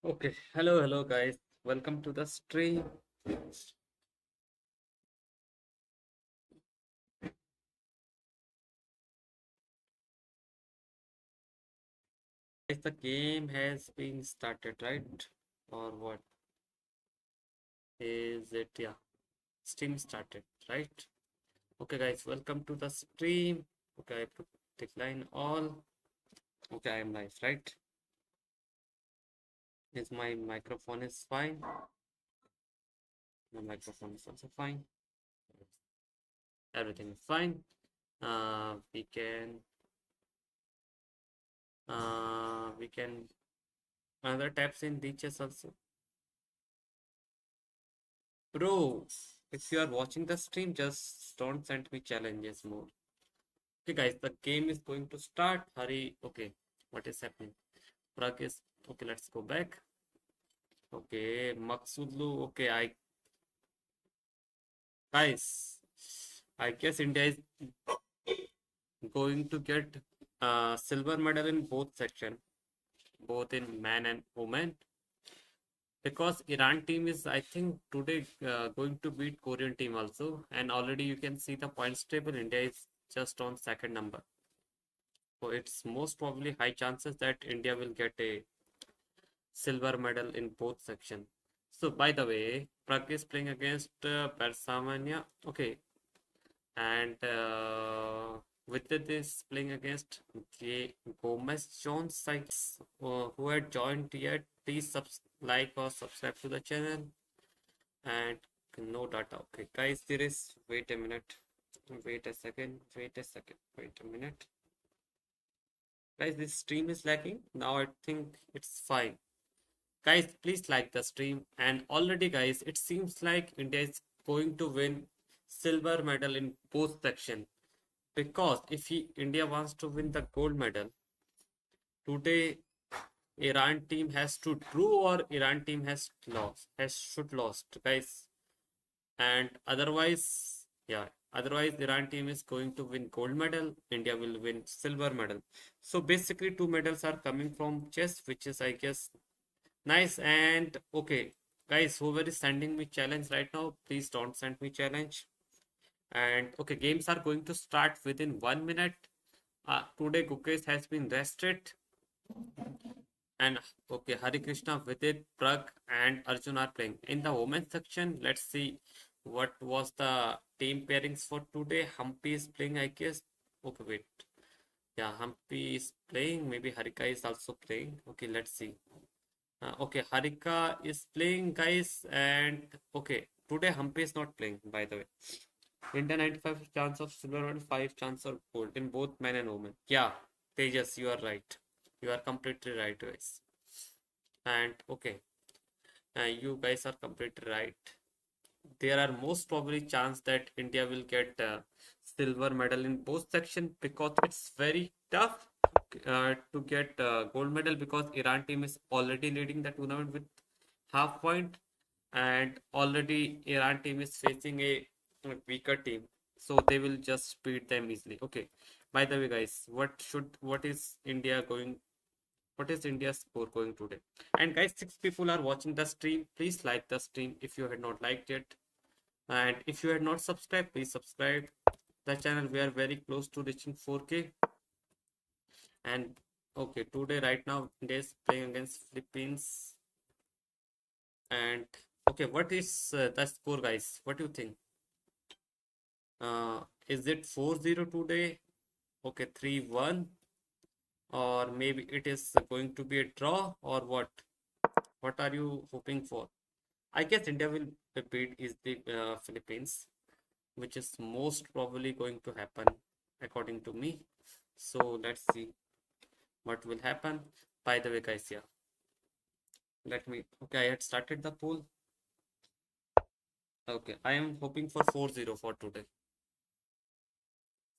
Okay, hello guys. Welcome to the stream. Guys, the game has been started, right? Or what is it? Yeah, stream started, right? Okay, guys, welcome to the stream. Okay, I put decline all. Okay, I am live, right? Is my microphone is fine? My microphone is also fine. Everything is fine. We can we can another taps in lichess also. Bro, if you are watching the stream, just don't send me challenges more. Okay, guys, the game is going to start. Hurry. Okay, what is happening? Pragg is okay. Let's go back. Okay, Magshadhaloo. Okay, guys, I guess India is going to get silver medal in both section, both in man and woman. Because Iran team is, I think, today going to beat Korean team also, and already you can see the points table. India is just on second number. So it's most probably high chances that India will get a silver medal in both section. So by the way, Pragg is playing against Persamania. Okay, and Vidit is playing against Gomez Jones sites who had joined yet. Please like or subscribe to the channel and no data. Okay, guys, there is. Wait a minute. Wait a second. Wait a second. Wait a minute. Guys, this stream is lagging. Now I think it's fine. Guys, please like the stream. And already, guys, it seems like India is going to win silver medal in both section. Because if India wants to win the gold medal, today Iran team has to draw or Iran team has lost, has should lost, guys. And otherwise, yeah, otherwise Iran team is going to win gold medal, India will win silver medal. So basically, two medals are coming from chess, which is, I guess, nice. And okay, guys, whoever is sending me challenge right now, please don't send me challenge. And okay, games are going to start within 1 minute. Today Gukesh has been rested. And okay, Hari Krishna, Vidit, Pragg, and Arjun are playing. In the women's section, let's see what was the team pairings for today. Humpy is playing, I guess. Okay, wait. Yeah, Humpy is playing. Maybe Harika is also playing. Okay, let's see. Okay, Harika is playing, guys. And okay, today Humpy is not playing, by the way. India 95 chance of silver and 5 chance of gold in both men and women. Yeah, Tejas, you are right. You are completely right, guys. And okay, you guys are completely right. There are most probably chance that India will get silver medal in both section because it's very tough to get gold medal because Iran team is already leading the tournament with half point and already Iran team is facing a weaker team, so they will just beat them easily. Okay, by the way, guys, what is India going, what is India's score going today? And guys, 6 people are watching the stream. Please like the stream if you had not liked it. And if you had not subscribed, please subscribe the channel. We are very close to reaching 4K. And okay, today right now India is playing against Philippines. And okay, what is the score, guys? What do you think? Is it 4-0 today? Okay, 3-1, or maybe it is going to be a draw, or what? What are you hoping for? I guess India will beat is the Philippines, which is most probably going to happen according to me. So let's see what will happen. By the way, guys, yeah, let me. Okay, I had started the poll. Okay, I am hoping for 4-0 for today.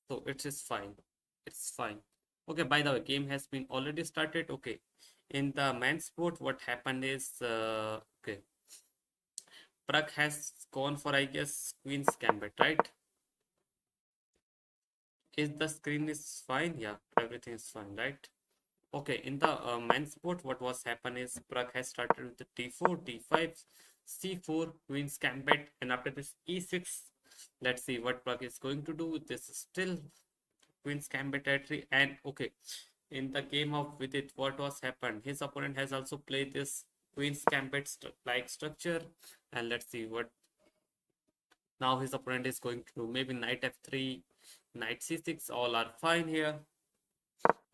So it is fine. It's fine. Okay, by the way, game has been already started. Okay, in the men's sport, what happened is okay, Pragg has gone for, I guess, Queen's Gambit, right? Is the screen is fine? Yeah, everything is fine, right? Okay, in the men's sport, what was happened is Pragg has started with the d4, d5, c4, queen's gambit, and after this e6. Let's see what Pragg is going to do. This is still queen's gambit territory, and okay, in the game of Vidit, what was happened? His opponent has also played this queen's gambit like structure, and let's see what now his opponent is going to do. Maybe knight f3, knight c6, all are fine here.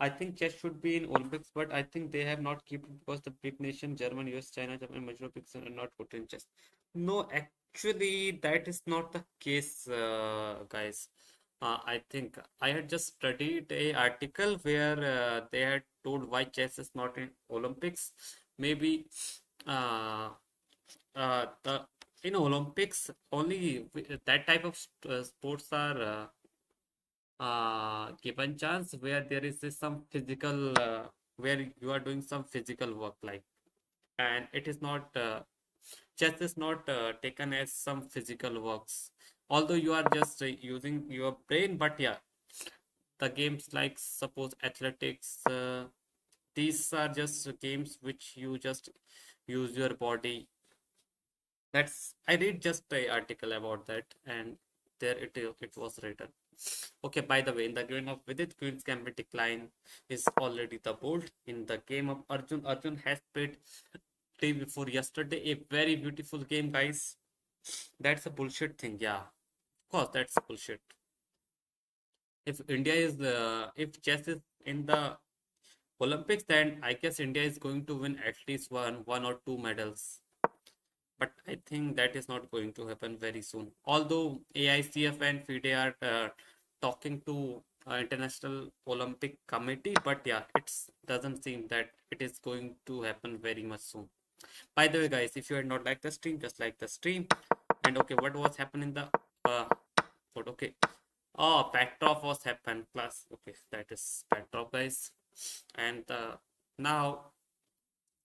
I think chess should be in Olympics, but I think they have not kept it because the big nation, German, US, China, Japan, major picks are not put in chess. No, actually, that is not the case, guys. I think I had just studied a article where they had told why chess is not in Olympics. Maybe uh, the in Olympics only that type of sports are given chance where there is some physical where you are doing some physical work like, and it is not chess is not taken as some physical works, although you are just using your brain. But yeah, the games like suppose athletics, these are just games which you just use your body. That's I read just a article about that, and there it was written. Okay, by the way, in the game of Vidit, Queen's Gambit decline is already the bold. In the game of Arjun, Arjun has played day before yesterday a very beautiful game, guys. That's a bullshit thing, yeah. Of course, that's bullshit. If chess is in the Olympics, then I guess India is going to win at least one or two medals. But I think that is not going to happen very soon. Although AICF and FIDE are talking to International Olympic Committee, but yeah, it doesn't seem that it is going to happen very much soon. By the way, guys, if you had not liked the stream, just like the stream. And okay, what was happening in the uh, what? Okay, oh, Petrov was happened plus. Okay, that is Petrov, guys, and now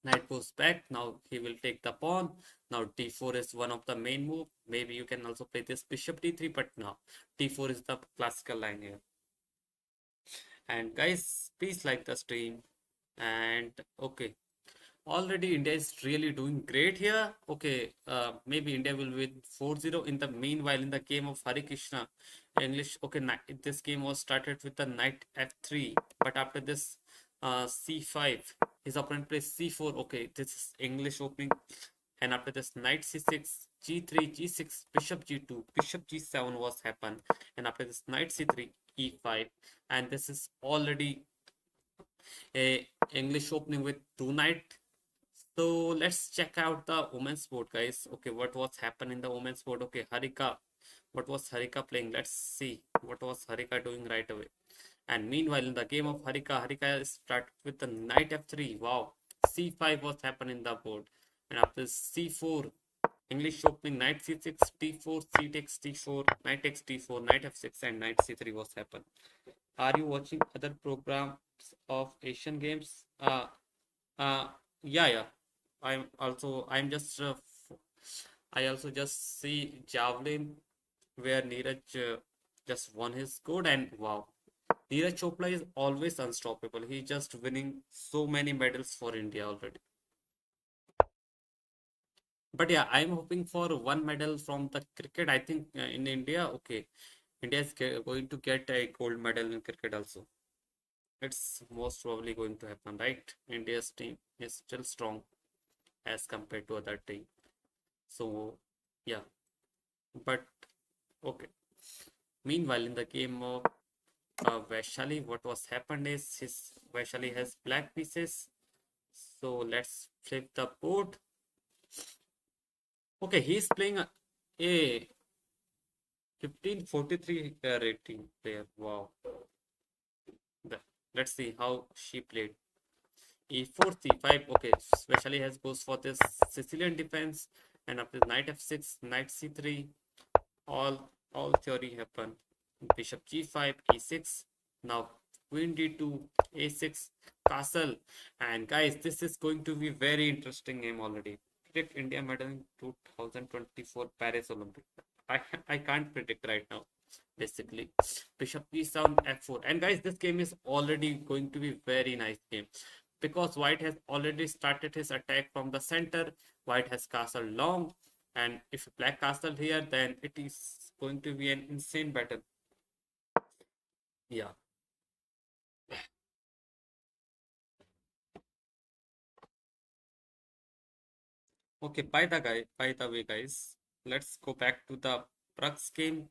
knight goes back. Now he will take the pawn. Now d4 is one of the main move. Maybe you can also play this bishop d3, but now d4 is the classical line here. And guys, please like the stream. And okay, already India is really doing great here. Okay, maybe India will win 4-0. In the meanwhile, in the game of Hari Krishna, English, okay, this game was started with the knight f3, but after this c5, his opponent plays c4. Okay, this is English opening, and after this knight c6, g3, g6, bishop g2, bishop g7 was happened, and after this knight c3, e5, and this is already a English opening with two knight. So let's check out the women's sport, guys. Okay, what was happened in the women's sport? Okay, Harika. What was Harika playing? Let's see what was Harika doing right away. And meanwhile, in the game of Harika, Harika started with the knight f3. Wow, c5 was happening in the board, and after c4, English opening knight c6, d4, c takes d4, knight takes d4, knight f6, and knight c3 was happened. Are you watching other programs of Asian Games? Uh, yeah, yeah. I'm just I also just see javelin where Neeraj just won his code, and wow, Neeraj Chopra is always unstoppable. He's just winning so many medals for India already. But yeah, I'm hoping for one medal from the cricket. I think in India, okay, India is going to get a gold medal in cricket also. It's most probably going to happen, right? India's team is still strong as compared to other team. So yeah, but okay. Meanwhile, in the game of Vaishali, what was happened is his Vaishali has black pieces. So let's flip the board. Okay, he's playing a 1543 rating player. Wow. Let's see how she played. E4, C5. Okay, Vaishali has goes for this Sicilian defense, and after knight f6, knight c3, all theory happen. Bishop g5, e6. Now queen d2, a6, castle. And guys, this is going to be very interesting game already. Predict India medal in 2024 Paris Olympic. I I can't predict right now. basically. Bishop e7 f4. And guys, this game is already going to be very nice game because white has already started his attack from the center. White has castle long, and if black castle here, then it is going to be an insane battle. Yeah. Okay, by the way, guys, let's go back to the Prux game.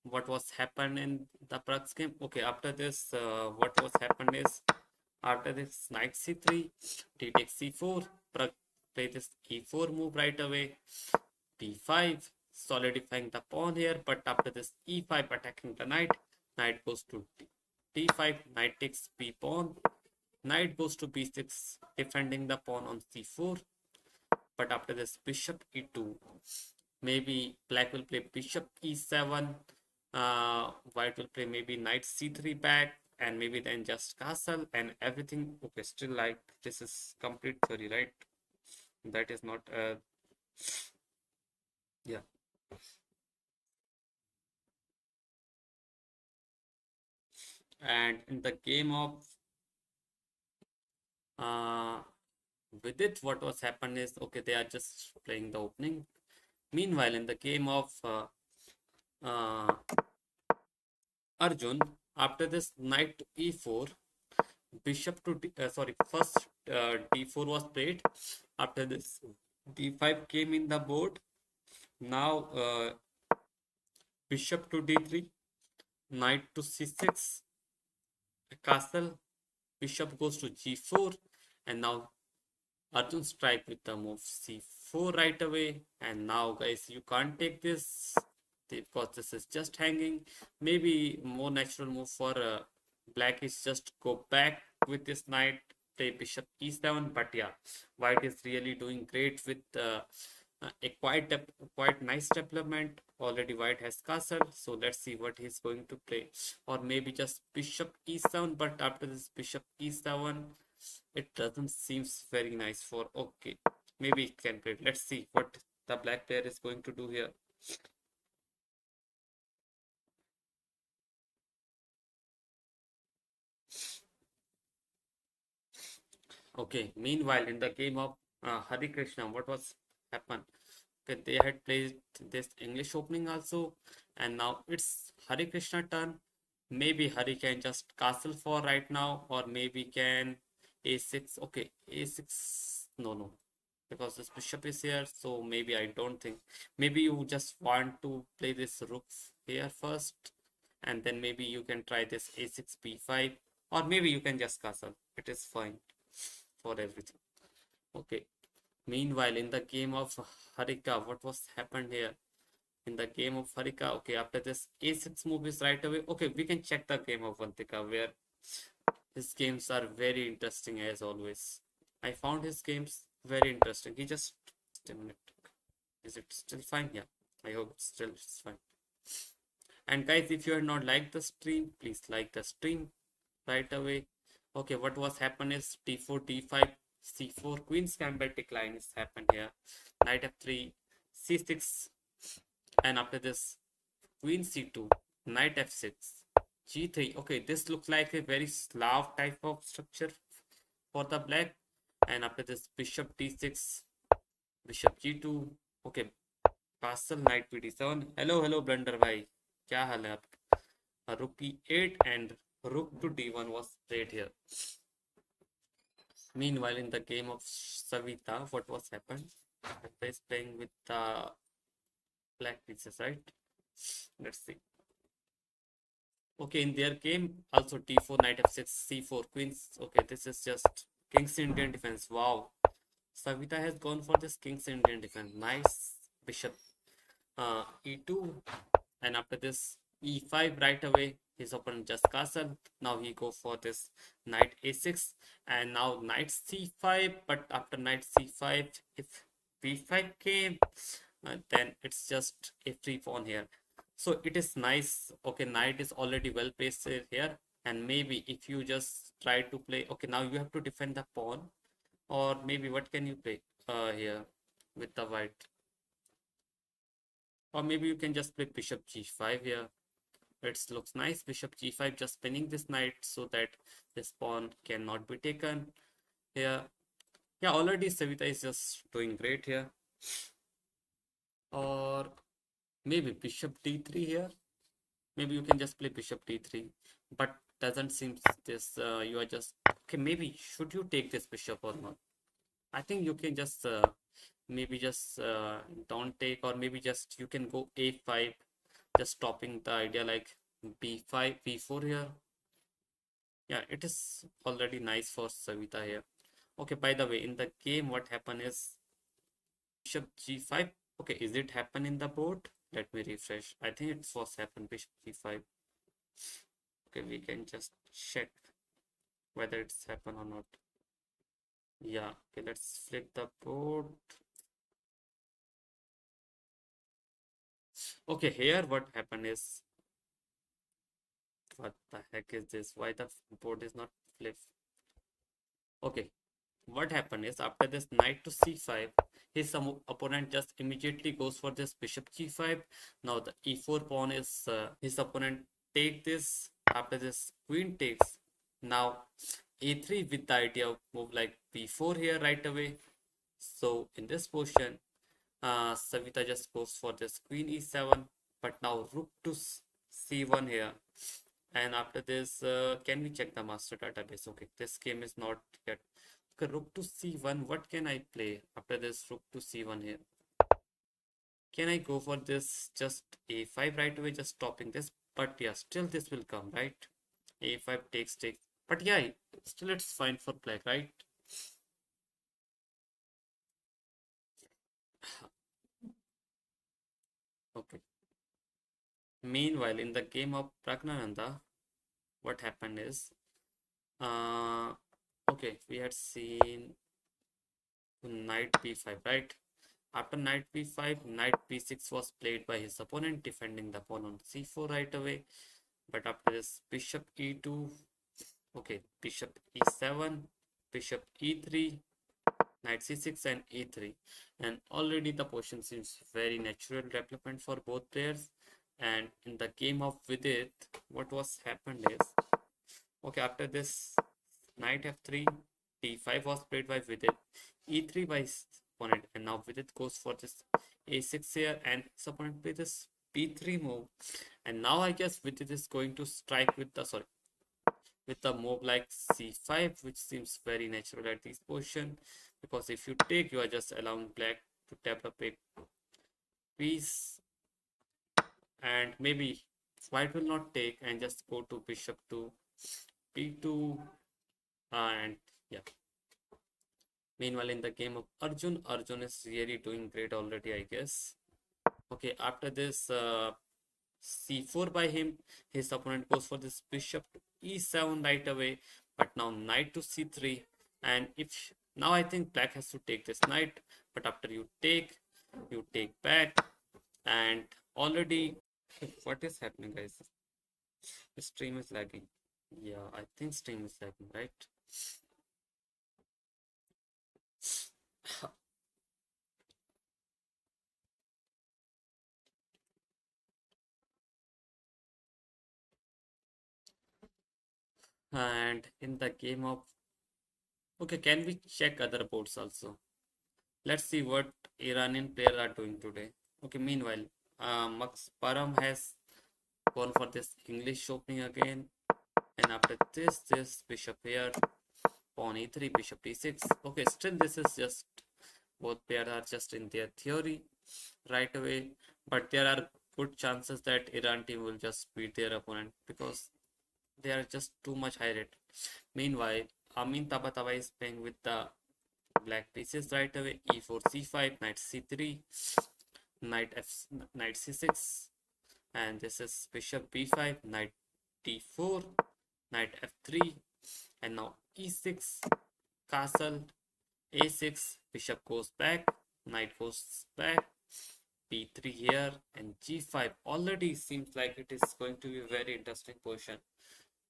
What was happened in the Prux game? Okay, after this, what was happened is after this knight c3, d takes c4, Prug play this e4 move right away, d5, solidifying the pawn here. But after this e5, attacking the knight, knight goes to d5, knight takes b pawn, knight goes to b6, defending the pawn on c4. But after this bishop e2, maybe black will play bishop e7, white will play maybe knight c3 back, and maybe then just castle and everything. Okay, still like this is complete theory, right? That is not yeah. And in the game of uh Vidit, what was happened is, okay, they are just playing the opening. Meanwhile, in the game of uh, Arjun, after this knight to e4, bishop to sorry, first d4 was played. After this, d5 came in the board. Now bishop to d3, knight to c6, castle, bishop goes to g4, and now Arjun strike with the move c4 right away. And now, guys, you can't take this because this is just hanging. Maybe more natural move for black is just go back with this knight, play bishop e7. But yeah, white is really doing great with a quite nice development. Already white has castle, so let's see what he's going to play. Or maybe just bishop e7. But after this bishop e7, it doesn't seems very nice for okay. Maybe it can play. Let's see what the black player is going to do here. Okay. Meanwhile, in the game of Hari Krishna, what was happened? Okay, they had played this English opening also, and now it's Hari Krishna turn. Maybe Hari can just castle for right now, or maybe can a6. Okay, a6. No, no, because this bishop is here. So maybe I don't think. Maybe you just want to play this rook here first, and then maybe you can try this a6 b5, or maybe you can just castle. It is fine for everything. Okay. Meanwhile, in the game of Harika, what was happened here? In the game of Harika, okay, after this a6 move is right away. Okay, we can check the game of Vantika where his games are very interesting as always. I found his games very interesting. He just a minute. Is it still fine? Yeah, I hope it's still fine. And guys, if you are not like the stream, please like the stream right away. Okay, what was happened is d4, d5, c4, queen's gambit decline is happened here. Knight f3, c6, and after this, queen c2, knight f6, g3. Okay, this looks like a very Slav type of structure for the black. And after this, bishop d6, bishop g2. Okay, castle, knight pd7. Hello, hello, blunder bhai. क्या हाल है आपका? Rook e8 and rook to d1 was played here. Meanwhile, in the game of Savita, what was happened? Savita is playing with the black pieces, right? Let's see. Okay, in their game, also d4, knight f6, c4, queens. Okay, this is just king's Indian defense. Wow. Savita has gone for this king's Indian defense. Nice. Bishop e2. And after this, e5 right away. His opponent just castle. Now he go for this knight a6. And now knight c5. But after knight c5, if b5 came, then it's just a free pawn here. So it is nice. Okay, knight is already well placed here. And maybe if you just try to play, okay, now you have to defend the pawn. Or maybe what can you play here with the white? Or maybe you can just play bishop g5 here. it looks nice. Bishop g5, just pinning this knight so that this pawn cannot be taken here. Yeah, already Savita is just doing great here. Or maybe bishop d3 here. Maybe you can just play bishop d3, but doesn't seem this. You are just okay. Maybe should you take this bishop or not? I think you can just maybe just don't take, or maybe just you can go a5, just stopping the idea like b5, b4 here. Yeah, it is already nice for Savita here. Okay, by the way, in the game, what happened is bishop g5. Okay, is it happen in the board? Let me refresh. I think it was happened bishop g5. Okay, we can just check whether it's happened or not. Yeah, okay, let's flip the board. Okay, here what happened is, what the heck is this? Why the board is not flipped? Okay, what happened is after this knight to c5, his opponent just immediately goes for this bishop g5. Now the e4 pawn is his opponent take this. After this queen takes, now a3 with the idea of move like b4 here right away. So in this position, Savita just goes for this queen e7, but now rook to c1 here. And after this, can we check the master database? Okay, this game is not yet. Okay, rook to c1. What can I play after this rook to c1 here? Can I go for this just a5 right away, just stopping this? But yeah, still this will come, right? A5 takes. But yeah, still it's fine for black, right? Okay. Meanwhile, in the game of Praggnanandhaa, what happened is, uh, okay, we had seen knight b5, right? After knight b5, knight b6 was played by his opponent, defending the pawn on c4 right away. But after this, bishop e2, okay, bishop e7, bishop e3, knight c6 and e3. And already the position seems very natural development for both players. And in the game of Vidit, what was happened is, okay, after this knight f3, d5 was played by Vidit, e3 by his opponent, and now Vidit goes for this a6 here, and his opponent plays this b3 move. And now I guess Vidit is going to strike with the with the move like c5, which seems very natural at this position, because if you take, you are just allowing black to tap up a piece, and maybe white will not take and just go to bishop to b2, and yeah. Meanwhile, in the game of Arjun, Arjun is really doing great already, I guess. Okay, after this c4 by him, his opponent goes for this bishop to e7 right away. But now knight to c3, and if now I think black has to take this knight. But after you take back, and already what is happening, guys? The stream is lagging. Yeah, I think stream is lagging, right? And in the game of, okay, can we check other boards also? Let's see what Iranian players are doing today. Okay, meanwhile, Max Param has gone for this English opening again. And after this bishop here, pawn e3, bishop e6. Okay, still this is just, both pairs are just in their theory right away. But there are good chances that Iran team will just beat their opponent because they are just too much high rate. Meanwhile, Amin tabatabai is playing with the black pieces right away. E4, c5, knight c3, knight c6, and this is bishop b5, knight d4, knight f3, and now e6, castle, a6, bishop goes back, knight goes back, b3 here, and g5. Already seems like it is going to be a very interesting position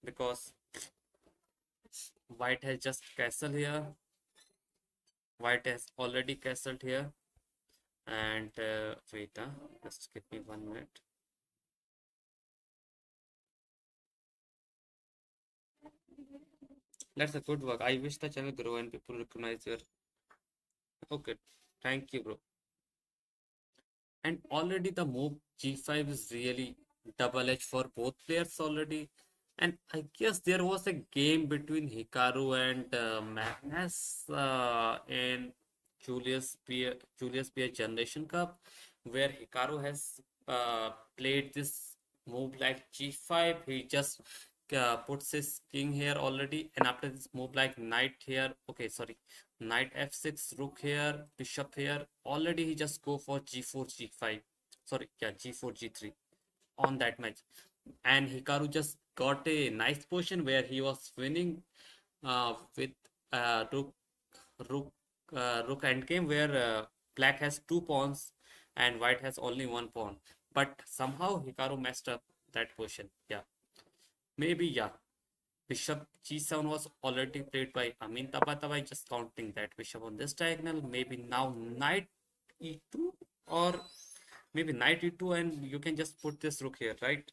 because white has just castle here. White has already castled here. And wait, just give me 1 minute. That's a good work. I wish the channel grow and people recognize your. Okay, thank you, bro. And already the move g5 is really double edge for both players already. And I guess there was a game between Hikaru and Magnus in Julius Beer Generation Cup, where Hikaru has played this move like g5. He just puts his king here already, and after this move like knight here. Okay, sorry, knight f6, rook here, bishop here. Already he just go for g4, g5. Sorry, yeah, g4, g3 on that match. And Hikaru just got a nice position where he was winning with rook, rook, rook endgame, where black has two pawns and white has only one pawn. But somehow Hikaru messed up that position. Yeah, maybe, yeah. Bishop g7 was already played by Amin tabatabai, just counting that bishop on this diagonal. Maybe now knight e2, or maybe knight e2, and you can just put this rook here, right?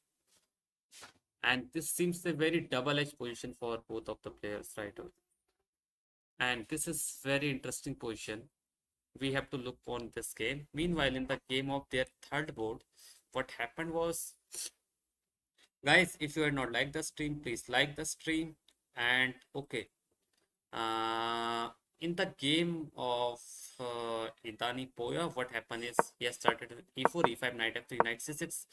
And this seems a very double-edged position for both of the players, right? And this is very interesting position. We have to look on this game. Meanwhile, in the game of their third board, what happened was, guys, if you had not liked the stream, please like the stream. And okay, in the game of Idani Poya, what happened is he has started with e4, e5, knight f3, knight c6.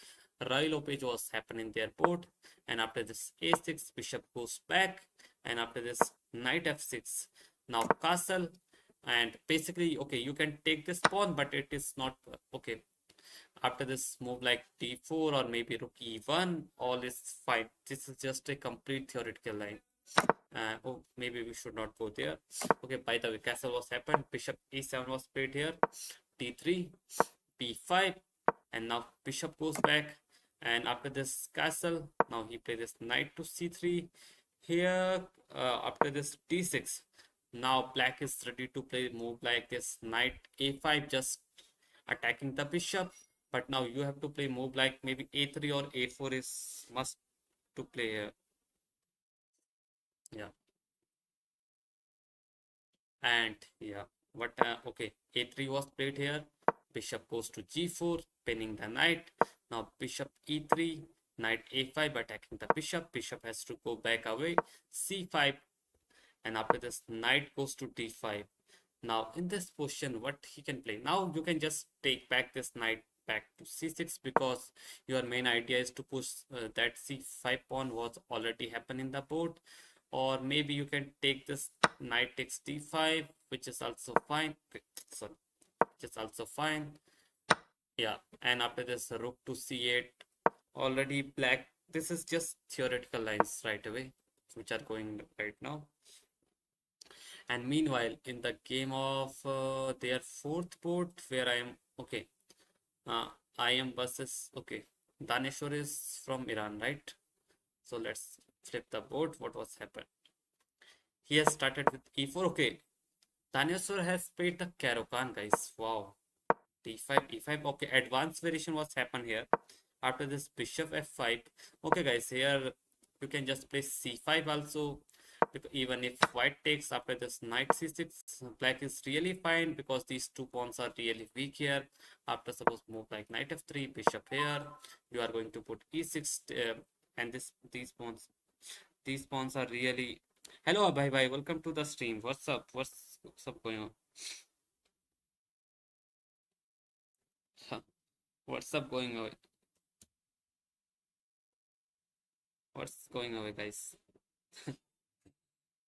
Royal Opage was happening their board, and after this a6, bishop goes back, and after this knight f6. Now castle, and basically, okay, you can take this pawn, but it is not okay. After this move like d4 or maybe rook e1, all is fine. This is just a complete theoretical line. Oh, maybe we should not go there. Okay, by the way, castle was happened. Bishop e7 was played here. d3, b5, and now bishop goes back. And after this castle, now he plays this knight to c3. Here, after this d6, now black is ready to play move like this knight a5, just attacking the bishop. But now you have to play move like maybe a3 or a4 is must to play here. Yeah. And yeah, what okay, a3 was played here. Bishop goes to g4, pinning the knight. Now bishop e3, knight a5, attacking the bishop. Bishop has to go back away. c5, and after this knight goes to d5. Now in this position, what he can play? Now you can just take back this knight back to c6, because your main idea is to push that c5 pawn was already happened in the board. Or maybe you can take this knight takes d5, which is also fine. Sorry, which is also fine. Yeah, and after this rook to c8, already black. This is just theoretical lines right away, which are going right now. And meanwhile, in the game of their fourth board, where I am, okay, I am versus, okay, Daneshwar is from Iran, right? So let's flip the board. What was happened? He has started with e4. Okay, Daneshwar has played the Caro-Kann, guys. Wow. d5, e5. Okay, advanced variation was happened here. After this bishop f5. Okay, guys, here you can just play c5 also. Even if white takes after this knight c6, black is really fine because these two pawns are really weak here. After suppose move like knight f3, bishop here, you are going to put e6, and these pawns are really. Hello, bye bye. Welcome to the stream. What's up? What's up going on? What's up going on? What's going on, guys?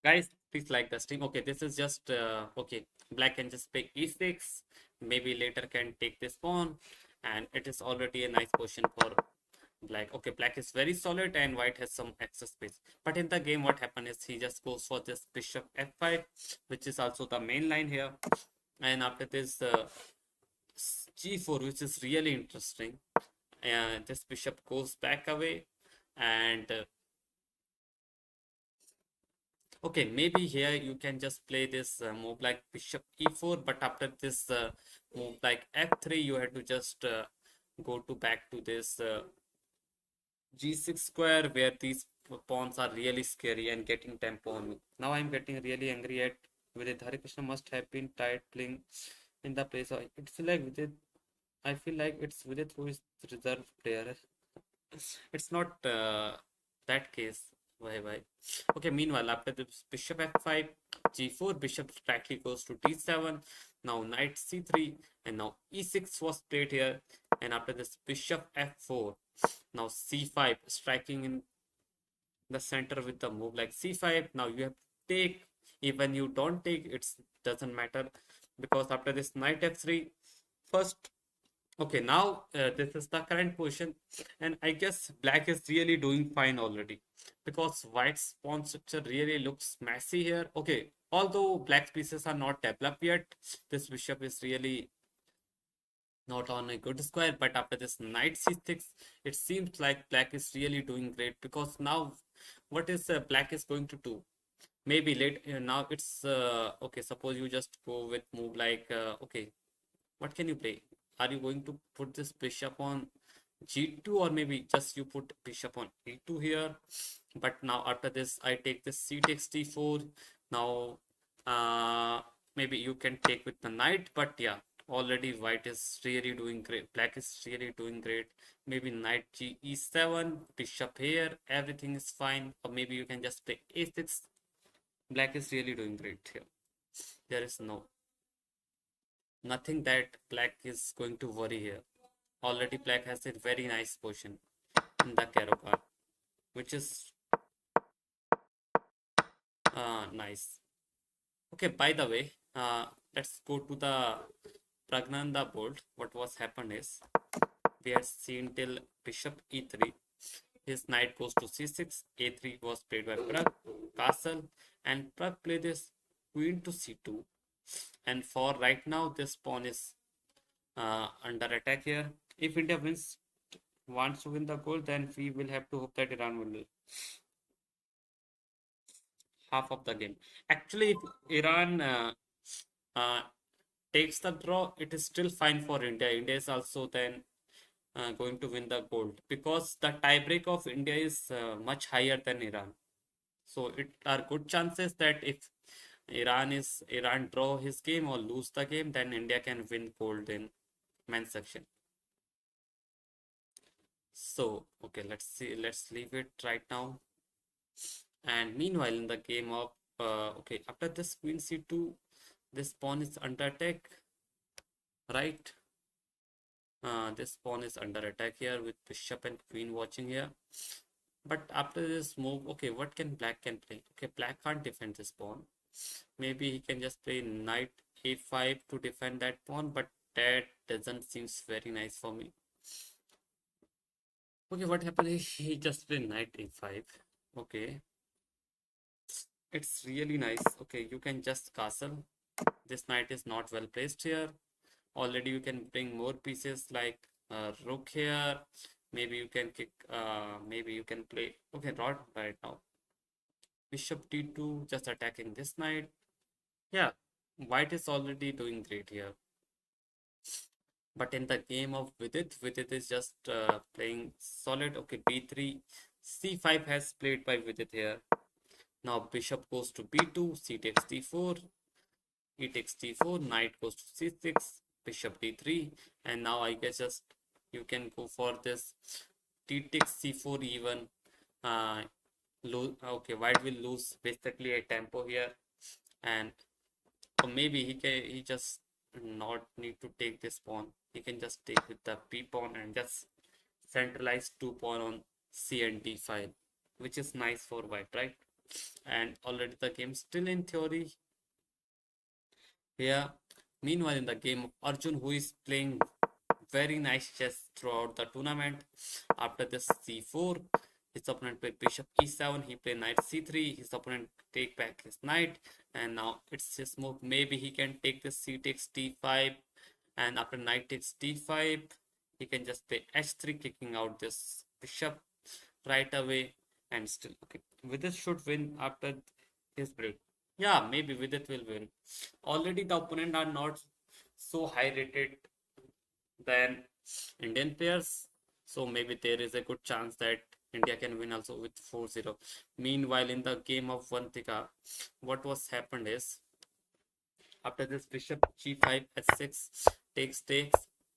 Guys, please like the stream. Okay, this is just okay. Black can just pick e6. Maybe later can take this pawn, and it is already a nice position for black. Okay, black is very solid and white has some excess space. But in the game, what happened is he just goes for this bishop f5, which is also the main line here. And after this g4, which is really interesting, this bishop goes back away, and okay, maybe here you can just play this move like bishop e4, but after this move like f3, you have to just go to back to this g6 square, where these pawns are really scary and getting tempo on me. Now I'm getting really angry at Vidit. Harikrishna must have been tired playing in the place. It feel like Vidit. I feel like it's Vidit who is the reserve player. It's not that case. Why? Okay, meanwhile, after this bishop f5, g4, bishop directly goes to d7. Now knight c3, and now e6 was played here. And after this bishop f4, now c5, striking in the center with the move like c5. Now you have to take. Even you don't take, it doesn't matter, because after this knight f3, first. Okay, now this is the current position, and I guess black is really doing fine already, because white's pawn structure really looks messy here. Okay, although black pieces are not developed yet, this bishop is really not on a good square. But after this knight c6, it seems like black is really doing great, because now what is black is going to do? Maybe late now it's okay. Suppose you just go with move like okay, what can you play? Are you going to put this bishop on g2, or maybe just you put bishop on e2 here? But now after this, I take this c takes d4. Now, maybe you can take with the knight, but yeah, already white is really doing great. Black is really doing great. Maybe knight g e7, bishop here, everything is fine. Or maybe you can just play a6. Black is really doing great here. There is nothing that black is going to worry here. Already black has a very nice position in the Caro card, which is nice. Okay, by the way, let's go to the Praggnanandhaa board. What was happened is, we had seen till bishop e3. His knight goes to c6, a3 was played by Pragg, castle, and Pragg played this queen to c2. And for right now, this pawn is under attack here. If India wants to win the gold, then we will have to hope that Iran will lose half of the game. Actually, if Iran uh, takes the draw, it is still fine for India. India is also then going to win the gold, because the tiebreak of India is much higher than Iran. So it are good chances that if Iran draw his game or lose the game, then India can win gold in men's section. So okay, let's leave it right now. And meanwhile, in the game of okay, after this queen c2, this pawn is under attack, right? This pawn is under attack here with bishop and queen watching here. But after this move, okay, what can black can play? Okay, black can't defend this pawn. Maybe he can just play knight a5 to defend that pawn, but that doesn't seems very nice for me. Okay, what happened is he just played knight a5. Okay, it's really nice. Okay, you can just castle. This knight is not well placed here. Already you can bring more pieces like rook here. Maybe you can kick, maybe you can play, okay, not right now. Bishop d2, just attacking this knight. Yeah, white is already doing great here. But in the game of Vidit is just playing solid. Okay, b3, c5 has played by Vidit here. Now bishop goes to b2, c takes d4, e takes d4, knight goes to c6, bishop d3, and now I guess just you can go for this t takes c4 even. Okay, white will lose basically a tempo here, and or maybe he just not need to take this pawn. He can just take with the p pawn and just centralize two pawn on c and d file, which is nice for white, right? And already the game still in theory here. Meanwhile, in the game of Arjun, who is playing very nice chess throughout the tournament, after this c4, his opponent played bishop e7, he played knight c3, his opponent take back his knight, and now it's his move. Maybe he can take this c takes d5, and after knight takes d5, he can just play h3, kicking out this bishop right away, and still okay. Vidit should win after his break. Yeah, maybe Vidit will win. Already the opponent are not so high rated than Indian players, so maybe there is a good chance that India can win also with 4-0. Meanwhile, in the game of Vantika, what was happened is after this bishop g5 h6 takes.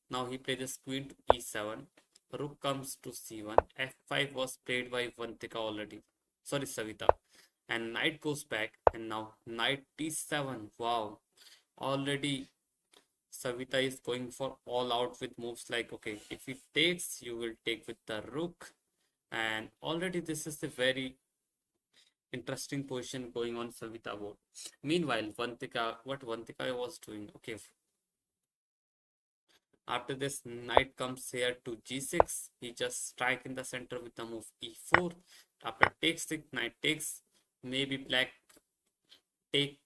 Now he plays this queen to e7. Rook comes to c1. f5 was played by Vantika already. Sorry, Savita. And knight goes back. And now knight d7. Wow. Already Savita is going for all out with moves like, okay, if he takes, you will take with the rook. And already this is a very interesting position going on Savita board. Meanwhile, what Vantika was doing, okay, after this knight comes here to g6, he just strike in the center with the move e4. After takes, the knight takes, maybe black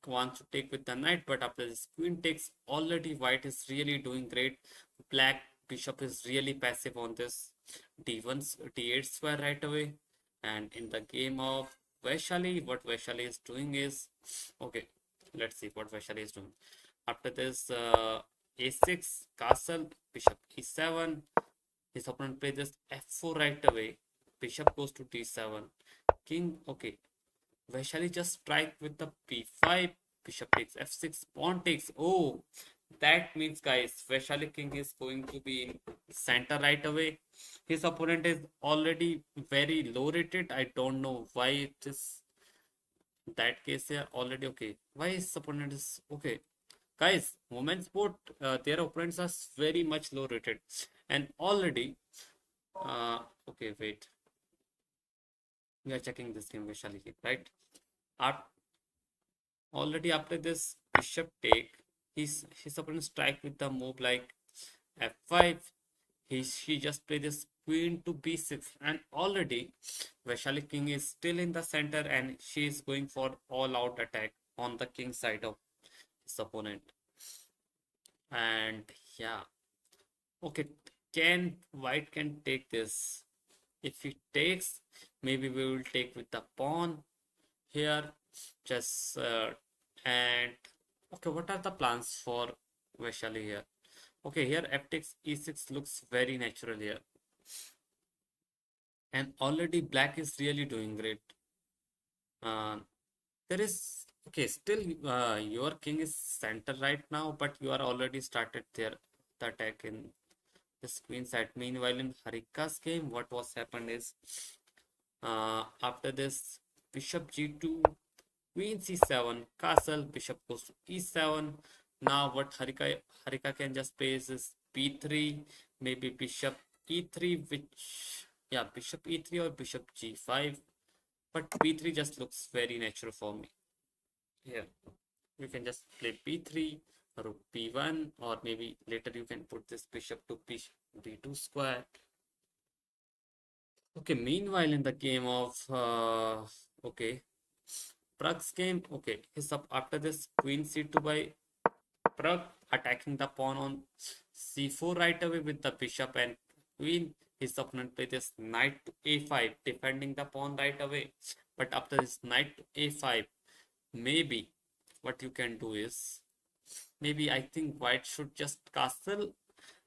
wants to take with the knight, but after this queen takes, already white is really doing great. Black bishop is really passive on this d1 d8 square right away. And in the game of Vaishali, what Vaishali is doing is, okay, let's see what Vaishali is doing. After this a6 castle, bishop e7, his opponent plays this f4 right away, bishop goes to d7, king, okay, Vaishali just strike with the p5, bishop takes f6, pawn takes. Oh, that means, guys, Vaishali king is going to be in center right away. His opponent is already very low rated. I don't know why it is that case here already. Okay, why his opponent is okay. Guys, women's sport, their opponents are very much low rated, and already, uh, okay, wait, we are checking this game Vaishali, right? Already after this bishop take, his opponent strike with the move like f5. She just played this queen to b6, and already Vaishali king is still in the center, and she is going for all out attack on the king side of his opponent. And yeah, okay, can white can take this? If he takes, maybe we will take with the pawn here. Just and okay, what are the plans for Vaishali here? Okay, here f takes e6 looks very natural here, and already black is really doing great. Uh, there is okay, still your king is center right now, but you are already started there the attack in this queen side. Meanwhile, in Harika's game, what was happened is after this bishop g2, queen c7, castle, bishop goes to e7. Now what Harika can just play is b3, maybe bishop e3, which yeah, bishop e3 or bishop g5. But b3 just looks very natural for me. Here, you can just play b3, rook b1, or maybe later you can put this bishop to b2 square. Okay, meanwhile in the game of okay, Pragg's game, okay, he's up after this queen c2 by Pragg, attacking the pawn on c4 right away with the bishop and queen. His opponent plays this knight to a5, defending the pawn right away. But after this knight to a5, maybe what you can do is, maybe I think white should just castle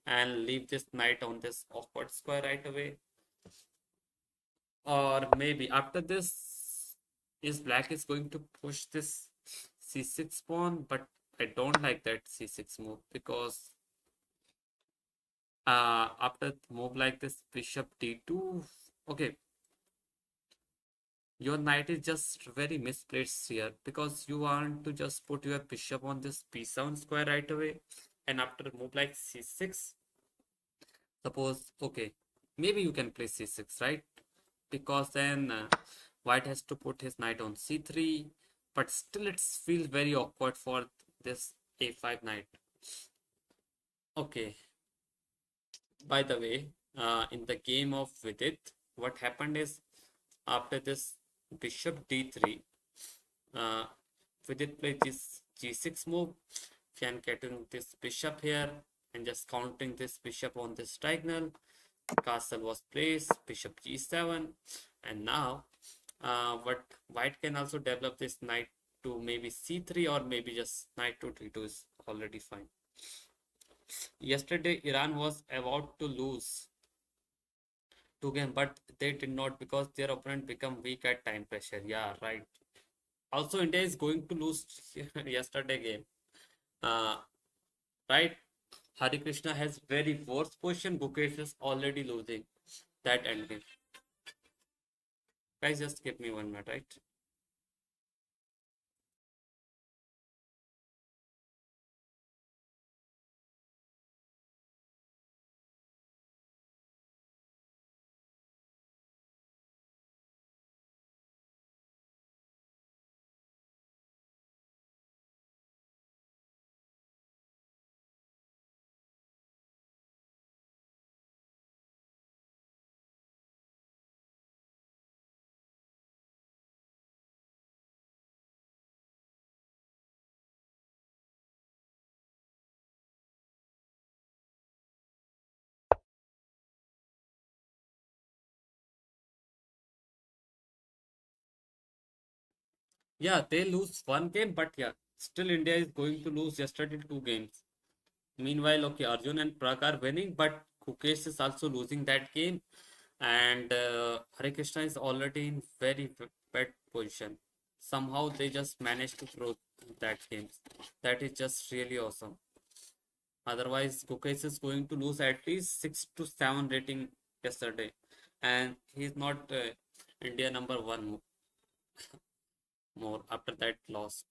and leave this knight on this awkward square right away. Or maybe after this, is black is going to push this c6 pawn, but I don't like that c6 move because after move like this bishop d2, okay, your knight is just very misplaced here because you want to just put your bishop on this b7 square right away, and after move like c6, suppose okay, maybe you can play c6, right? Because then white has to put his knight on c3, but still it feels very awkward for this a5 knight. Okay, by the way, in the game of Vidit, what happened is after this bishop d3, uh, Vidit played this g6 move, can getting this bishop here and just counting this bishop on this diagonal. Castle was placed, bishop g7, and now what white can also develop this knight to maybe c3 or maybe just knight to d2 is already fine. Yesterday, Iran was about to lose two game, but they did not because their opponent become weak at time pressure. Yeah, right. Also, India is going to lose yesterday game. Uh, right? Hari Krishna has very worst position. Gukesh is already losing that end game. Guys, just give me 1 minute, right? Yeah, they lose one game, but yeah, still India is going to lose yesterday two games. Meanwhile, okay, Arjun and Pragg are winning, but Gukesh is also losing that game, and Hare Krishna is already in very bad position. Somehow they just managed to throw that game. That is just really awesome. Otherwise, Gukesh is going to lose at least 6 to 7 rating yesterday, and he's not India number one more after that loss.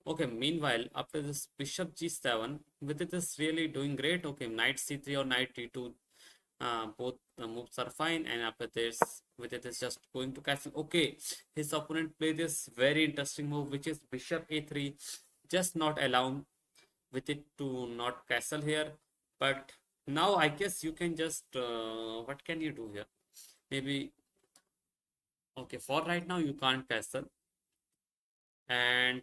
Okay, meanwhile, after this bishop g7, Vidit is really doing great. Okay, knight c3 or knight d2, both moves are fine. And after this, Vidit is just going to castle. Okay, his opponent played this very interesting move, which is bishop a3, just not allowing Vidit to not castle here. But now I guess you can just, what can you do here? Maybe, okay, for right now you can't castle. And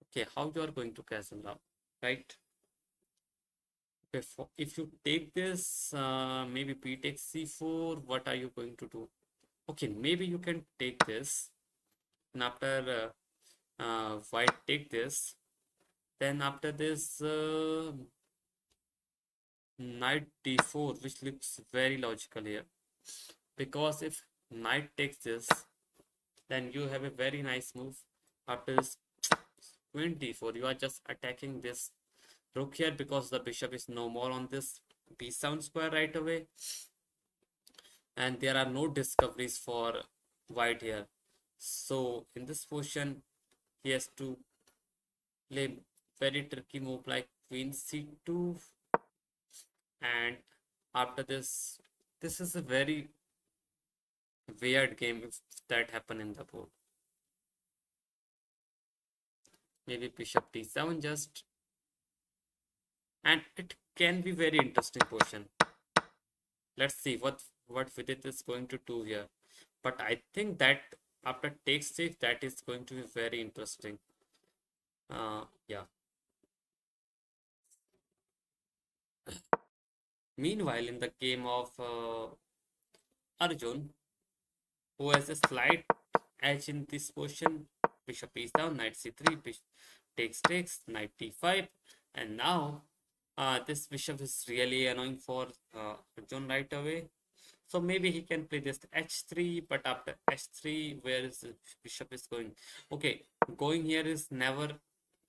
okay, how you are going to castle now, right? Okay, if you take this, maybe p takes c4, what are you going to do? Okay, maybe you can take this, and after white take this, then after this, knight d4, which looks very logical here, because if knight takes this, then you have a very nice move. After this queen d4, you are just attacking this rook here because the bishop is no more on this b7 square right away, and there are no discoveries for white here. So in this position, he has to play very tricky move like queen c2, and after this is a very weird game if that happen in the board. Maybe bishop d7 just, and it can be very interesting position. Let's see what Vidit is going to do here. But I think that after takes safe, that is going to be very interesting. Yeah. Meanwhile, in the game of Arjun, who has a slight edge in this position, bishop is down, knight c3, bishop takes, knight d5, and now this bishop is really annoying for Arjun right away. So maybe he can play this h3, but after h3, where is the bishop is going? Okay, going here is never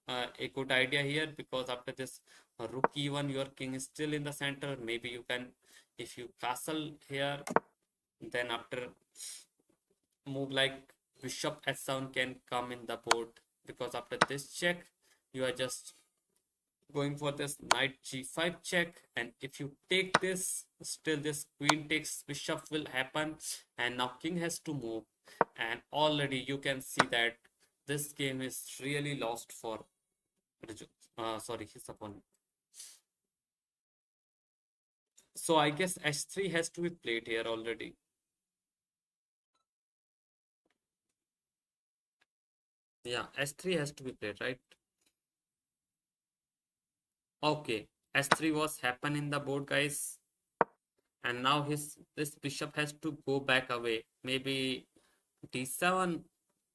a good idea here, because after this rook e1, your king is still in the center. Maybe you can, if you castle here, then after move like bishop h7 can come in the board, because after this check, you are just going for this knight g5 check, and if you take this, still this queen takes bishop will happen, and now king has to move, and already you can see that this game is really lost for sorry, his opponent. So I guess h3 has to be played here already. Yeah, h3 has to be played, right? Okay, h3 was happen in the board, guys, and now his this bishop has to go back away. Maybe d7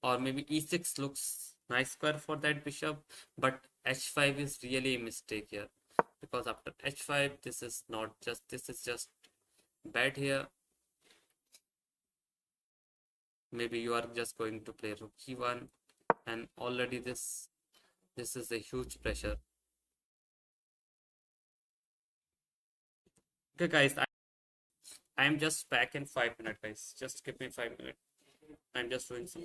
or maybe e6 looks nice square for that bishop, but h5 is really a mistake here, because after h5, this is not just, this is just bet here. Maybe you are just going to play rook e1, and already this is a huge pressure. Okay, guys, I am just back in 5 minutes, guys. Just give me 5 minutes. I'm just doing some.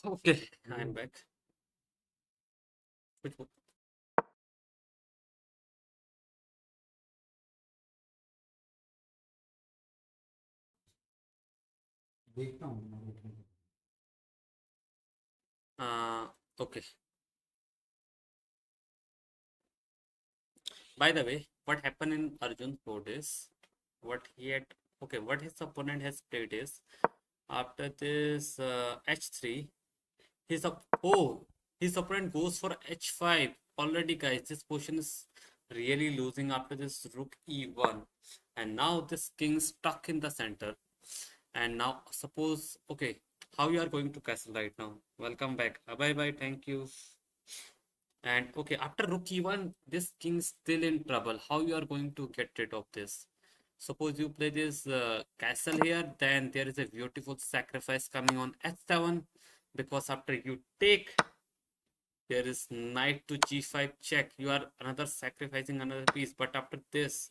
Okay, I'm back. Which one? Uh, okay. By the way, what happened in Arjun's board is what he had. Okay, what his opponent has played is after this h3, oh, his opponent goes for h5. Already, guys, this position is really losing after this rook e1, and now this king stuck in the center. And now, suppose, okay, how you are going to castle right now? Welcome back. Bye bye. Thank you. And okay, after rook e1, this king is still in trouble. How you are going to get rid of this? Suppose you play this castle here, then there is a beautiful sacrifice coming on h7, because after you take, there is knight to g5 check. You are another sacrificing another piece. But after this,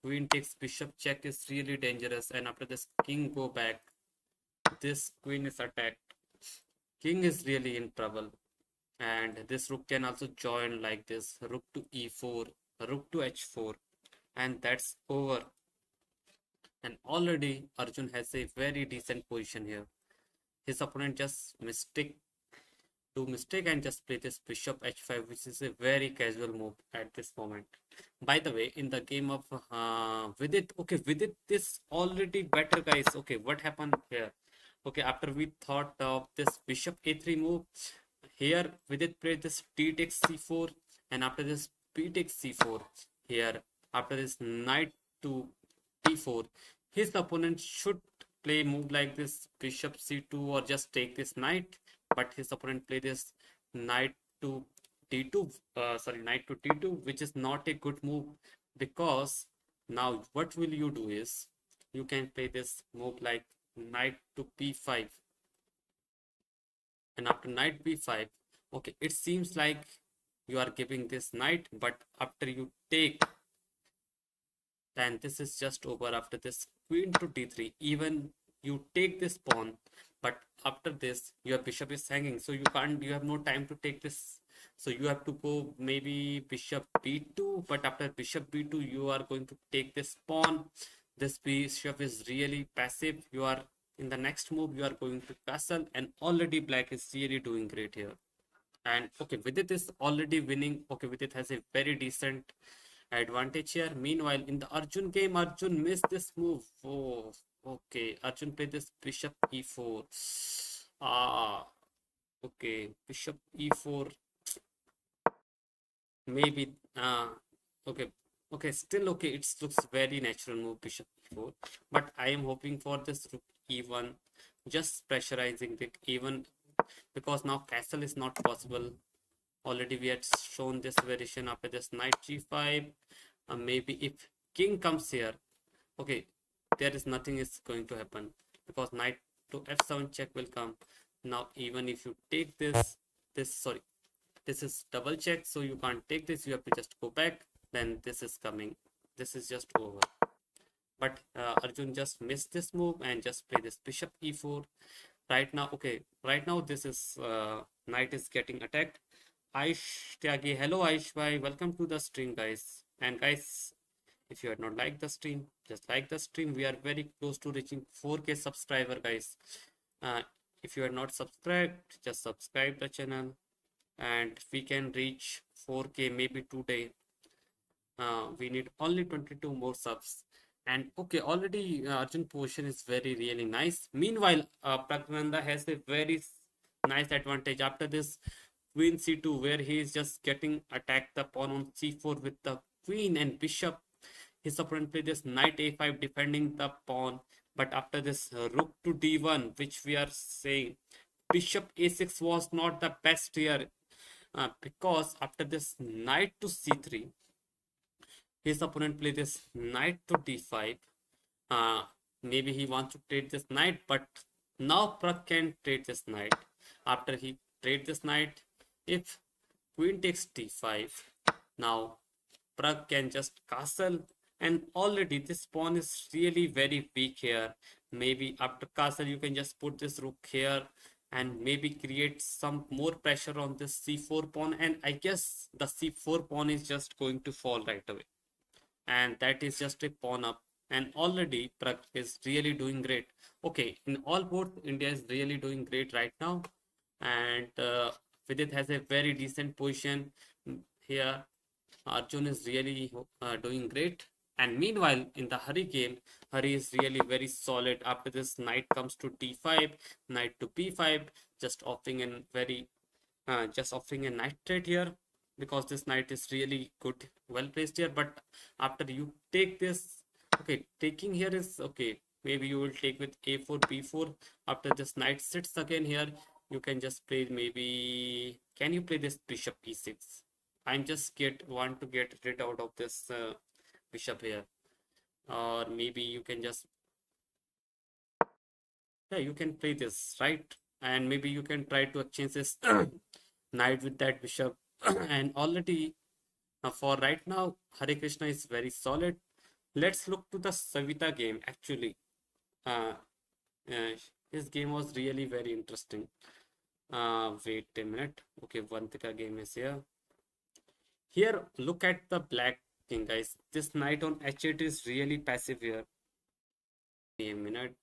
queen takes bishop check is really dangerous. And after this, king go back. This queen is attacked. King is really in trouble. And this rook can also join like this. Rook to e4, rook to h4. And that's over. And already Arjun has a very decent position here. His opponent just do mistake and just play this bishop h5, which is a very casual move at this moment. By the way, in the game of Vidit, okay, Vidit is already better, guys. Okay, what happened here? Okay, after we thought of this bishop a3 move, here Vidit played this t takes c4, and after this b takes c4. Here, after this knight to d4, his opponent should play move like this bishop c2 or just take this knight, but his opponent play this knight to d2, sorry, knight to d2, which is not a good move, because now what will you do is you can play this move like knight to b5, and after knight b5, okay, it seems like you are giving this knight, but after you take, then this is just over. After this queen to d3, even you take this pawn, but after this your bishop is hanging, so you have no time to take this, so you have to go maybe bishop b2, but after bishop b2 you are going to take this pawn. This bishop is really passive. You are in the next move, you are going to castle, and already black is really doing great here. And okay, Vidit is already winning. Okay, Vidit has a very decent advantage here. Meanwhile, in the Arjun game, Arjun missed this move. Oh, okay. Arjun played this bishop e4. Ah, okay. Bishop e4. Maybe. Okay. Okay. Still okay. It looks very natural move, bishop e4. But I am hoping for this rook e1. Just pressurizing the even, because now castle is not possible. Already we had shown this variation after this knight g5. Maybe if king comes here, okay, there is nothing is going to happen, because knight to f7 check will come. Now even if you take this, sorry, this is double check, so you can't take this, you have to just go back, then this is coming, this is just over. But Arjun just missed this move and just play this bishop e4 right now. Okay, right now this is knight is getting attacked. Aish Tyagi, hello Aish bhai, welcome to the stream, guys. And guys, if you had not liked the stream, just like the stream. We are very close to reaching 4K subscriber, guys. Uh, if you are not subscribed, just subscribe the channel, and we can reach 4K maybe today. We need only 22 more subs. And okay, already Arjun position is very really nice. Meanwhile, Praggnanandhaa has a very nice advantage after this queen c2, where he is just getting attacked the pawn on c4 with the queen and bishop. His opponent played this knight a5 defending the pawn, but after this rook to d1, which we are saying bishop a6 was not the best here, because after this knight to c3, his opponent played this knight to d5. Uh, Maybe he wants to trade this knight, but now Pragg can trade this knight. After he trade this knight, if queen takes d5, now Pragg can just castle, and already this pawn is really very weak here. Maybe after castle you can just put this rook here, and maybe create some more pressure on this c4 pawn. And I guess the c4 pawn is just going to fall right away, and that is just a pawn up. And already Pragg is really doing great. Okay, in all board, India is really doing great right now, and Vidit has a very decent position here. Arjun is really doing great. And meanwhile, in the Hari game, Hari is really very solid. After this, knight comes to d5, knight to b5, just offering a knight trade here, because this knight is really good, well placed here. But after you take this, okay, taking here is okay. Maybe you will take with a4, b4. After this knight sits again here, you can just play maybe. Can you play this bishop e6? I'm just want to get rid out of this bishop here, or maybe you can just, yeah, you can play this, right? And maybe you can try to exchange this knight with that bishop. And already for right now, Hare Krishna is very solid. Let's look to the Savita game. Actually, uh, uh, his game was really very interesting. Wait a minute. Okay, Vantika game is here. Here, look at the black king, guys. This knight on h8 is really passive here. Wait a minute.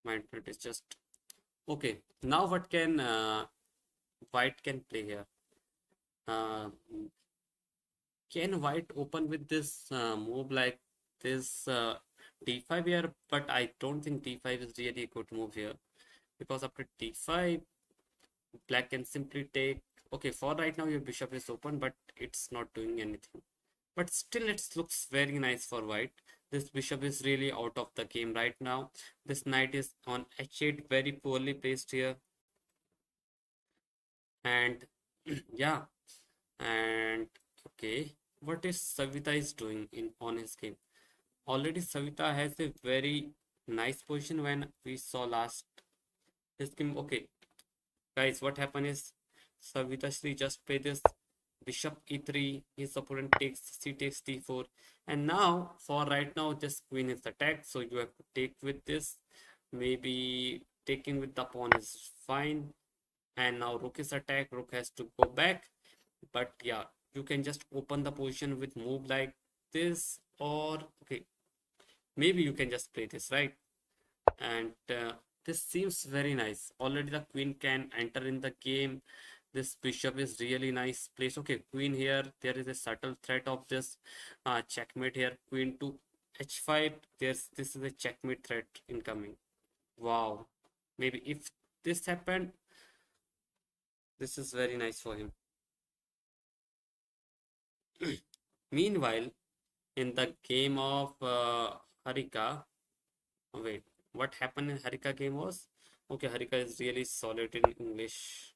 My internet is just okay. Now, what can white can play here? Uh, can white open with this move like this d5 here? But I don't think d5 is really a good move here, because after d5, black can simply take. Okay, for right now, your bishop is open, but it's not doing anything. But still, it looks very nice for white. This bishop is really out of the game right now. This knight is on h8, very poorly placed here. And yeah, and okay, what is Savita is doing in on his game? Already Savita has a very nice position when we saw last his game. Okay, guys, what happened is Savita Shri just played this bishop e3, his opponent takes c takes d4, and now for right now this queen is attacked, so you have to take with this. Maybe taking with the pawn is fine, and now rook is attacked, rook has to go back. But yeah, you can just open the position with move like this, or okay, maybe you can just play this, right? And this seems very nice. Already the queen can enter in the game. This bishop is really nice place. Okay, queen here, there is a subtle threat of this checkmate here. Queen to h5, this is a checkmate threat incoming. Wow, maybe if this happened, this is very nice for him. Meanwhile, in the game of Harika, wait, what happened in Harika game was, okay, Harika is really solid in English.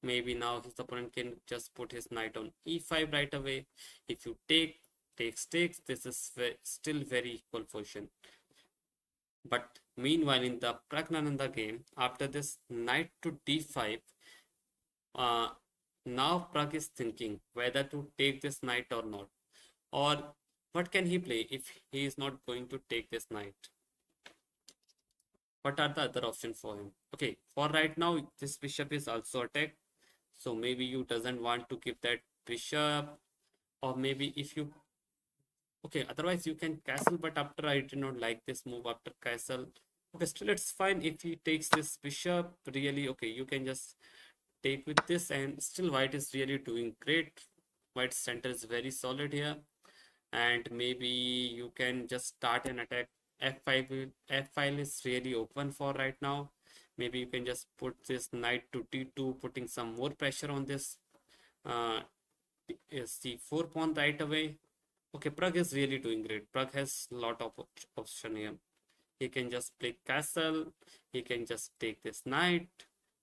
Maybe now his opponent can just put his knight on e5 right away. If you takes, this is still very equal position. But meanwhile, in the Praggnanandhaa game, after this knight to d5, uh, now Pragg is thinking whether to take this knight or not. Or what can he play if he is not going to take this knight? What are the other options for him? Okay, for right now, this bishop is also attacked. So maybe you doesn't want to give that bishop, or maybe if you, okay, otherwise you can castle, but after I did not like this move after castle. Okay, still it's fine if he takes this bishop, really, okay, you can just take with this, and still white is really doing great. White center is very solid here, and maybe you can just start an attack. F5 is really open for right now. Maybe you can just put this knight to d2, putting some more pressure on this uh, c4 pawn right away. Okay, Pragg is really doing great. Pragg has a lot of option here. He can just play castle. He can just take this knight.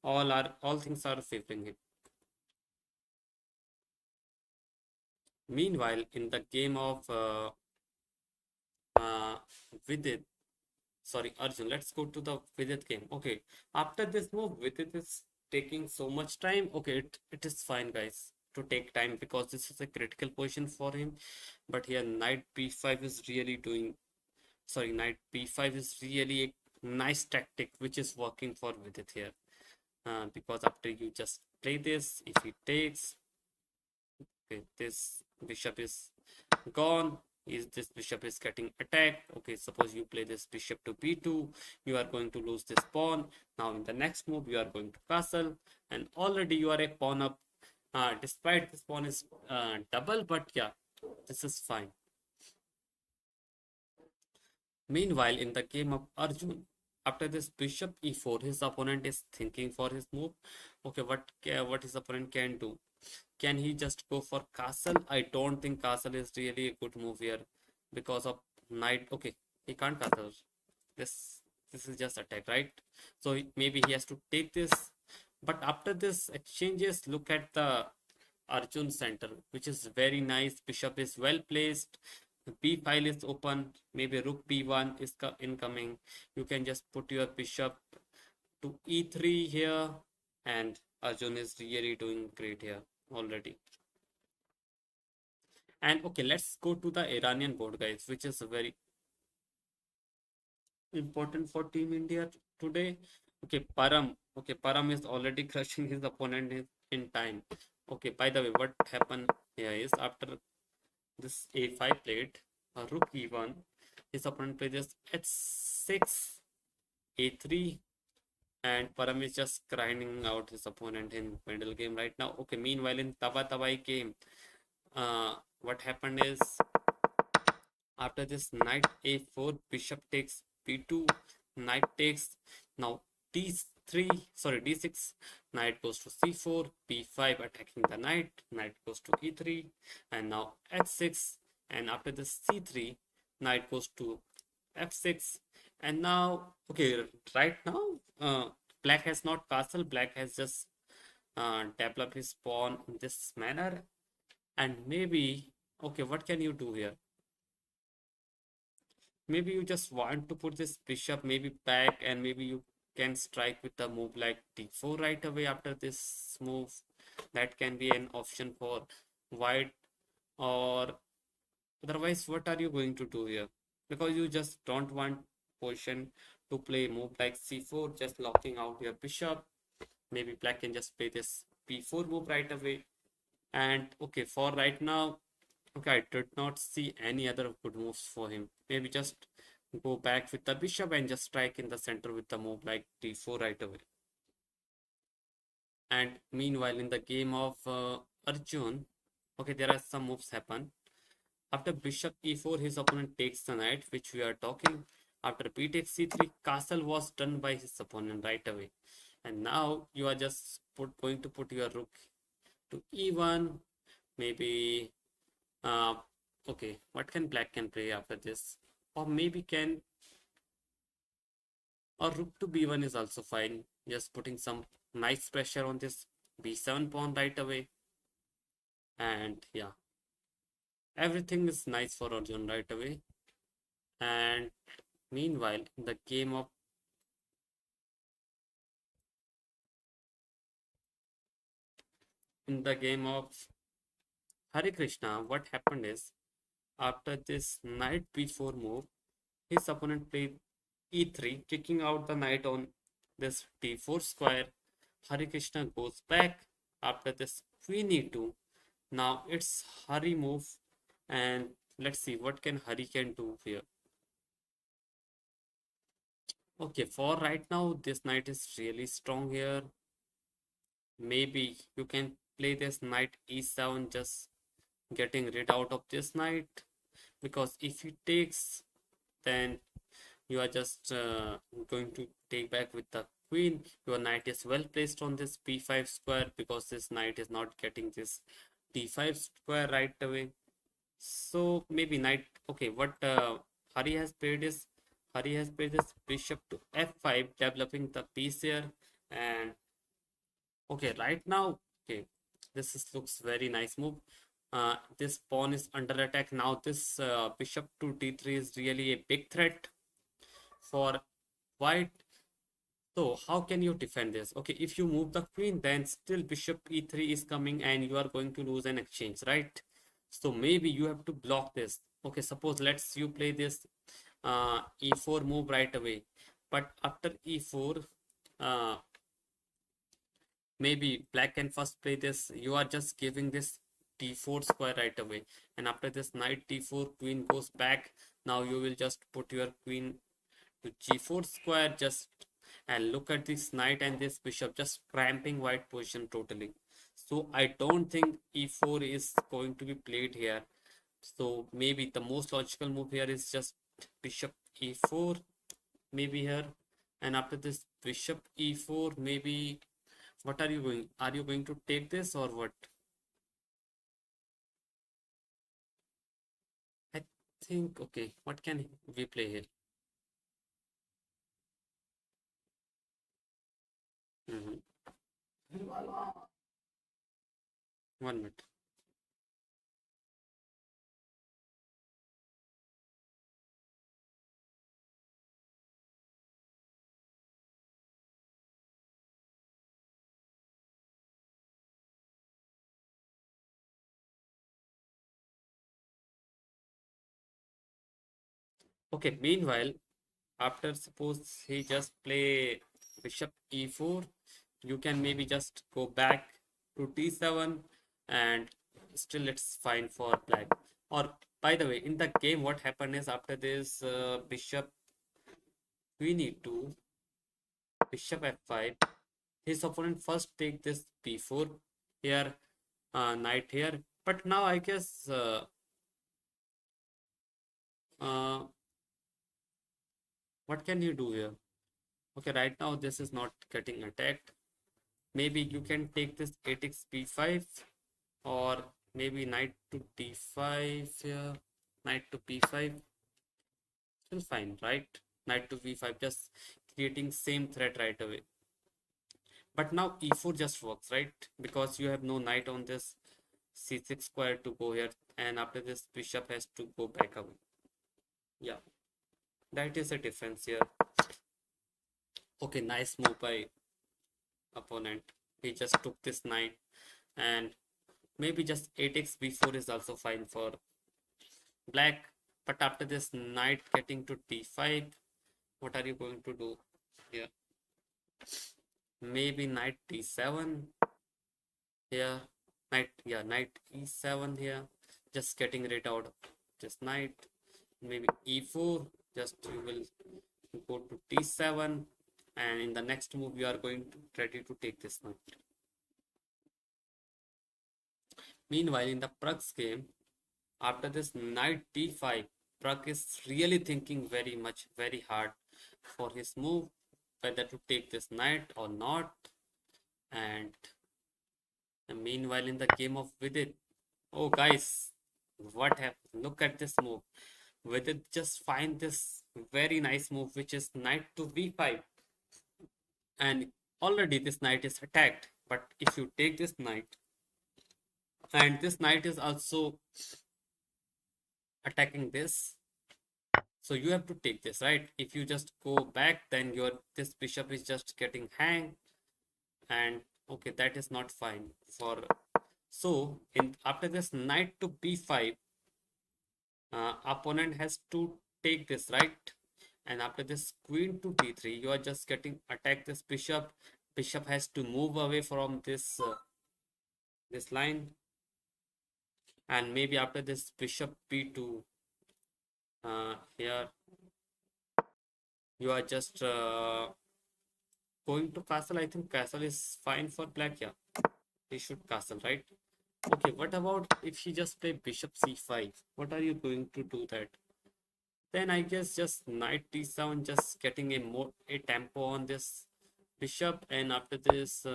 All things are favoring him. Meanwhile, in the game of uh, Vidit, sorry, Arjun, let's go to the Vidit game. Okay, after this move, Vidit is taking so much time. Okay, it is fine, guys, to take time, because this is a critical position for him. But here, knight b5 is really doing, sorry, knight b5 is really a nice tactic which is working for Vidit here. because after you just play this, if he takes, okay, this bishop is gone. Is this bishop is getting attacked? Okay, suppose you play this bishop to b2, you are going to lose this pawn. Now in the next move you are going to castle, and already you are a pawn up. Despite this pawn is double, but yeah, this is fine. Meanwhile, in the game of Arjun, after this bishop e4, his opponent is thinking for his move. Okay, what his opponent can do? Can he just go for castle? I don't think castle is really a good move here because of knight. Okay, he can't castle. This is just attack, right? So maybe he has to take this. But after this exchanges, look at the Arjun center, which is very nice. Bishop is well placed. B file is open. Maybe rook b1 is incoming. You can just put your bishop to e3 here, and Arjun is really doing great here already. And okay, let's go to the Iranian board, guys, which is very important for Team India today. Okay, Param. Okay, Param is already crushing his opponent in time. Okay, by the way, what happened here is after this a5 played, rook e1, his opponent plays this h6, a3, and Param is just grinding out his opponent in middle game right now. Okay, meanwhile in tabatabai game, what happened is after this knight a4, bishop takes b2, knight takes, now d3, sorry, d6, knight goes to c4, b5 attacking the knight, knight goes to e3, and now h6, and after this c3, knight goes to f6, and now, okay, right now, black has not castle, black has just developed his pawn in this manner, and maybe, okay, what can you do here? Maybe you just want to put this bishop maybe back, and maybe you can strike with a move like d4 right away after this move. That can be an option for white, or otherwise what are you going to do here? Because you just don't want position to play move like c4, just locking out your bishop. Maybe black can just play this b4 move right away. And okay, for right now, okay, I did not see any other good moves for him. Maybe just go back with the bishop and just strike in the center with the move like d4 right away. And meanwhile, in the game of Arjun, okay, there are some moves happen. After bishop e4, his opponent takes the knight, which we are talking. After b takes c3, castle was done by his opponent right away. And now you are just going to put your rook to e1, maybe okay, what can black can play after this? Or maybe can, or rook to b1 is also fine. Just putting some nice pressure on this b7 pawn right away. And yeah, everything is nice for Arjun right away. And meanwhile, in the game of Hare Krishna, what happened is after this knight b4 move, his opponent played e3, kicking out the knight on this d4 square. Hare Krishna goes back after this queen e2. Now it's Hari move, and let's see what can Hari can do here. Okay, for right now, this knight is really strong here. Maybe you can play this knight e7, just getting rid out of this knight, because if he takes, then you are just going to take back with the queen. Your knight is well placed on this b5 square, because this knight is not getting this d5 square right away. So maybe knight, okay, what Hari has played is, Hari has played this bishop to f5, developing the piece here. And okay, right now, okay, looks very nice move. This pawn is under attack now. This bishop to d3 is really a big threat for white. So how can you defend this? Okay, if you move the queen, then still bishop e3 is coming, and you are going to lose an exchange, right? So maybe you have to block this. Okay, suppose let's you play this e4 move right away, but after e4, uh, Maybe black can first play this. You are just giving this d4 square right away. And after this knight d4, queen goes back. Now you will just put your queen to g4 square just and look at this knight and this bishop just cramping white position totally. So I don't think e4 is going to be played here. So maybe the most logical move here is just bishop e4 maybe here, and after this bishop e4 maybe. What are you going? Are you going to take this or what? I think okay. What can we play here? Mhm. 1 minute. Okay. Meanwhile, after suppose he just play bishop e4, you can maybe just go back to d7 and still it's fine for black. Or by the way, in the game, what happened is after this bishop queen e2, bishop f5, his opponent first take this b4 here, knight here. But now I guess uh, what can you do here? Okay, right now this is not getting attacked. Maybe you can take this 8x b5 or maybe knight to d5 here, knight to b5. Still fine, right? Knight to b5, just creating same threat right away. But now e4 just works, right? Because you have no knight on this c6 square to go here, and after this bishop has to go back away. Yeah, that is a difference here. Okay, nice move by opponent. He just took this knight, and maybe just 8x b4 is also fine for black. But after this knight getting to d5, what are you going to do here? Maybe knight d7 here. Knight, yeah, knight e7 here. Just getting rid out of this knight. Maybe e4. Just you will go to d7, and in the next move you are going to ready to take this knight. Meanwhile, in the Pragg's game, after this knight d5, Pragg is really thinking very much, very hard for his move, whether to take this knight or not. And meanwhile, in the game of Vidit, oh guys, what happened? Look at this move. Vidit just find this very nice move, which is knight to b5, and already this knight is attacked. But if you take this knight, and this knight is also attacking this, so you have to take this, right? If you just go back, then your this bishop is just getting hanged, and okay, that is not fine for. So in after this knight to b5, opponent has to take this, right? And after this queen to d3, you are just getting attack this bishop. Bishop has to move away from this line, and maybe after this bishop b2, here you are just going to castle. I think castle is fine for black. Yeah, he should castle, right? Okay, what about if he just play bishop c5? What are you going to do that? Then I guess just knight d7, just getting a tempo on this bishop, and after this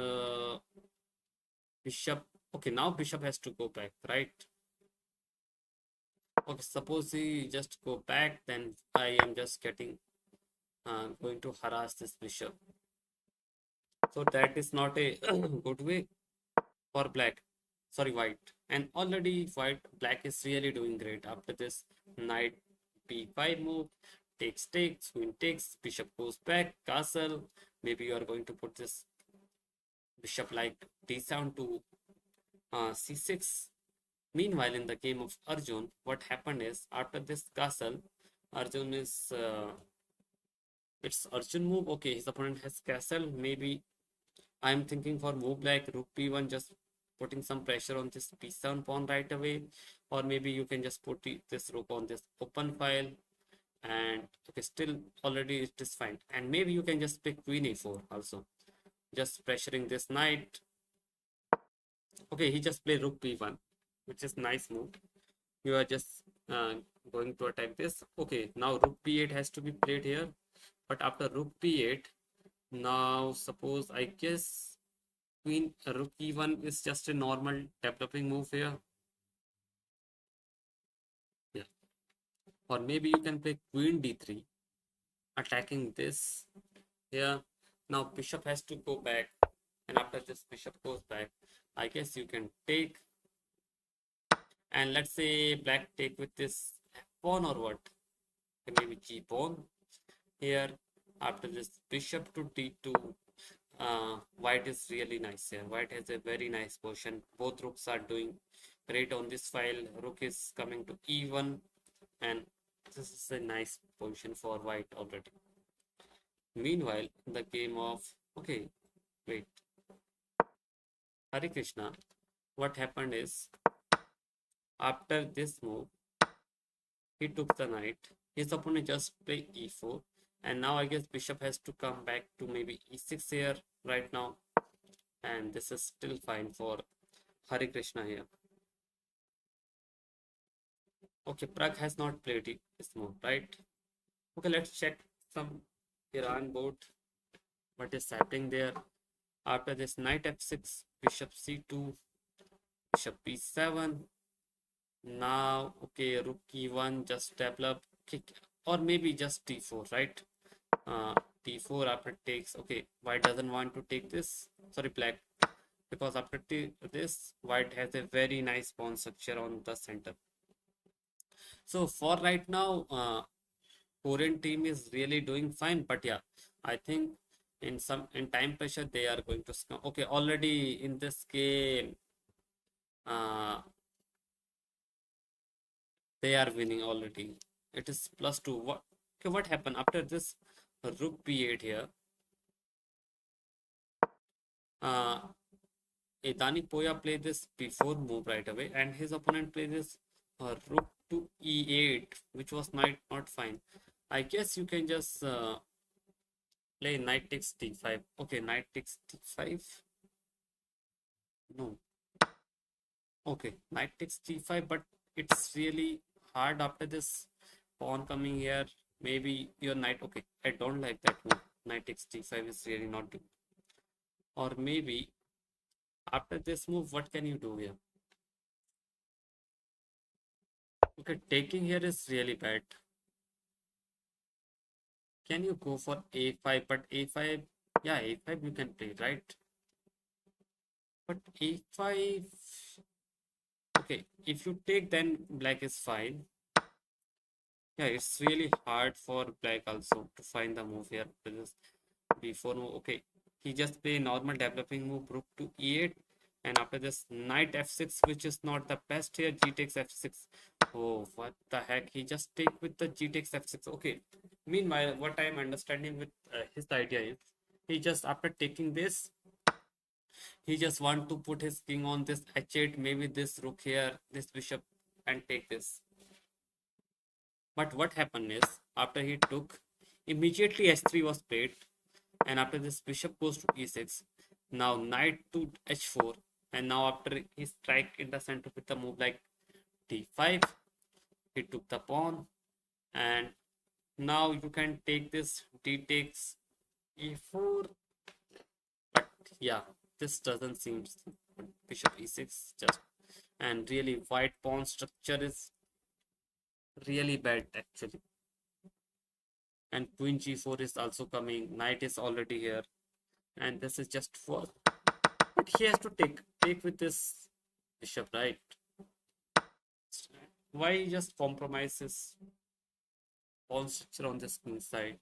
bishop. Okay, now bishop has to go back, right? Okay, suppose he just go back, then I am just getting going to harass this bishop. So that is not a good way for black. Sorry, white. And already black is really doing great after this knight b5 move. Takes, queen takes, bishop goes back, castle. Maybe you are going to put this bishop like d7 to c6. Meanwhile, in the game of Arjun, what happened is after this castle, Arjun is it's Arjun move. Okay, his opponent has castle. Maybe I'm thinking for move like rook b1, just putting some pressure on this b7 pawn right away, or maybe you can just put this rook on this open file, and okay, still already it is fine. And maybe you can just pick queen a4 also, just pressuring this knight. Okay, he just played rook b1, which is nice move. You are just going to attack this. Okay, now rook b8 has to be played here, but after rook b8, now suppose I guess queen rook e1 is just a normal developing move here. Yeah, or maybe you can play queen d3, attacking this here. Now bishop has to go back, and after this bishop goes back, I guess you can take, and let's say black take with this pawn or what? Okay, maybe g pawn here. After this bishop to d2, white is really nice here. White has a very nice position. Both rooks are doing great on this file. Rook is coming to e1, and this is a nice position for white already. Meanwhile, in the game of, okay, wait, Hare Krishna, what happened is after this move, he took the knight. His opponent just played e4, and now I guess bishop has to come back to maybe e6 here right now, and this is still fine for Hare Krishna here. Okay, Pragg has not played this move, right? Okay, let's check some Iran board. What is happening there? After this knight f6, bishop c2, bishop b7. Now, okay, rook e1 just develop, kick, or maybe just d4, right? D4 after takes. Okay, white doesn't want to take this. Sorry, black, because after this, white has a very nice pawn structure on the center. So for right now, Korean team is really doing fine. But yeah, I think in time pressure they are going to scum. Okay, already in this game, uh, they are winning already. It is +2. What? Okay, what happened after this rook b8 here? Uh, Edani Poya played this before move right away, and his opponent played this rook to e8, which was not fine. I guess you can just play knight takes d5. Okay, knight takes d5. No. Okay, knight takes d5, but it's really hard after this pawn coming here. Maybe your knight. Okay, I don't like that move. Knight takes d5 is really not good. Or maybe after this move, what can you do here? Okay, taking here is really bad. Can you go for a5? But a5, yeah, a5 you can play, right? But a5, okay, if you take, then black is fine. Yeah, it's really hard for black also to find the move here. This before move, okay, he just play normal developing move, rook to e8, and after this knight f6, which is not the best here, g takes f6. Oh, what the heck? He just take with the g takes f6. Okay. Meanwhile, what I am understanding with his idea is, he just after taking this, he just want to put his king on this h8, maybe this rook here, this bishop, and take this. But what happened is, after he took, immediately h3 was played, and after this bishop goes to e6. Now knight to h4, and now after he strike in the center with the move like d5, he took the pawn, and now you can take this d takes e4. But yeah, this doesn't seem bishop e6 just, and really white pawn structure is really bad actually. And queen g4 is also coming, knight is already here, and this is just for, but he has to take with this bishop, right? Why just compromise his pawn structure on this queen side?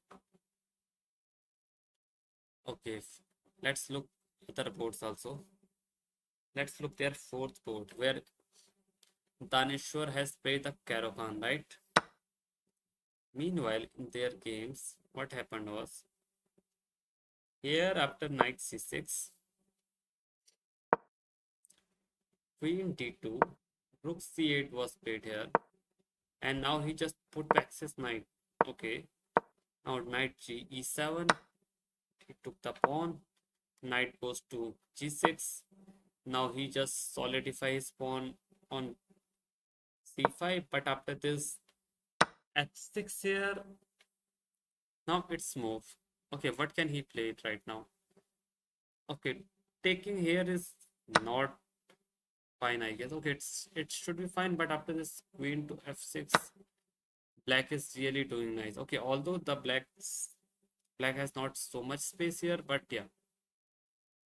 Okay, let's look other boards also. Let's look their fourth board where Daneshwar has played the Caravan, right? Meanwhile, in their games, what happened was, here after knight c6, queen d2, rook c8 was played here, and now he just put back his knight. Okay, now knight g e7, he took the pawn, knight goes to g6. Now he just solidify his pawn on c5, but after this f6 here, now it's move. Okay, what can he play it right now? Okay, taking here is not fine, I guess. Okay, it should be fine, but after this queen to f6, black is really doing nice. Okay, although the black has not so much space here, but yeah,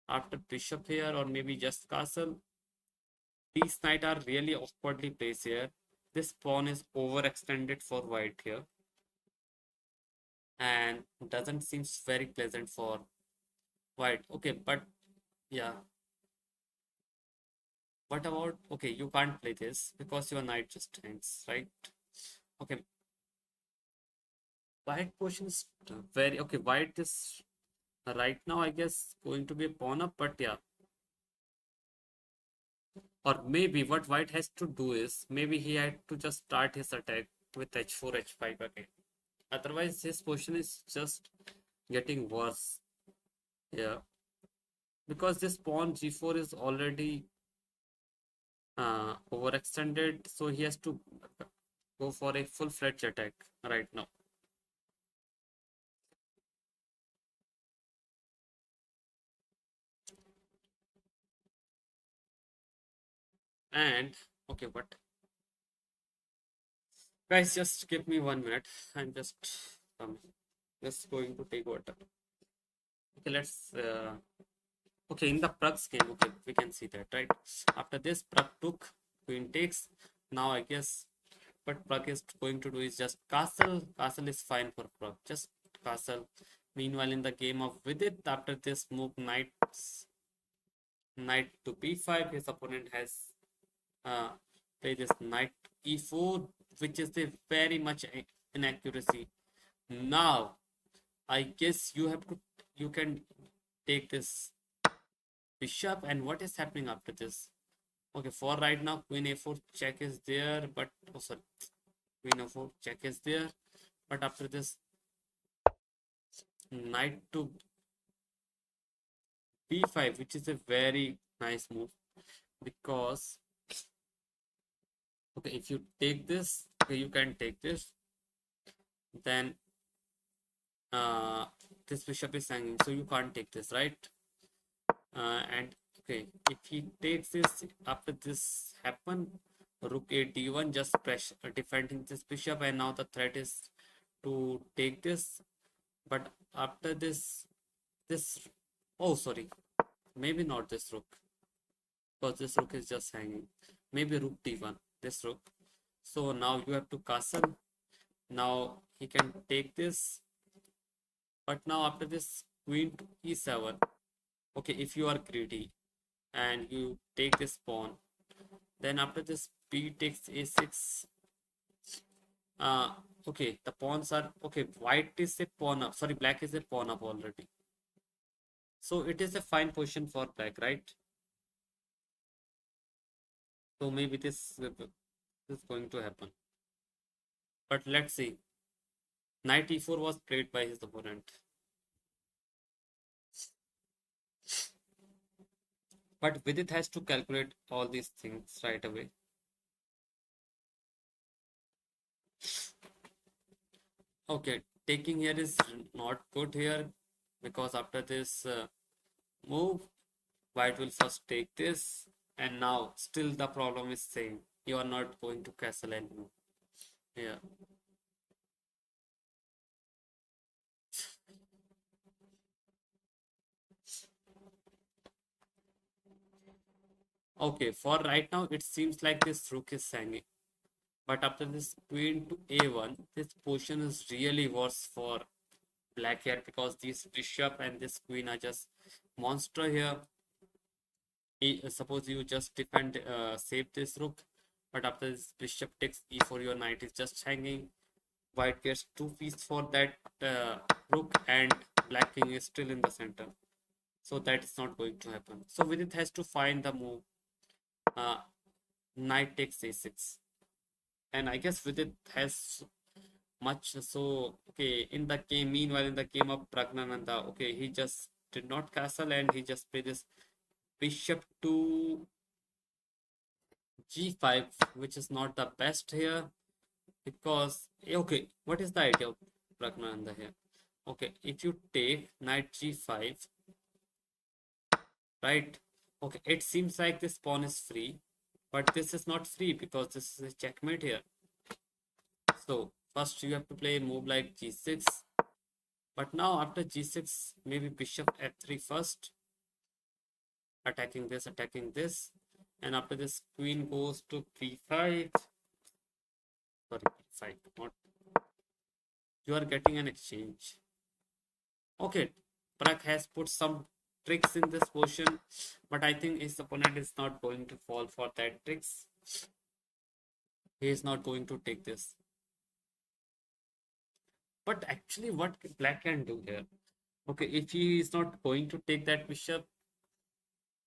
after bishop here or maybe just castle, these knight are really awkwardly placed here. This pawn is overextended for white here and doesn't seem very pleasant for white. Okay, but yeah, what about, okay, you can't play this because your knight just hangs, right? Okay, white position is very, okay, white is right now, I guess, going to be a pawn up, but yeah, or maybe what white has to do is maybe he had to just start his attack with h4, h5 again. Otherwise, his position is just getting worse. Yeah, because this pawn g4 is already overextended, so he has to go for a full-fledged attack right now. And okay, but guys, just give me 1 minute. I'm um, just going to take water. Okay, let's okay, in the Prag's game, okay, we can see that, right? After this, Pragg took, queen takes. Now I guess what Pragg is going to do is just castle. Castle is fine for Pragg. Just castle. Meanwhile, in the game of Vidit, after this move, knight to b5, his opponent has uh, played this knight e4, which is a very much inaccuracy. Now, I guess you can take this bishop, and what is happening after this? Okay, for right now, queen a4 check is there, but oh sorry, queen a4 check is there, but after this, knight to b5, which is a very nice move because okay, if you take this, okay, you can take this, then this bishop is hanging, so you can't take this, right? And okay, if he takes this, after this happen, rook a d1, just pressure defending this bishop, and now the threat is to take this. But after this, oh sorry, maybe not this rook, because this rook is just hanging. Maybe rook d1, this rook. So now you have to castle. Now he can take this, but now after this, queen to e7. Okay, if you are greedy and you take this pawn, then after this b takes a6. uh okay, the pawns are okay, white is a pawn up, sorry, black is a pawn up already, so it is a fine position for black, right? So maybe this is going to happen, but let's see. Knight e4 was played by his opponent, but Vidit has to calculate all these things right away. Okay, taking here is not good here, because after this move, white will first take this, and now still the problem is same. You are not going to castle anymore. Yeah. Okay, for right now, it seems like this rook is hanging. But after this queen to a1, this position is really worse for black here, because this bishop and this queen are just monster here. Suppose you just defend, save this rook, but after this bishop takes e4, your knight is just hanging. White gets two pieces for that rook, and black king is still in the center. So that is not going to happen. So Vidit has to find the move uh, knight takes a6. And I guess Vidit has much. So, okay, in the game, meanwhile, in the game of Praggnanandhaa, okay, he just did not castle and he just played this bishop to g5, which is not the best here because, okay, what is the idea of Praggnanandhaa here? Okay, if you take knight g5, right? Okay, it seems like this pawn is free, but this is not free because this is a checkmate here. So first you have to play a move like g6, but now after g6, maybe bishop f3 first, attacking this, and after this queen goes to b5. Sorry, b5. Not you are getting an exchange. Okay, Pragg has put some tricks in this position, but I think his opponent is not going to fall for that tricks. He is not going to take this. But actually, what black can do here? Okay, if he is not going to take that bishop,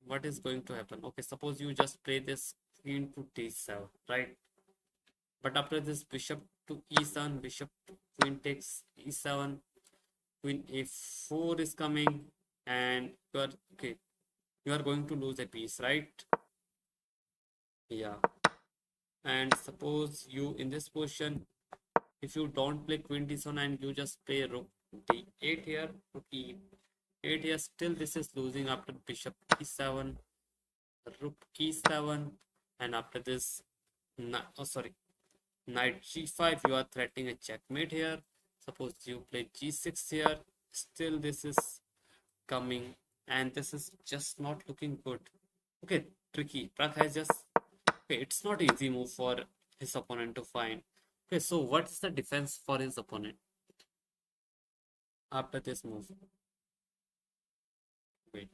what is going to happen? Okay, suppose you just play this queen to d7, right? But after this bishop to e7, bishop to queen takes e7, queen a4 is coming, and you are okay. You are going to lose a piece, right? Yeah. And suppose you in this position, if you don't play queen d7 and you just play rook d8 here, rook e8 here, still this is losing after bishop e7, rook e7, and after this, oh sorry, knight g5, you are threatening a checkmate here. Suppose you play g6 here, still this is coming, and this is just not looking good. Okay, tricky. Pragg has just, okay, it's not easy move for his opponent to find. Okay, so what is the defense for his opponent after this move? Wait.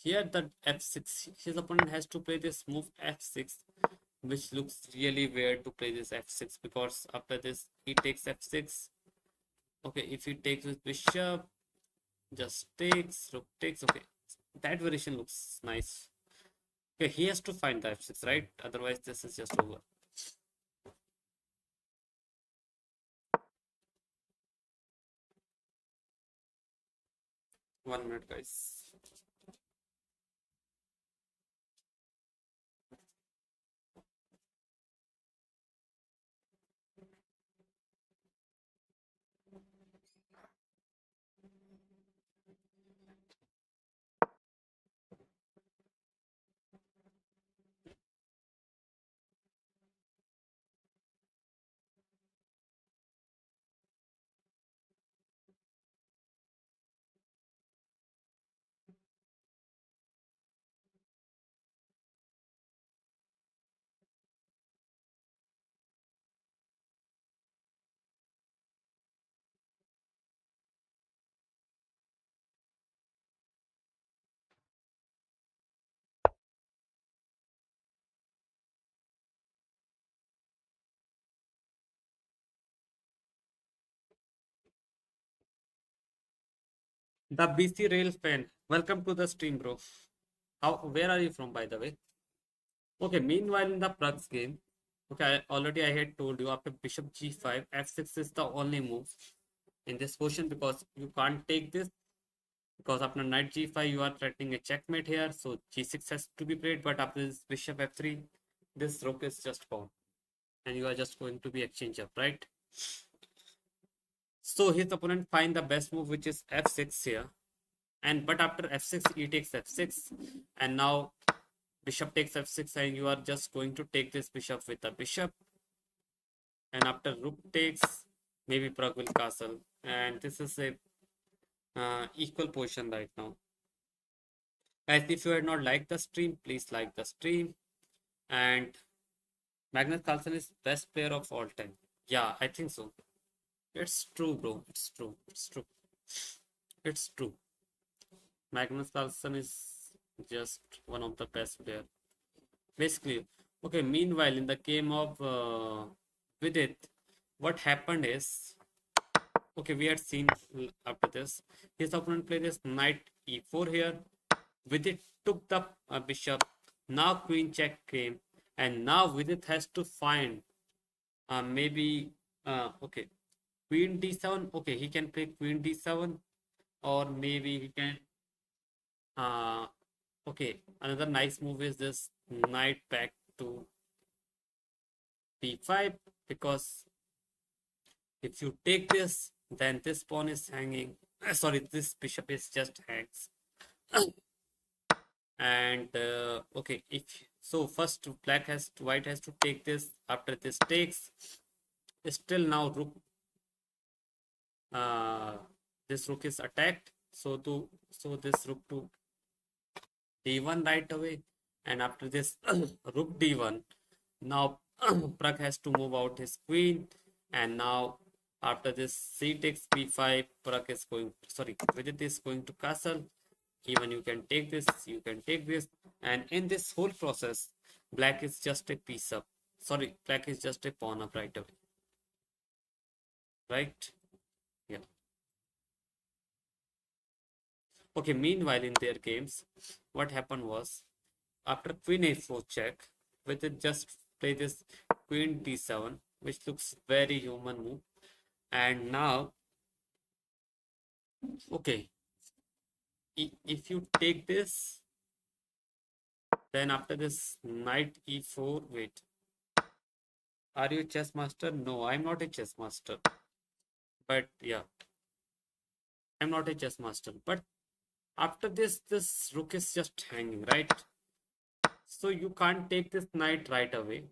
Here the f6, his opponent has to play this move f6, which looks really weird to play this f6 because after this he takes f6. Okay, if he takes with bishop, just takes, rook takes. Okay, that variation looks nice. Okay, he has to find the f6, right? Otherwise, this is just over. One minute, guys. The BC Rail fan. Welcome to the stream, bro. Where are you from, by the way? Okay, meanwhile, in the Pragg's game, okay, already I had told you after bishop g5, f6 is the only move in this position because you can't take this because after knight g5, you are threatening a checkmate here. So g6 has to be played, but after this bishop f3, this rook is just gone. And you are just going to be exchange up, right? So his opponent find the best move, which is f6 here. And but after f6, he takes f6. And now bishop takes f6 and you are just going to take this bishop with the bishop, and after rook takes, maybe Pragg will castle, and this is a equal position right now. Guys, if you had not liked the stream, please like the stream. And Magnus Carlsen is best player of all time. Yeah, I think so. It's true, bro. It's true. Magnus Carlsen is just one of the best player, basically. Okay, meanwhile, in the game of Vidit, what happened is, okay, we had seen after this, his opponent played this knight e4 here, Vidit took the bishop. Now queen check came, and now Vidit has to find maybe okay, queen d7. Okay, he can play queen d7, or maybe he can uh okay. Another nice move is this knight back to b5, because if you take this, then this pawn is hanging. Sorry, this bishop is just hangs. And okay, if so, first white has to take this. After this takes, still now rook. Uh, this rook is attacked. So this rook to d1 right away, and after this rook d1. Now Pragg has to move out his queen, and now after this c takes b5, Pragg is going, sorry, Vidit is going to castle. Even you can take this, you can take this, and in this whole process, black is just a piece up. Sorry, black is just a pawn up right away. Right? Yeah. Okay, meanwhile in their games, what happened was after queen a4 check, Vidit just play this queen d7, which looks very human move. And now, okay, if you take this, then after this knight e4, wait, are you a chess master? No, I'm not a chess master. But yeah, I'm not a chess master. But after this rook is just hanging, right? So you can't take this knight right away.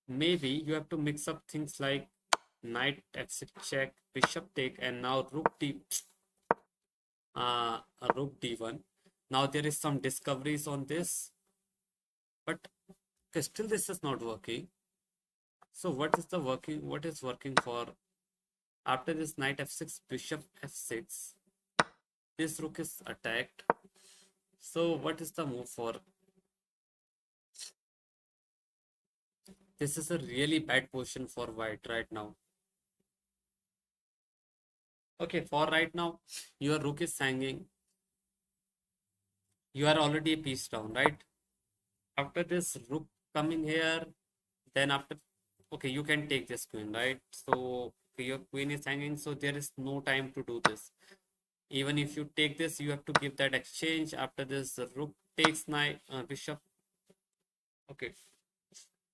Maybe you have to mix up things like knight f6 check, bishop take, and now rook d1. Now there is some discoveries on this, but still this is not working. So what is the working? What is working for after this knight f6, bishop f6? This rook is attacked. So what is the move for? This is a really bad position for white right now. Okay, for right now, your rook is hanging. You are already a piece down, right? After this rook coming here, then after, okay, you can take this queen, right? So okay, your queen is hanging, so there is no time to do this. Even if you take this, you have to give that exchange. After this, rook takes knight, bishop. Okay,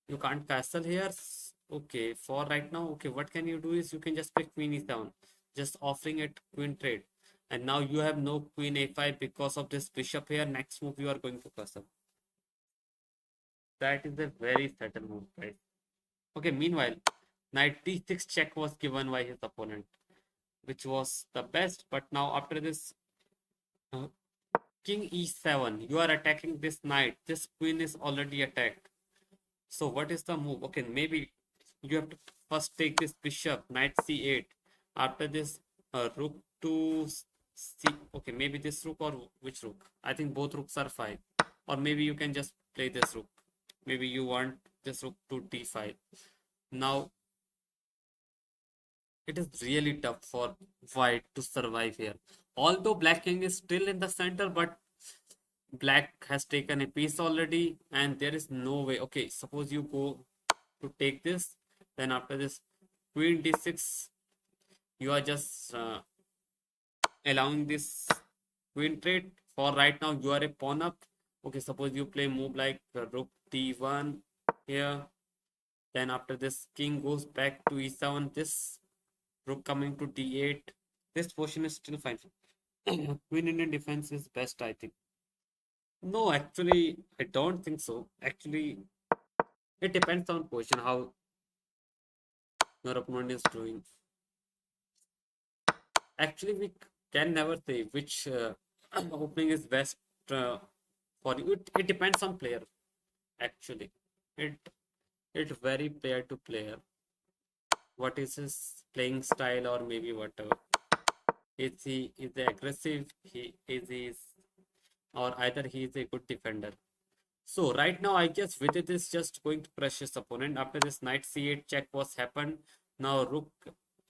you can't castle here. Okay, for right now, okay, what can you do is you can just pick queen e7, just offering it queen trade. And now you have no queen a5 because of this bishop here. Next move, you are going to castle. That is a very subtle move, guys. Okay, meanwhile, knight d6 check was given by his opponent, which was the best. But now after this, uh, king e7, you are attacking this knight. This queen is already attacked. So what is the move? Okay, maybe you have to first take this bishop, knight c8. After this, rook to c. Okay, maybe this rook or which rook? I think both rooks are fine. Or maybe you can just play this rook. Maybe you want this rook to d5. Now, it is really tough for white to survive here. Although black king is still in the center, but black has taken a piece already, and there is no way. Okay, suppose you go to take this, then after this queen d6, you are just allowing this queen trade. For right now, you are a pawn up. Okay, suppose you play move like rook d1 here, then after this king goes back to e7, this rook coming to d8, this position is still fine. Queen Indian defense is best, I think. No, actually, I don't think so. Actually, it depends on position, how your opponent is doing. Actually, we can never say which opening is best for you. It depends on player. Actually, it it vary player to player. What is his playing style, or maybe whatever. Is he aggressive? Or either he is a good defender. So right now, I guess Vidit is just going to crush his opponent. After this knight c8 check was happened, now rook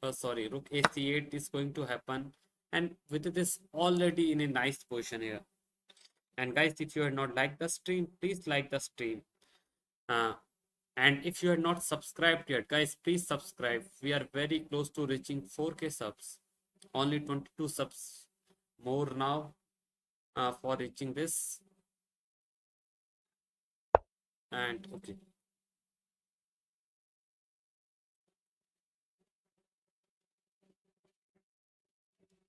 a c8 is going to happen, and Vidit is already in a nice position here. And guys, if you are not like the stream, please like the stream. Uh, and if you are not subscribed yet, guys, please subscribe. We are very close to reaching 4K subs. Only 22 subs more now for reaching this. And okay.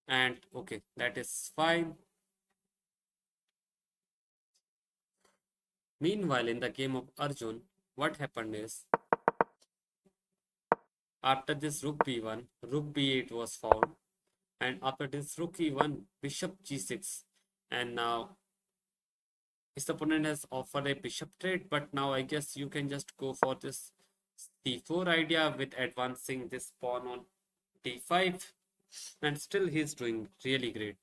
And okay, that is fine. Meanwhile, in the game of Arjun, what happened is after this rook b1, rook b8 was found, and after this rook e1, bishop g6, and now his opponent has offered a bishop trade, but now I guess you can just go for this c4 idea with advancing this pawn on d5, and still he's doing really great.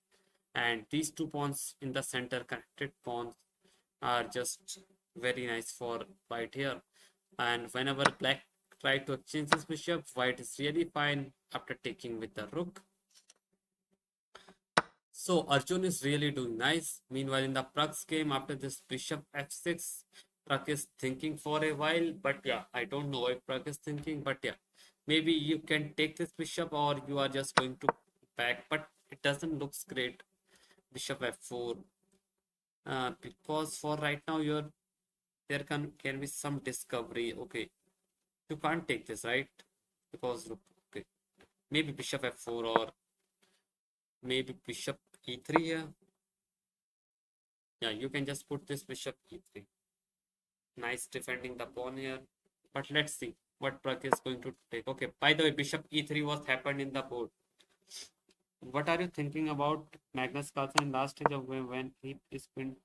And these two pawns in the center, connected pawns, are just very nice for white here. And whenever black try to exchange his bishop, white is really fine after taking with the rook. So Arjun is really doing nice. Meanwhile, in the Pragg's game, after this bishop f6, Pragg is thinking for a while. But yeah, I don't know why Pragg is thinking. But yeah, maybe you can take this bishop or you are just going to back. But it doesn't look great. Bishop f4. Because for right now, there can be some discovery. Okay, you can't take this, right? Because okay, maybe bishop f4 or maybe bishop e3 here. Yeah, you can just put this bishop e3. Nice defending the pawn here. But let's see what Pragg is going to take. Okay, by the way, bishop e3 was happened in the board. What are you thinking about Magnus Carlsen in last stage of game when he is pinned?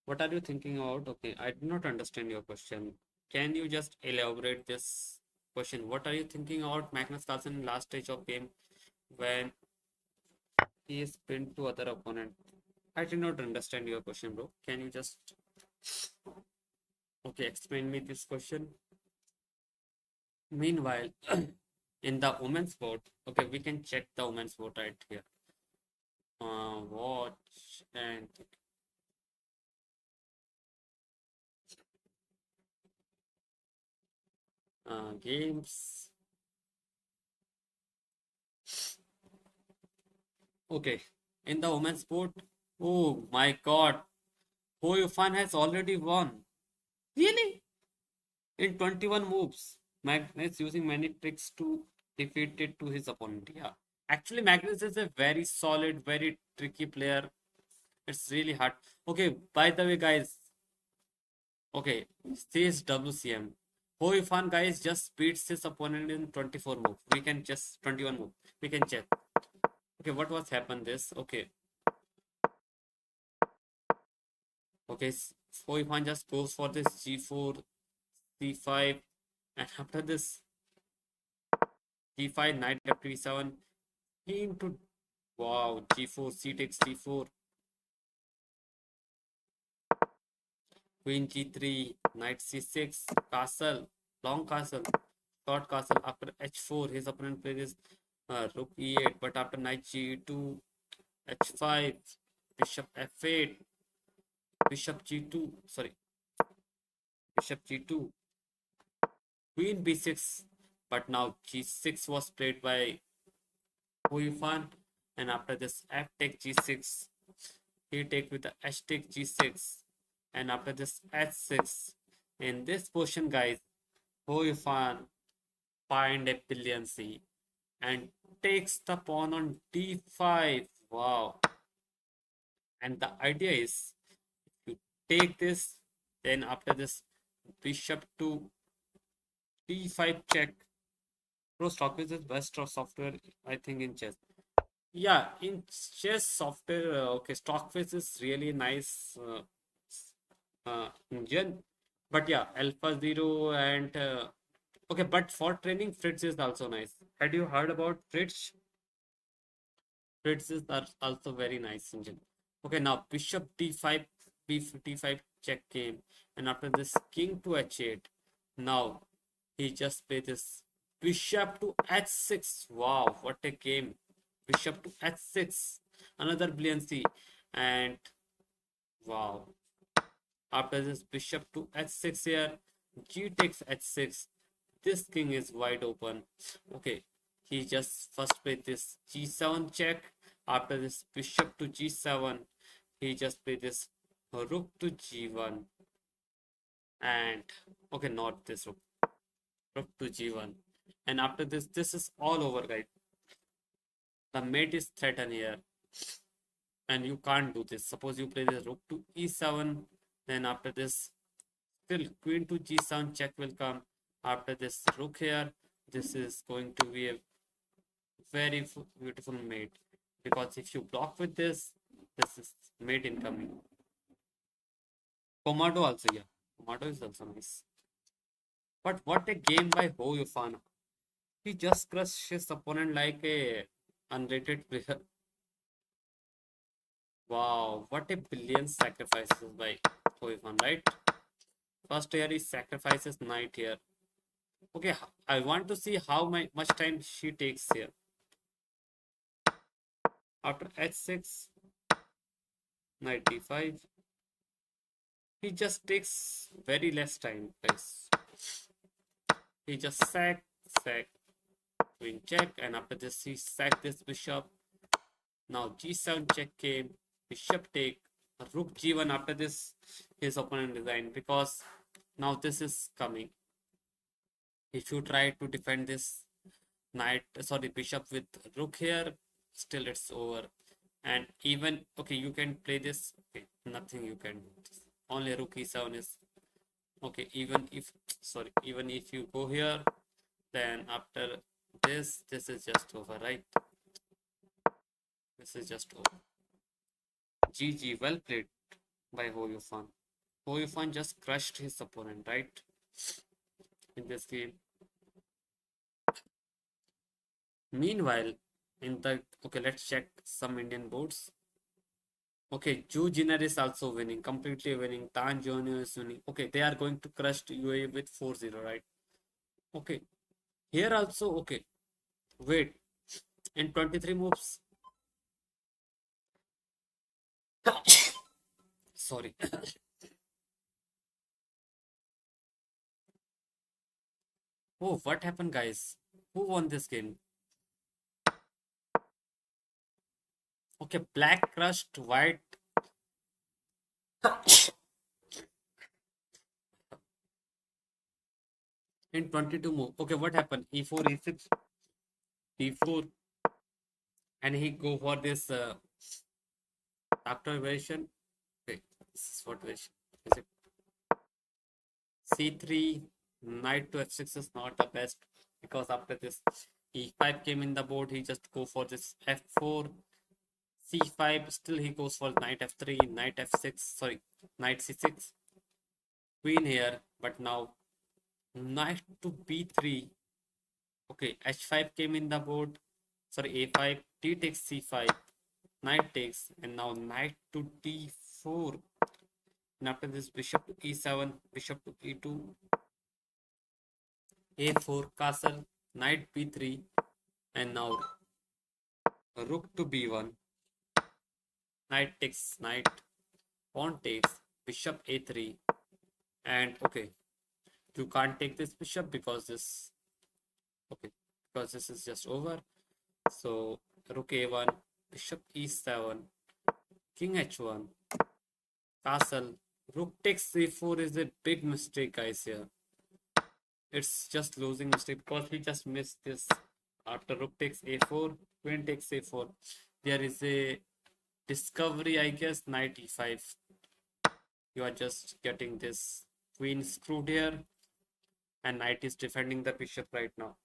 What are you thinking about? Okay, I do not understand your question. Can you just elaborate this question? What are you thinking about Magnus Carlsen in last stage of game when he is pinned to other opponent? I did not understand your question, bro. Can you just okay explain me this question? Meanwhile, in the women's board, okay, we can check the women's board right here. Watch and games. Okay, in the women's board, oh my god, Ho Yufan has already won. Really? In 21 moves, Magnus using many tricks to defeat it to his opponent. Yeah, actually, Magnus is a very solid, very tricky player. It's really hard. Okay, by the way, guys. Okay, says WCM. Ho Ifan guys just beats his opponent in 24 moves. We can just 21 moves. We can check. Okay, what was happened this? Okay. Okay, Ho Ifan just goes for this G4, C5, and after this G5, knight F7, he into wow, G4, C takes G4, Queen G3, Knight C6, castle, long castle, short castle. After H4, his opponent plays Rook E8, but after Knight G2, H5, Bishop F8, Bishop G2, sorry, Bishop G2, Queen B6, but now G6 was played by Huifan, and after this F take G6, he take with the H take G6, and after this H6. In this position, guys, Huifan find a pillion C and takes the pawn on D5. Wow. And the idea is you take this, then after this bishop to D5 check. Pro Stockfish is best software, I think, in chess. Yeah, in chess software, okay, Stockfish is really nice engine. But yeah, Alpha Zero and okay, but for training, Fritz is also nice. Had you heard about Fritz? Fritz is also very nice engine. Okay, now Bishop D5, B55 check game, and after this King to H8. Now he just played this Bishop to H6. Wow, what a game! Bishop to H6, another brilliancy. And wow, after this bishop to h6 here, g takes h6. This king is wide open. Okay, he just first played this g7 check. After this bishop to g7, he just played this rook to g1. And okay, not this rook, rook to g1. And after this is all over, guys. The mate is threatened here, and you can't do this. Suppose you play this rook to e7, then after this, still queen to g7 check will come. After this rook here, this is going to be a very beautiful mate, because if you block with this is mate incoming. Komodo also, yeah. Komodo is also nice. But what a game by Ho Yufan. He just crushed his opponent like a unrated player. Wow, what a billion sacrifices by Ho Yufan, right? First here he sacrifices knight here. Okay, I want to see how much time she takes here. After h6, knight d5. He just takes very less time, guys. He just sack, queen check, and after this he sack this bishop. Now g7 check came, bishop take, rook g1. After this, his opponent resigned, because now this is coming. If you try to defend this bishop with rook here, still it's over. And even, okay, you can play this, okay, nothing you can do. Only rook e7 is, okay, even if you go here, then after this is just over, right? This is just over. GG, well played by Ho Yufan. Ho Yufan just crushed his opponent, right? In this game. Meanwhile, okay, let's check some Indian boards. Okay, Ju Jinner is also winning, completely winning. Tan Jonio is winning. Okay, they are going to crush UAE with 4-0, right? Okay, here also, okay. Wait, in 23 moves. Sorry. Oh, what happened, guys? Who won this game? Okay, black crushed white. In 22 move. Okay, what happened? E4, E6, D4, and he go for this after version. Wait, this is what version? Is it C3? Knight to F6 is not the best, because after this E5 came in the board, he just go for this F4, C5. Still he goes for knight F3, knight F6. Sorry, knight C6, queen here. But now knight to B3. Okay, H5 came in the board. Sorry, A5, D takes C5, knight takes, and now knight to D4. And after this, bishop to E7, bishop to E2, A4, castle, knight B3, and now rook to B1, knight takes knight, pawn takes, bishop A3, and okay, you can't take this bishop because this, okay, because this is just over. So rook A1, bishop E7, king H1, castle, rook takes C4 is a big mistake, guys. Here it's just losing mistake, because he just missed this. After rook takes A4, queen takes A4, there is a discovery, I guess. Knight E5, you are just getting this queen screwed here, and knight is defending the bishop right now.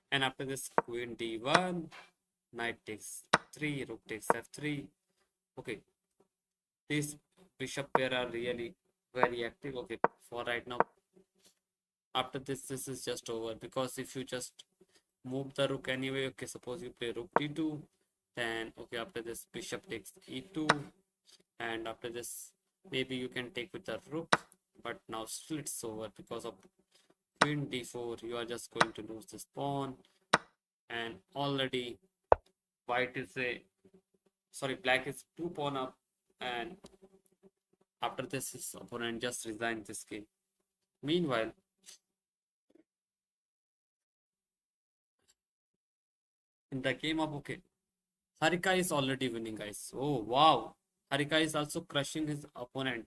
And after this, queen D1, knight takes 3, rook takes F3. Okay, these bishop pair are really very active. Okay, for right now. After this is just over, because if you just move the rook anyway, okay, suppose you play rook D2, then okay, after this bishop takes E2, and after this maybe you can take with the rook, but now still it's over because of queen d4. You are just going to lose this pawn, and already white is a sorry, black is two pawn up, and after this his opponent just resigned this game. Meanwhile, in the game of okay, Harika is already winning, guys. Oh wow, Harika is also crushing his opponent.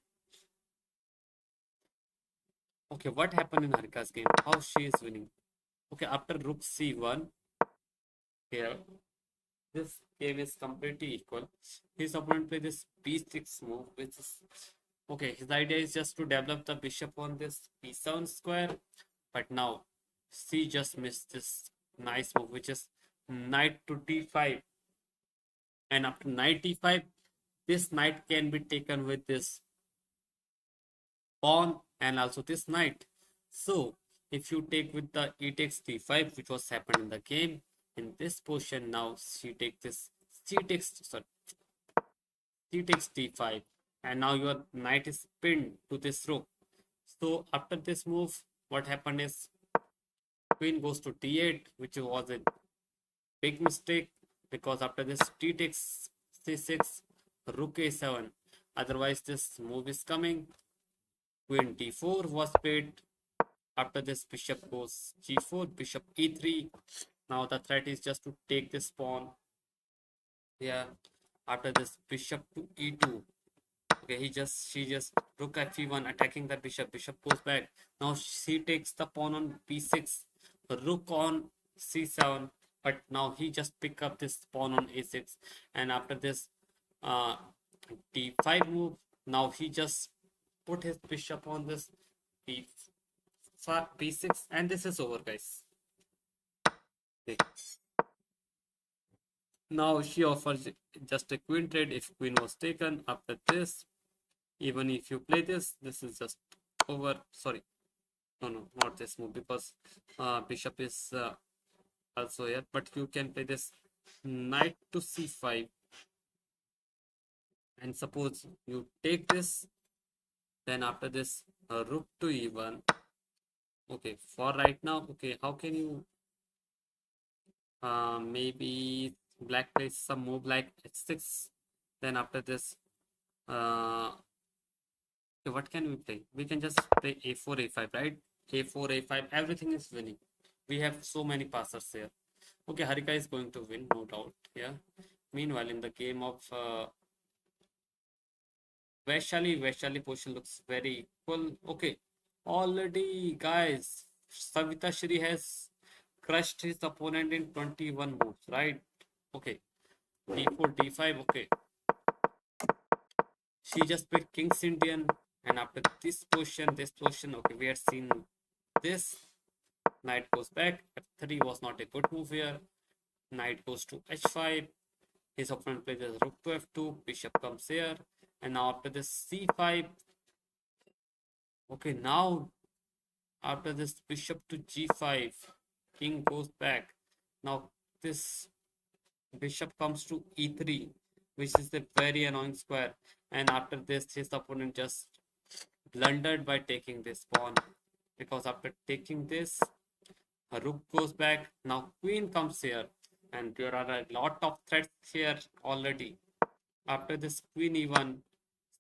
Okay, what happened in Harika's game? How she is winning? Okay, after rook c1 here, this game is completely equal. His opponent played this b6 move, which is okay. His idea is just to develop the bishop on this b7 square, but now C just missed this nice move, which is knight to d5. And after knight d5, this knight can be taken with this pawn and also this knight. So if you take with the e takes d5, which was happened in the game, in this position now she takes this c takes d5, and now your knight is pinned to this rook. So after this move, what happened is queen goes to d8, which was a big mistake because after this t takes c6, rook a7. Otherwise, this move is coming. Queen d4 was played. After this, bishop goes g4, bishop e3. Now the threat is just to take this pawn. Yeah. After this, bishop to e2. Okay, she just rook f1 attacking the bishop. Bishop goes back. Now she takes the pawn on b6. Rook on c7. But now he just pick up this pawn on a6. And after this uh, d5 move, now he just put his bishop on this b6, and this is over, guys. Okay. Now she offers just a queen trade if queen was taken. After this, even if you play this is just over. Sorry, no, not this move because bishop is also here. But you can play this knight to c5, and suppose you take this, then after this rook to e1. Okay, for right now, okay, how can you maybe black plays some move like h6, then after this okay, what can we play? We can just play a4 a5, right? A4 a5, everything is winning. We have so many passers here. Okay, Harika is going to win, no doubt. Yeah. Meanwhile, in the game of Vaishali position looks very equal. Okay, already, guys, Savita Shri has crushed his opponent in 21 moves, right? Okay, d4, d5. Okay, she just played King's Indian, and after this position, okay, we had seen this. Knight goes back. F3 was not a good move here. Knight goes to h5. His opponent plays rook to f2. Bishop comes here. And now after this c5. Okay, now after this bishop to g5. King goes back. Now this bishop comes to e3, which is a very annoying square. And after this, his opponent just blundered by taking this pawn. Because after taking this, a rook goes back. Now queen comes here, and there are a lot of threats here already. After this queen e1,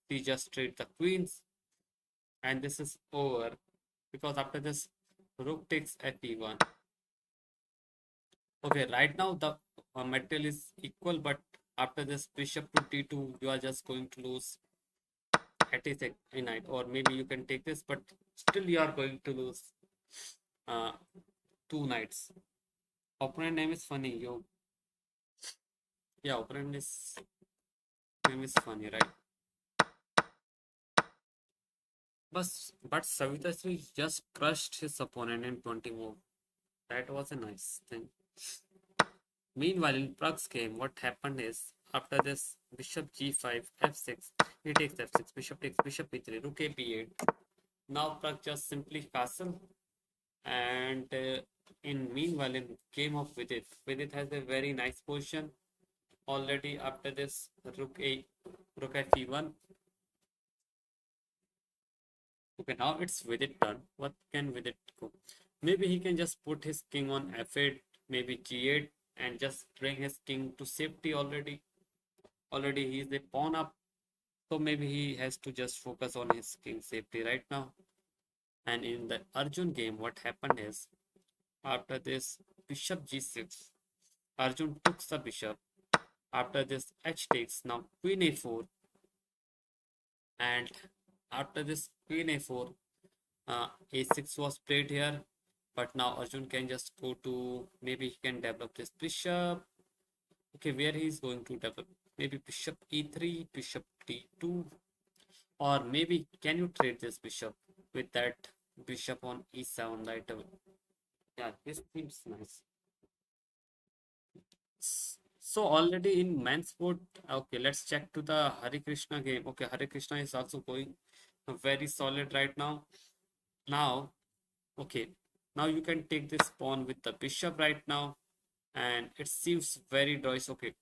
he just trade the queens, and this is over because after this rook takes fe1. Okay, right now the material is equal, but after this bishop to d2, you are just going to lose at a knight, or maybe you can take this, but still you are going to lose uh, two knights. Opponent name is funny. Yeah, opponent is name is funny, right? But Savita Sri just crushed his opponent in 20 move. That was a nice thing. Meanwhile, in Pragg's game, what happened is after this bishop g5, f6, he takes f6, bishop takes bishop e3, rook a b8. Now Pragg just simply castle, and in meanwhile in game of Vidit has a very nice position already. After this rook f1, Okay, now it's Vidit turn. What can Vidit go? Maybe he can just put his king on f8, maybe g8, and just bring his king to safety already. Already he is a pawn up, so maybe he has to just focus on his king safety right now. And in the Arjun game, what happened is after this bishop g6, Arjun took the bishop. After this h takes, now queen a4, and after this queen a4, a6 was played here, but now Arjun can just go to, maybe he can develop this bishop. Okay, where he is going to develop? Maybe bishop e3, bishop d2, or maybe can you trade this bishop with that bishop on e7 right away? Yeah, this seems nice. So already in men's sport, okay, let's check to the Hare Krishna game. Okay, Hare Krishna is also going very solid right now. Now, okay, now you can take this pawn with the bishop right now, and it seems very nice. Okay,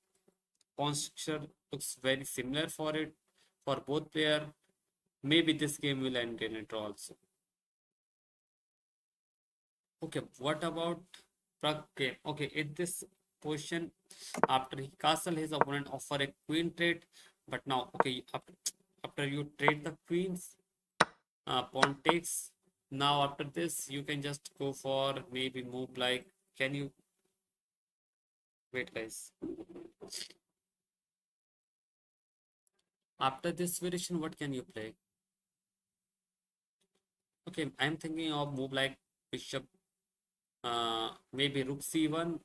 pawn structure looks very similar for it for both player. Maybe this game will end in a draw also. Okay, what about Pragg game? Okay, in this position, after he castle, his opponent offer a queen trade, but now okay, after you trade the queens, pawn takes. Now after this, you can just go for maybe move like. Can you wait, guys? After this variation, what can you play? Okay, I'm thinking of move like bishop, maybe rook c1,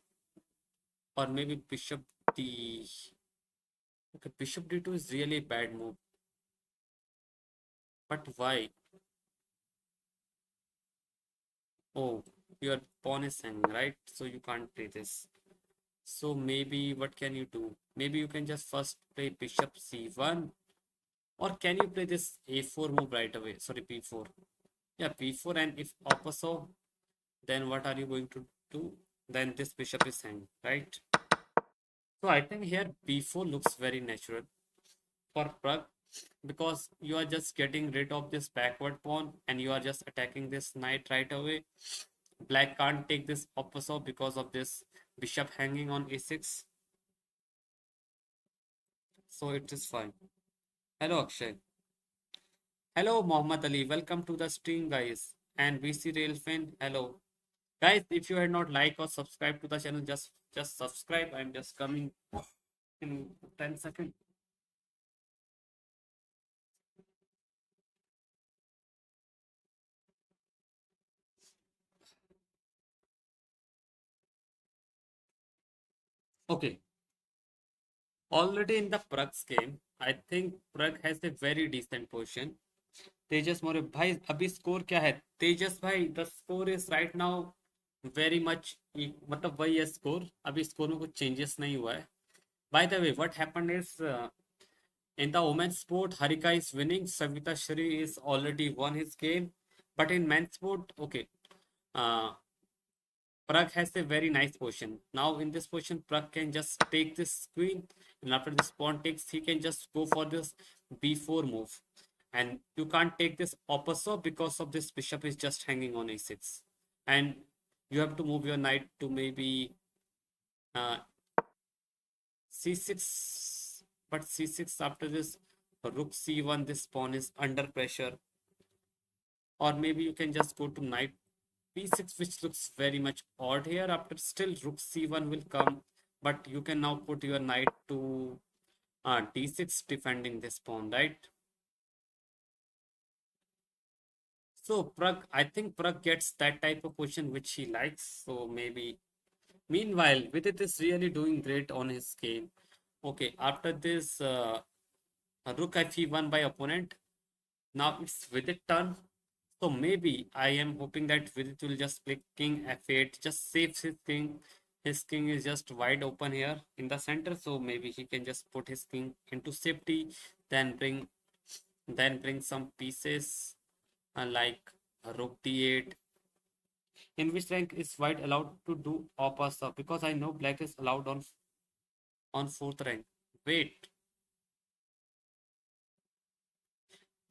or maybe bishop d. Okay, bishop d2 is really a bad move. But why? Oh, your pawn is hanging, right? So you can't play this. So maybe what can you do? Maybe you can just first play bishop c1, or can you play this a4 move right away? Sorry, b4. Yeah, b4, and if opposite, then what are you going to do? Then this bishop is hanging, right? So I think here b4 looks very natural for Pragg because you are just getting rid of this backward pawn and you are just attacking this knight right away. Black can't take this opposite because of this bishop hanging on a6. So it is fine. Hello Akshay. Hello Mohammad Ali. Welcome to the stream, guys. And VC Rail fan. Hello. Guys, if you had not like or subscribe to the channel, just subscribe. I'm just coming in 10 seconds. Okay. Already in the Pragg's game, I think Pragg has a very decent position. तेजस मौर्य भाई अभी score क्या है तेजस भाई the score is right now very much मतलब वही है score अभी score में कुछ चेंजेस नहीं हुआ है by the way what happened is in the women's sport Harika is winning Savita Shri is already won his game but in men's sport okay uh, Pragg has a very nice position. Now in this position, Pragg can just take this queen, and after this pawn takes, he can just go for this b4 move. And you can't take this opposite because of this bishop is just hanging on a6. And you have to move your knight to maybe uh, c6. But c6 after this rook c1, this pawn is under pressure. Or maybe you can just go to knight b6, which looks very much odd here. After still rook c1 will come, but you can now put your knight to d6 defending this pawn, right? So Pragg, I think Pragg gets that type of position which he likes. So maybe meanwhile, Vidit is really doing great on his game. Okay, after this rook f1 by opponent, now it's Vidit turn. So maybe I am hoping that Vidit will just play king f8, just saves his king. His king is just wide open here in the center, so maybe he can just put his king into safety, then bring some pieces like rook d8. In which rank is white allowed to do opposite? Because I know black is allowed on fourth rank. Wait,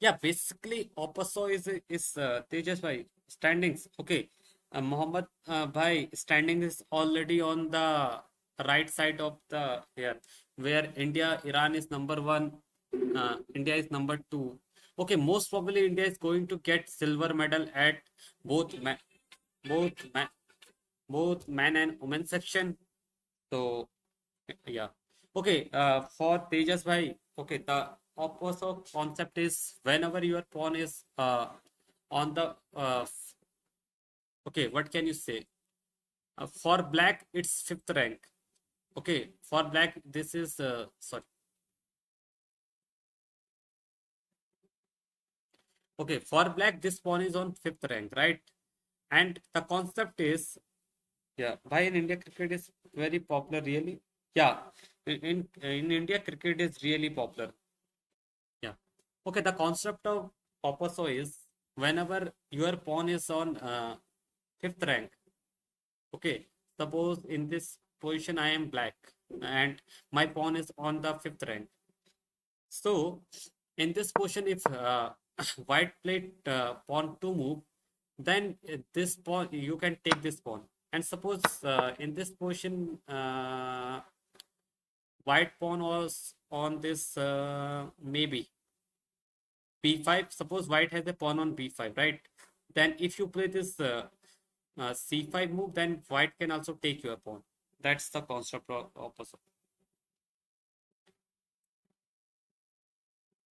Yeah, basically, Opaso is Tejas bhai standings. Okay, Mohammed bhai standing is already on the right side of the here, where India Iran is number one, India is number two. Okay, most probably India is going to get silver medal at both ma both ma both man and women section. So yeah. Okay. For Tejas bhai, okay, the opposite concept is whenever your pawn is on the okay, what can you say? For black, it's fifth rank. Okay, for black, this is sorry. Okay, for black, this pawn is on fifth rank, right? And the concept is yeah, why in India cricket is very popular, really? Yeah, in India, cricket is really popular. Yeah. Okay, the concept of Opaso is whenever your pawn is on fifth rank, okay, suppose in this position I am black and my pawn is on the fifth rank. So in this position, if white played pawn to move, then this pawn you can take this pawn. And suppose in this position, white pawn was on this maybe b5. Suppose white has a pawn on b5, right? Then if you play this c5 move, then white can also take your pawn. That's the concept of opposite.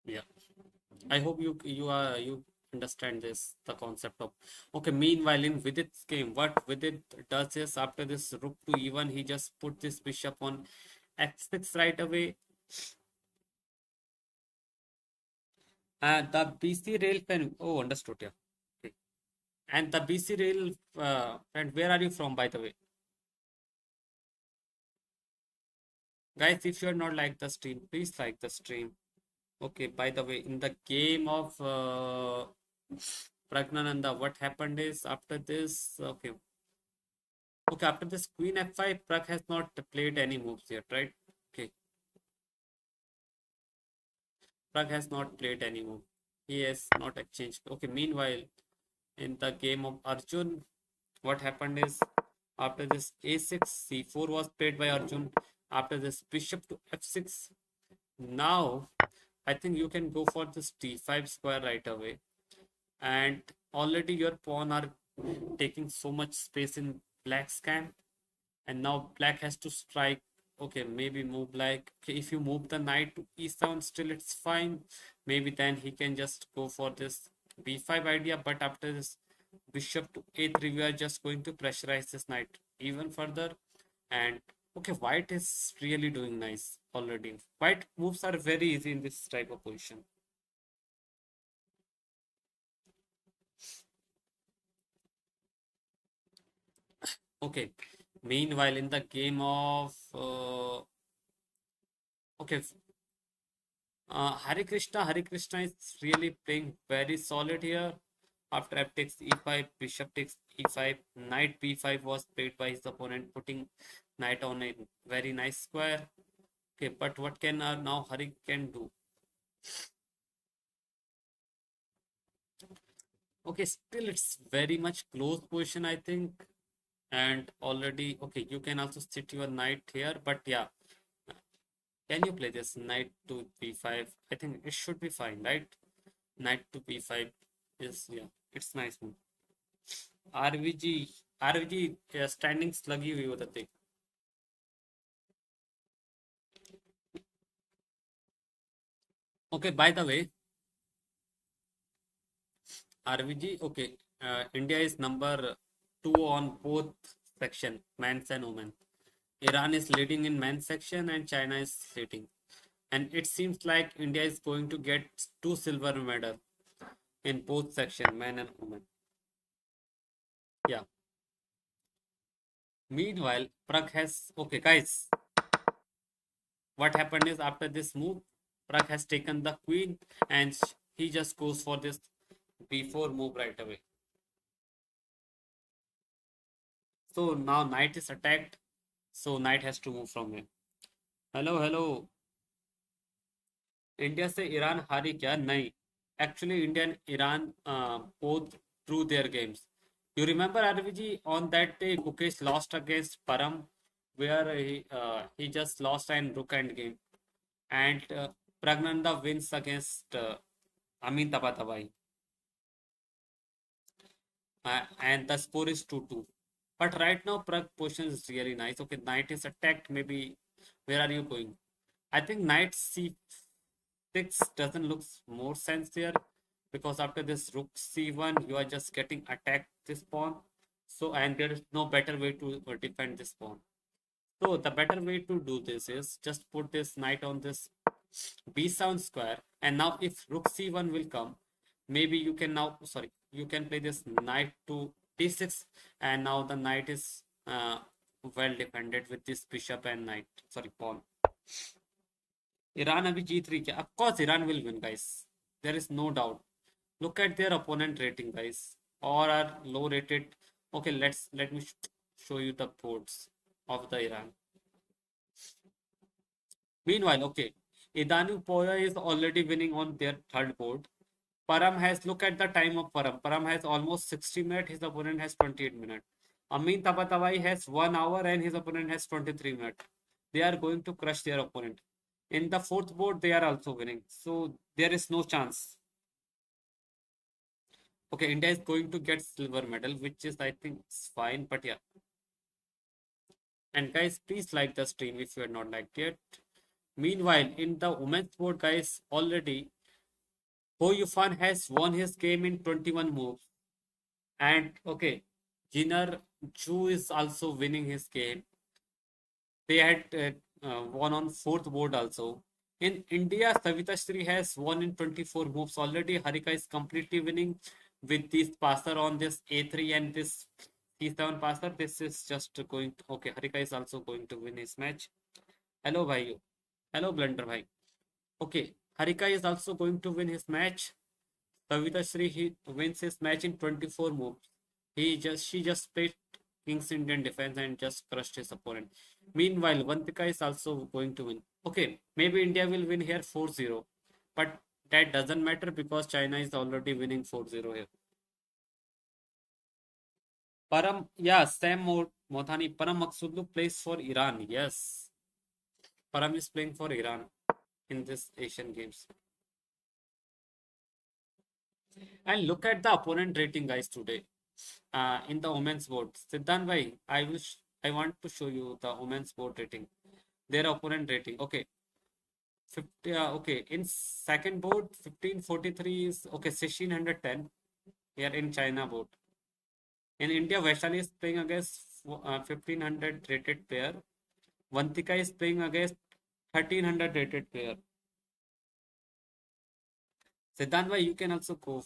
Yeah, I hope you understand this, the concept of. Okay, meanwhile in Vidit's game, what Vidit does is after this rook to e1, he just put this bishop on f6 right away. The bc rail can, oh, understood, yeah. Okay. And the bc rail, and where are you from, by the way? Guys, if you're not like the stream, please like the stream. Okay, by the way, in the game of Praggnanandhaa, what happened is after this, okay, after this queen f5, Pragg has not played any moves yet, right? Okay, Pragg has not played any move. He has not exchanged. Okay, meanwhile, in the game of Arjun, what happened is after this a6, c4 was played by Arjun. After this bishop to f6, now I think you can go for this d5 square right away. And already your pawn are taking so much space in black's camp. And now black has to strike. Okay, maybe move like, okay, if you move the knight to e7, still it's fine. Maybe then he can just go for this b5 idea. But after this bishop to a3, we are just going to pressurize this knight even further. And okay, white is really doing nice already. White moves are very easy in this type of position. Okay. Meanwhile, in the game of okay, Hari Krishna is really playing very solid here. After f takes e5, bishop takes e5, knight b5 was played by his opponent, putting knight on a very nice square. Okay, but what can now Hari can do? Okay, still it's very much close position, I think. And already, okay, you can also sit your knight here, but yeah, can you play this knight to b5? I think it should be fine, right? Knight to b5 is, yeah, it's nice move. RVG, RVG standings लगी हुई बताते. Okay, by the way, RVG, okay, India is number two on both section, men's and women. Iran is leading in men's section and China is leading. And it seems like India is going to get two silver medal in both section, men and women. Yeah. Meanwhile, Pragg has, okay, guys, what happened is after this move, Pragg has taken the queen and he just goes for this b4 move right away. So now knight is attacked. So knight has to move from here. Hello hello. India से Iran हारी क्या? नहीं. actually India and Iran both drew their games. You remember RVG on that day Gukesh lost against Param, where he just lost an rook end game, and Praggnanandhaa wins against Amin tabatabai, and the score is 2-2. But right now Pragg position is really nice. Okay, knight is attacked. Maybe where are you going? I think knight c6 doesn't look more sense here, because after this rook c1 you are just getting attacked this pawn. So and there is no better way to defend this pawn. So the better way to do this is just put this knight on this b7 square, and now if rook c1 will come, maybe you can now, sorry, you can play this knight to d6, and now the knight is well defended with this bishop and knight, sorry, pawn. Iran अभी जीत रही क्या? Of course Iran will win, guys. There is no doubt. Look at their opponent rating, guys. Or are low rated. Okay, let me show you the boards of the Iran. Meanwhile, okay, Idanu Poya is already winning on their third board. Param has, look at the time of Param. Param has almost 60 minutes. His opponent has 28 minutes. Amin Tabatabai has 1 hour and his opponent has 23 minutes. They are going to crush their opponent. In the fourth board, they are also winning. So there is no chance. Okay, India is going to get silver medal, which is, I think, fine. But yeah. And guys, please like the stream if you are not liked yet. Meanwhile, in the women's board, guys, already Ho Yufan has won his game in 21 moves. And okay, Jinar Chu is also winning his game. They had won on fourth board also. In India, Savita Shri has won in 24 moves already. Harika is completely winning with this passer on this A3 and this C7 passer. This is just going to, okay, Harika is also going to win his match. Hello, bhai. Hello, Blunder bhai. Okay, Harika is also going to win his match. Savita Shri he wins his match in 24 moves. She just played King's Indian defense and just crushed his opponent. Meanwhile, Vantika is also going to win. Okay, maybe India will win here 4-0. But that doesn't matter because China is already winning 4-0 here. Param, yeah, Sam Mothani, Param Maksudlu plays for Iran. Yes, Param is playing for Iran in this Asian Games. And look at the opponent rating, guys, today. In the women's board. Siddhan bhai, I want to show you the women's board rating. Their opponent rating. Okay. 50, okay. In second board, 1543 is okay, 1610 here in China board. In India, Vaishali is playing against 1500 rated player. Vantika is playing against 1300 rated player. Siddhan bhai, you can also go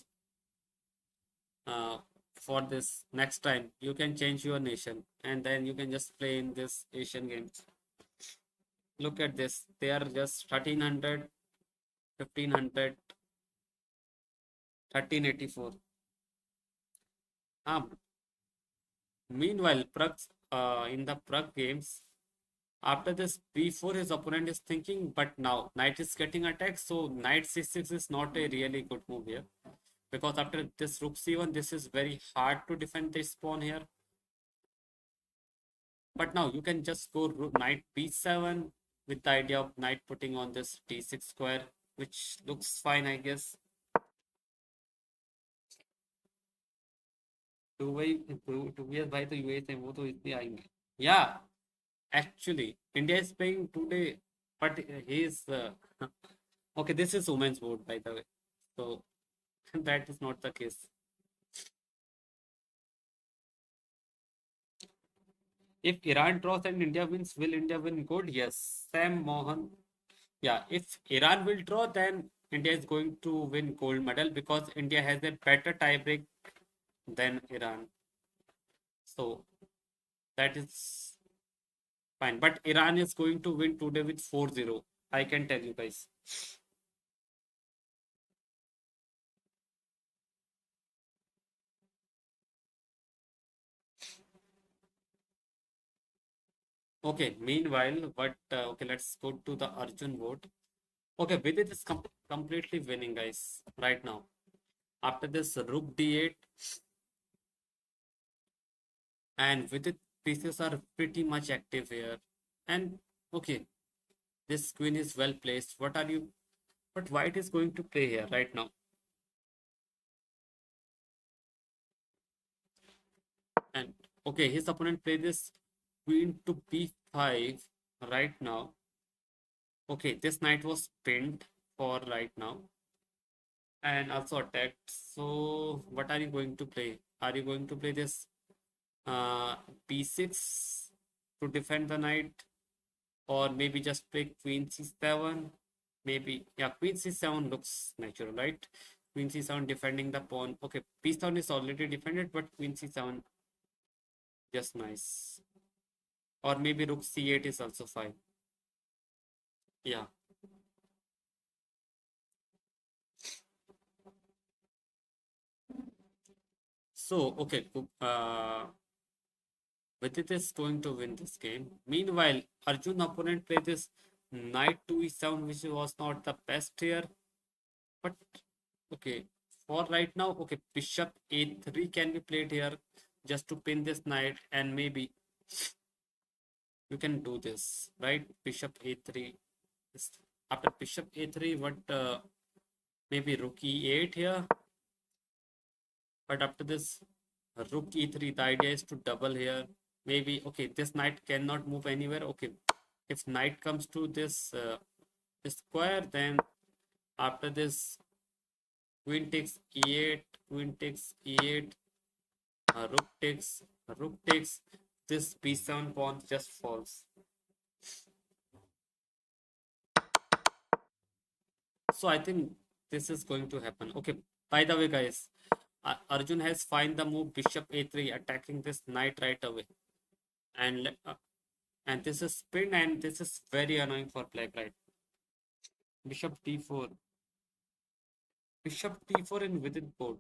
uh, for this next time. You can change your nation and then you can just play in this Asian Games. Look at this. They are just 1300, 1500, 1384. Meanwhile, in the Pragg games, after this b4, his opponent is thinking, but now knight is getting attacked, so knight c6 is not a really good move here. Because after this rook c1, this is very hard to defend this pawn here. But now you can just go knight b7 with the idea of knight putting on this d6 square, which looks fine, I guess. Two years भाई तो US है वो तो इतने आएंगे या actually India is playing today but he is okay, this is women's board by the way, so that is not the case. If Iran draws and India wins, will India win gold? Yes, Sam Mohan. Yeah, if Iran will draw, then India is going to win gold medal because India has a better tiebreak than Iran, so that is fine. But Iran is going to win today with 4-0. I can tell you guys. Okay, meanwhile, but okay, let's go to the Arjun vote. Okay, Vidit is completely winning, guys, right now. After this rook d8, and Vidit pieces are pretty much active here. And okay, this queen is well placed. What are you? What white is going to play here right now? And okay, his opponent played this queen to b5 right now. Okay, this knight was pinned for right now and also attacked. So what are you going to play? Are you going to play this b6 to defend the knight, or maybe just play queen c7? Maybe, yeah, queen c7 looks natural, right? Queen c7 defending the pawn. Okay, b7 is already defended, but queen c7 just nice. Or maybe rook c8 is also fine. Yeah. So, okay, Vidit is going to win this game. Meanwhile, Arjun opponent played this knight to e7, which was not the best here. But okay, for right now, okay, bishop a3 can be played here just to pin this knight, and maybe you can do this, right? Bishop a3. After bishop a3, what maybe rook e8 here. But after this rook e3, the idea is to double here. Maybe okay, this knight cannot move anywhere. Okay, if knight comes to this square, then after this queen takes e8, queen takes e8, rook takes. This b7 pawn just falls. So I think this is going to happen. Okay. By the way, guys, Arjun has find the move bishop a3, attacking this knight right away, and this is spin, and this is very annoying for black, right? Bishop d4, bishop d4 in within board.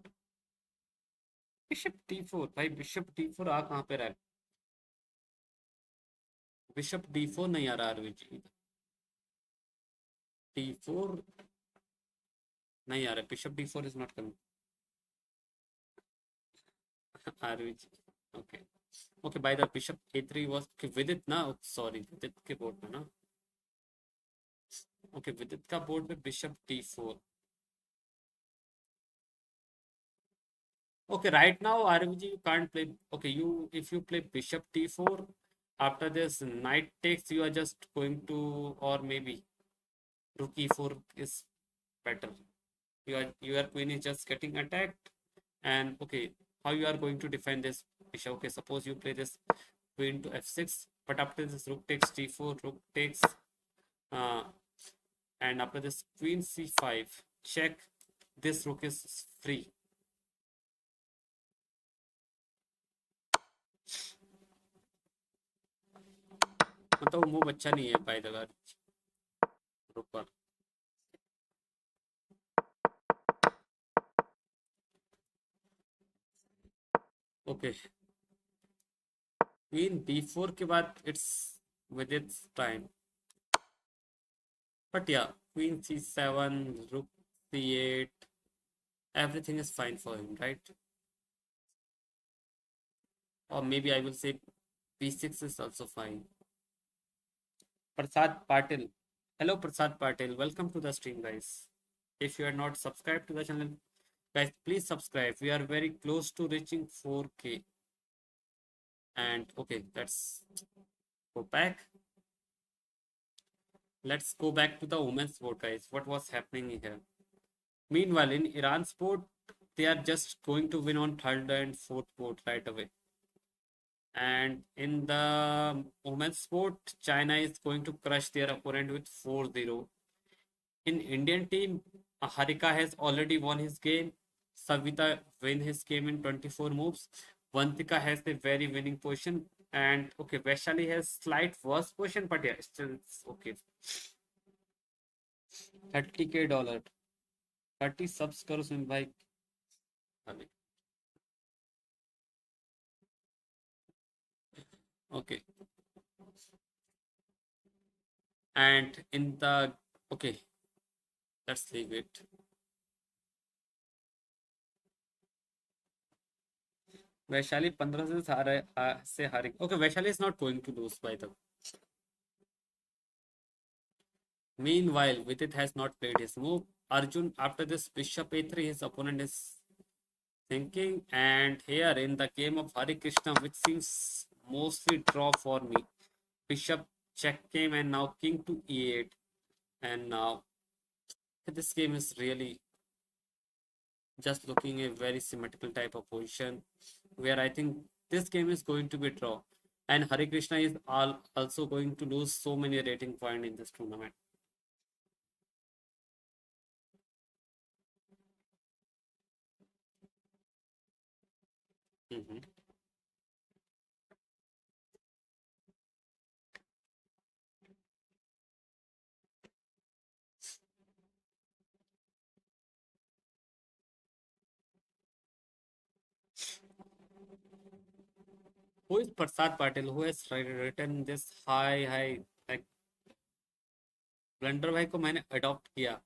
Bishop d4 भाई bishop d4 आ कहाँ पे रहा है bishop d4 नहीं आ रहा RV जी d4 नहीं आ रहा bishop d4 is not coming आरवी जी okay okay by the bishop a3 was Vidit ना सॉरी विदित के बोर्ड में ना ओके विदित का बोर्ड में bishop d4 okay right now rvg you can't play okay you if you play bishop d4 after this knight takes you are just going to or maybe rook e4 is better your queen is just getting attacked and okay how you are going to defend this bishop okay suppose you play this queen to f6 but after this rook takes d4 rook takes uh, and after this queen c5 check this rook is free मतलब वो move अच्छा नहीं है by the way रुक पर okay queen b4 के बाद it's with its time but yeah queen c7 rook c8 everything is fine for him right or maybe I will say b6 is also fine Prasad Patil hello Prasad Patil welcome to the stream guys if you are not subscribed to the channel guys please subscribe we are very close to reaching 4k and okay go back let's go back to the women's sport guys what was happening here meanwhile in Iran sport they are just going to win on third and fourth board right away and in the women's sport China is going to crush their opponent with 4-0 in Indian team Harika has already won his game Savita win his game in 24 moves Vantika has a very winning position and okay Vaishali has slight worse position but yeah still it's okay 30k dollar 30 subs करो सुन भाई अभी okay and in the okay Let's leave it. Vaishali 15 से हारे. Okay, Vaishali is not going to lose by the. Meanwhile, Vidit has not played his move. Arjun, after this bishop a3, his opponent is thinking. And here in the game of Hari Krishna, which seems mostly draw for me, bishop check came and now king to e8. And now this game is really just looking a very symmetrical type of position where I think this game is going to be draw. And Hari Krishna is also going to lose so many rating points in this tournament. Mhm. Who is Prasad Patil? Who has written this high like blunder भाई को मैंने adopt किया.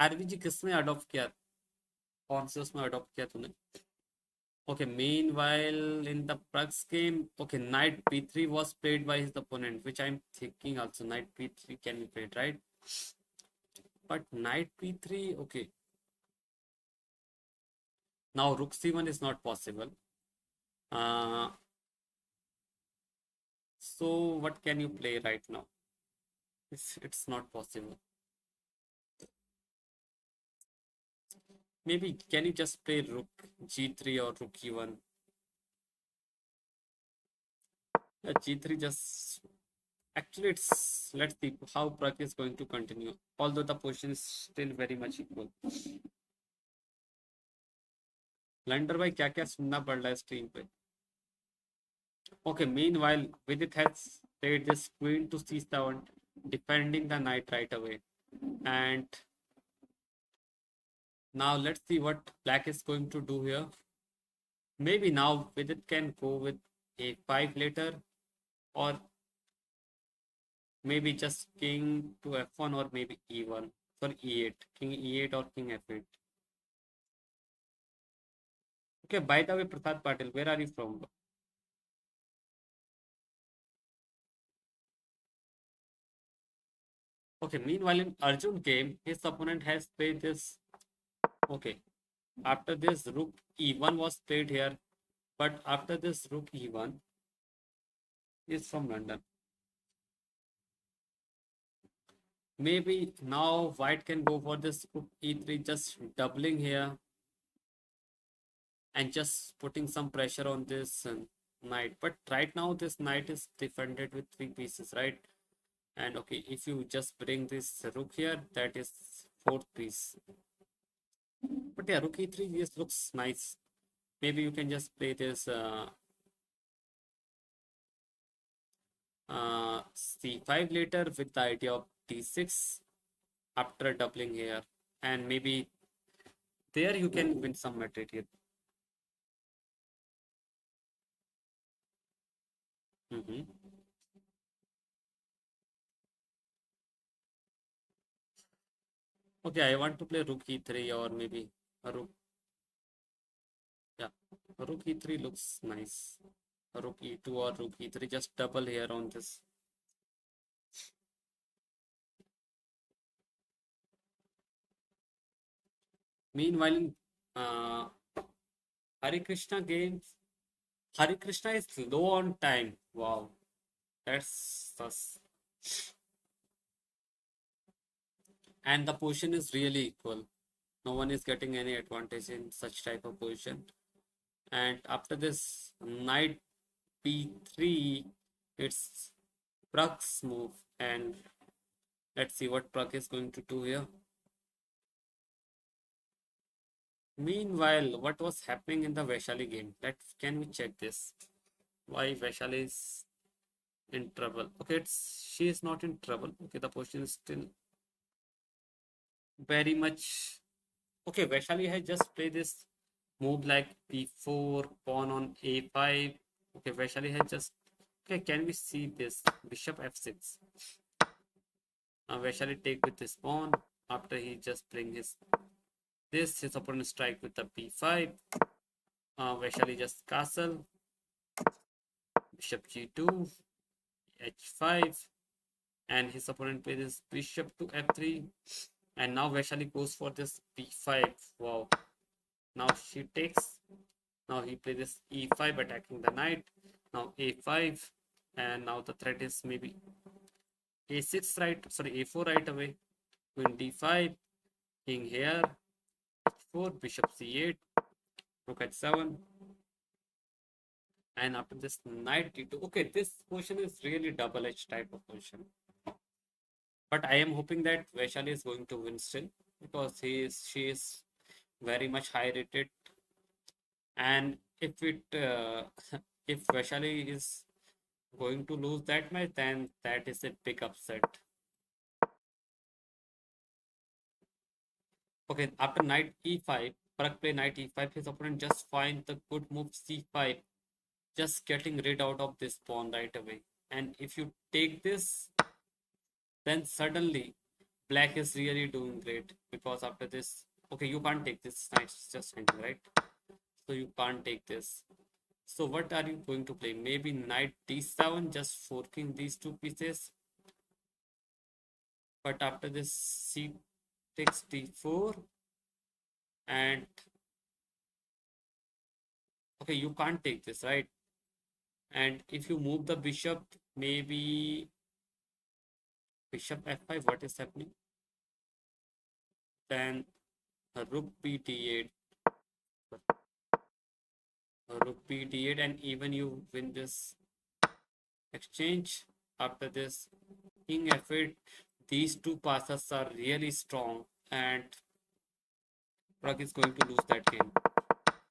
RBG किसमें adopt किया? कौन से उसमें adopt किया तूने? Okay, meanwhile in the Prag's game, okay, knight b3 was played by his opponent, which I'm thinking also knight b3 can be played, right? But knight b3, okay. Now rook c1 is not possible. Uh, so what can you play right now? It's not possible. Maybe can you just play rook g3 or rook e1? G3 just actually it's let's see how Pragg is going to continue. Although the position is still very much equal. Blunder भाई क्या क्या सुनना पड़ रहा है stream पे. Okay, meanwhile Vidit has played this queen to c7, defending the knight right away. And now let's see what black is going to do here. Maybe now Vidit can go with a5 later, or maybe just king to f1 or maybe e1 for e8, king e8 or king f8. Okay, by the way, Prasad Patil, where are you from? Okay, meanwhile in Arjun game, his opponent has played this. Okay, after this rook e1 was played here, but after this rook e1 is from London. Maybe now white can go for this rook e3, just doubling here and just putting some pressure on this knight. But right now this knight is defended with three pieces, right? And okay, if you just bring this rook here, that is fourth piece. But yeah, rook e3 this looks nice. Maybe you can just play this c5 later with the idea of d6 after doubling here, and maybe there you can win some material. Mm-hmm. Okay, I want to play rook e3 or maybe a rook. Yeah, rook e3 looks nice. Rook e2 or rook e3, just double here on this. Meanwhile, in Hari Krishna games, Hari Krishna is low on time. Wow, that's sus. And the position is really equal. No one is getting any advantage in such type of position. And after this knight b3, it's Pragg's move. And let's see what Pragg is going to do here. Meanwhile, what was happening in the Vaishali game? Can we check this? Why Vaishali is in trouble? Okay, she is not in trouble. Okay, the position is still very much okay. Vaishali has just played this move like b4, pawn on a5. Okay, Vaishali has just okay. Can we see this bishop f6? Vaishali take with this pawn, After he just bring his opponent strike with the b5. Vaishali just castle, bishop g2, h5, and his opponent plays this bishop to f3. And now Vaishali goes for this b5. Wow. Now she takes. Now he plays this e5, attacking the knight. Now a5, and now the threat is maybe a6 right, sorry, a4 right away. Queen d5, king here, h4, bishop c8, rook h7, and after this knight d2. Okay, this position is really double-edged type of position. But I am hoping that Vaishali is going to win still because she is very much high rated. And if Vaishali is going to lose that match, then that is a big upset. Okay, after knight e5, Pragg play knight e5, his opponent just find the good move c5, just getting rid out of this pawn right away. And if you take this, then suddenly black is really doing great because after this, okay, you can't take this, knight's just hanging, right? So you can't take this. So what are you going to play? Maybe knight d7, just forking these two pieces. But after this, c takes d4, and okay, you can't take this, right? And if you move the bishop, maybe bishop f5, what is happening? Then rook b d8, rook b d8, and even you win this exchange. After this, king f8, these two passes are really strong, and Pragg is going to lose that game.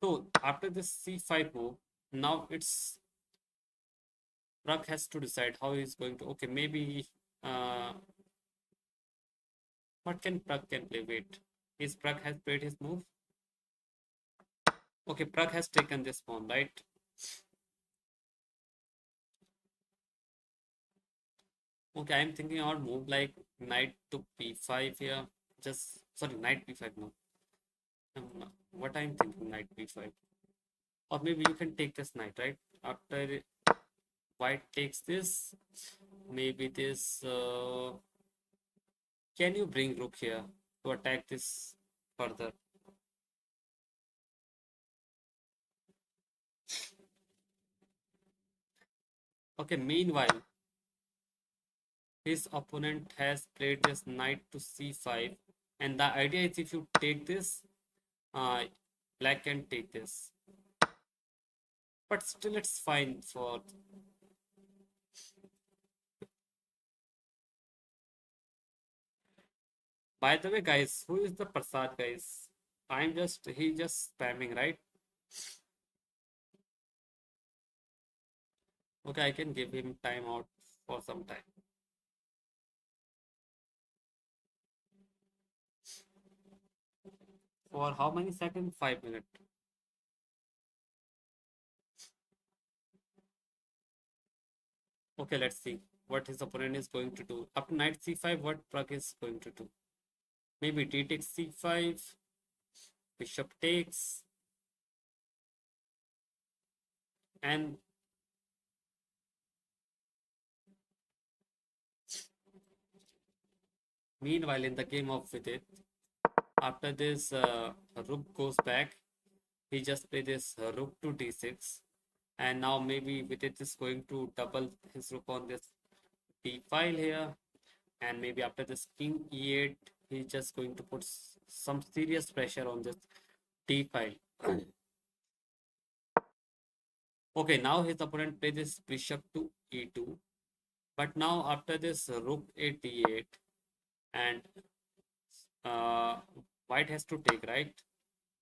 So after this c5 move, now it's Pragg has to decide how he's going to. Okay, maybe uh, what can Pragg can play? Wait, is Pragg has played his move? Okay, Pragg has taken this pawn, right? Okay, I'm thinking I'll move like knight to b5 here. Just sorry, knight b5 no. What I'm thinking, knight b5, or maybe you can take this knight, right? After white takes this, maybe this. Can you bring rook here to attack this further? Okay, meanwhile, his opponent has played this knight to c5, and the idea is if you take this, uh, black can take this. But still, it's fine for. By the way, guys, who is the Prasad, guys? He just spamming, right? Okay, I can give him time out for some time. For how many seconds? 5 minutes. Okay, let's see what his opponent is going to do. Up knight c5, what Pragg is going to do? Maybe d takes c5, bishop takes, and meanwhile in the game of Vidit, after this rook goes back, he just play this rook to d6, and now maybe Vidit is going to double his rook on this d file here, and maybe after this king e8, he's just going to put some serious pressure on this d file. Okay, now his opponent plays this bishop to e2, but now after this rook a d8, and uh, white has to take, right?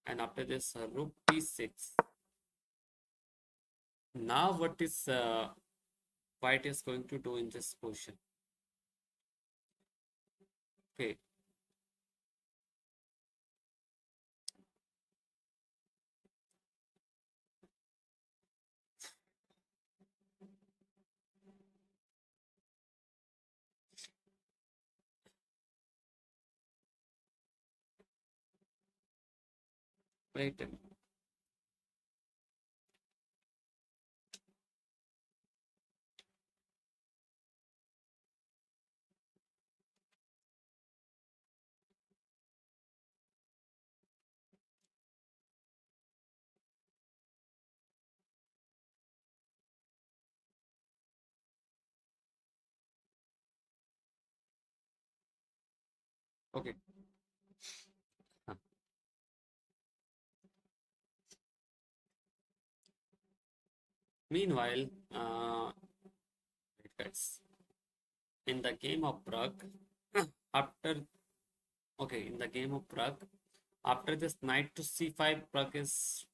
And after this rook d6. Now what is white is going to do in this position? Okay, Wait. Okay. Huh. Meanwhile, wait, guys, in the game of Prague, after okay, in the game of Prague, after this knight to c5, Prague is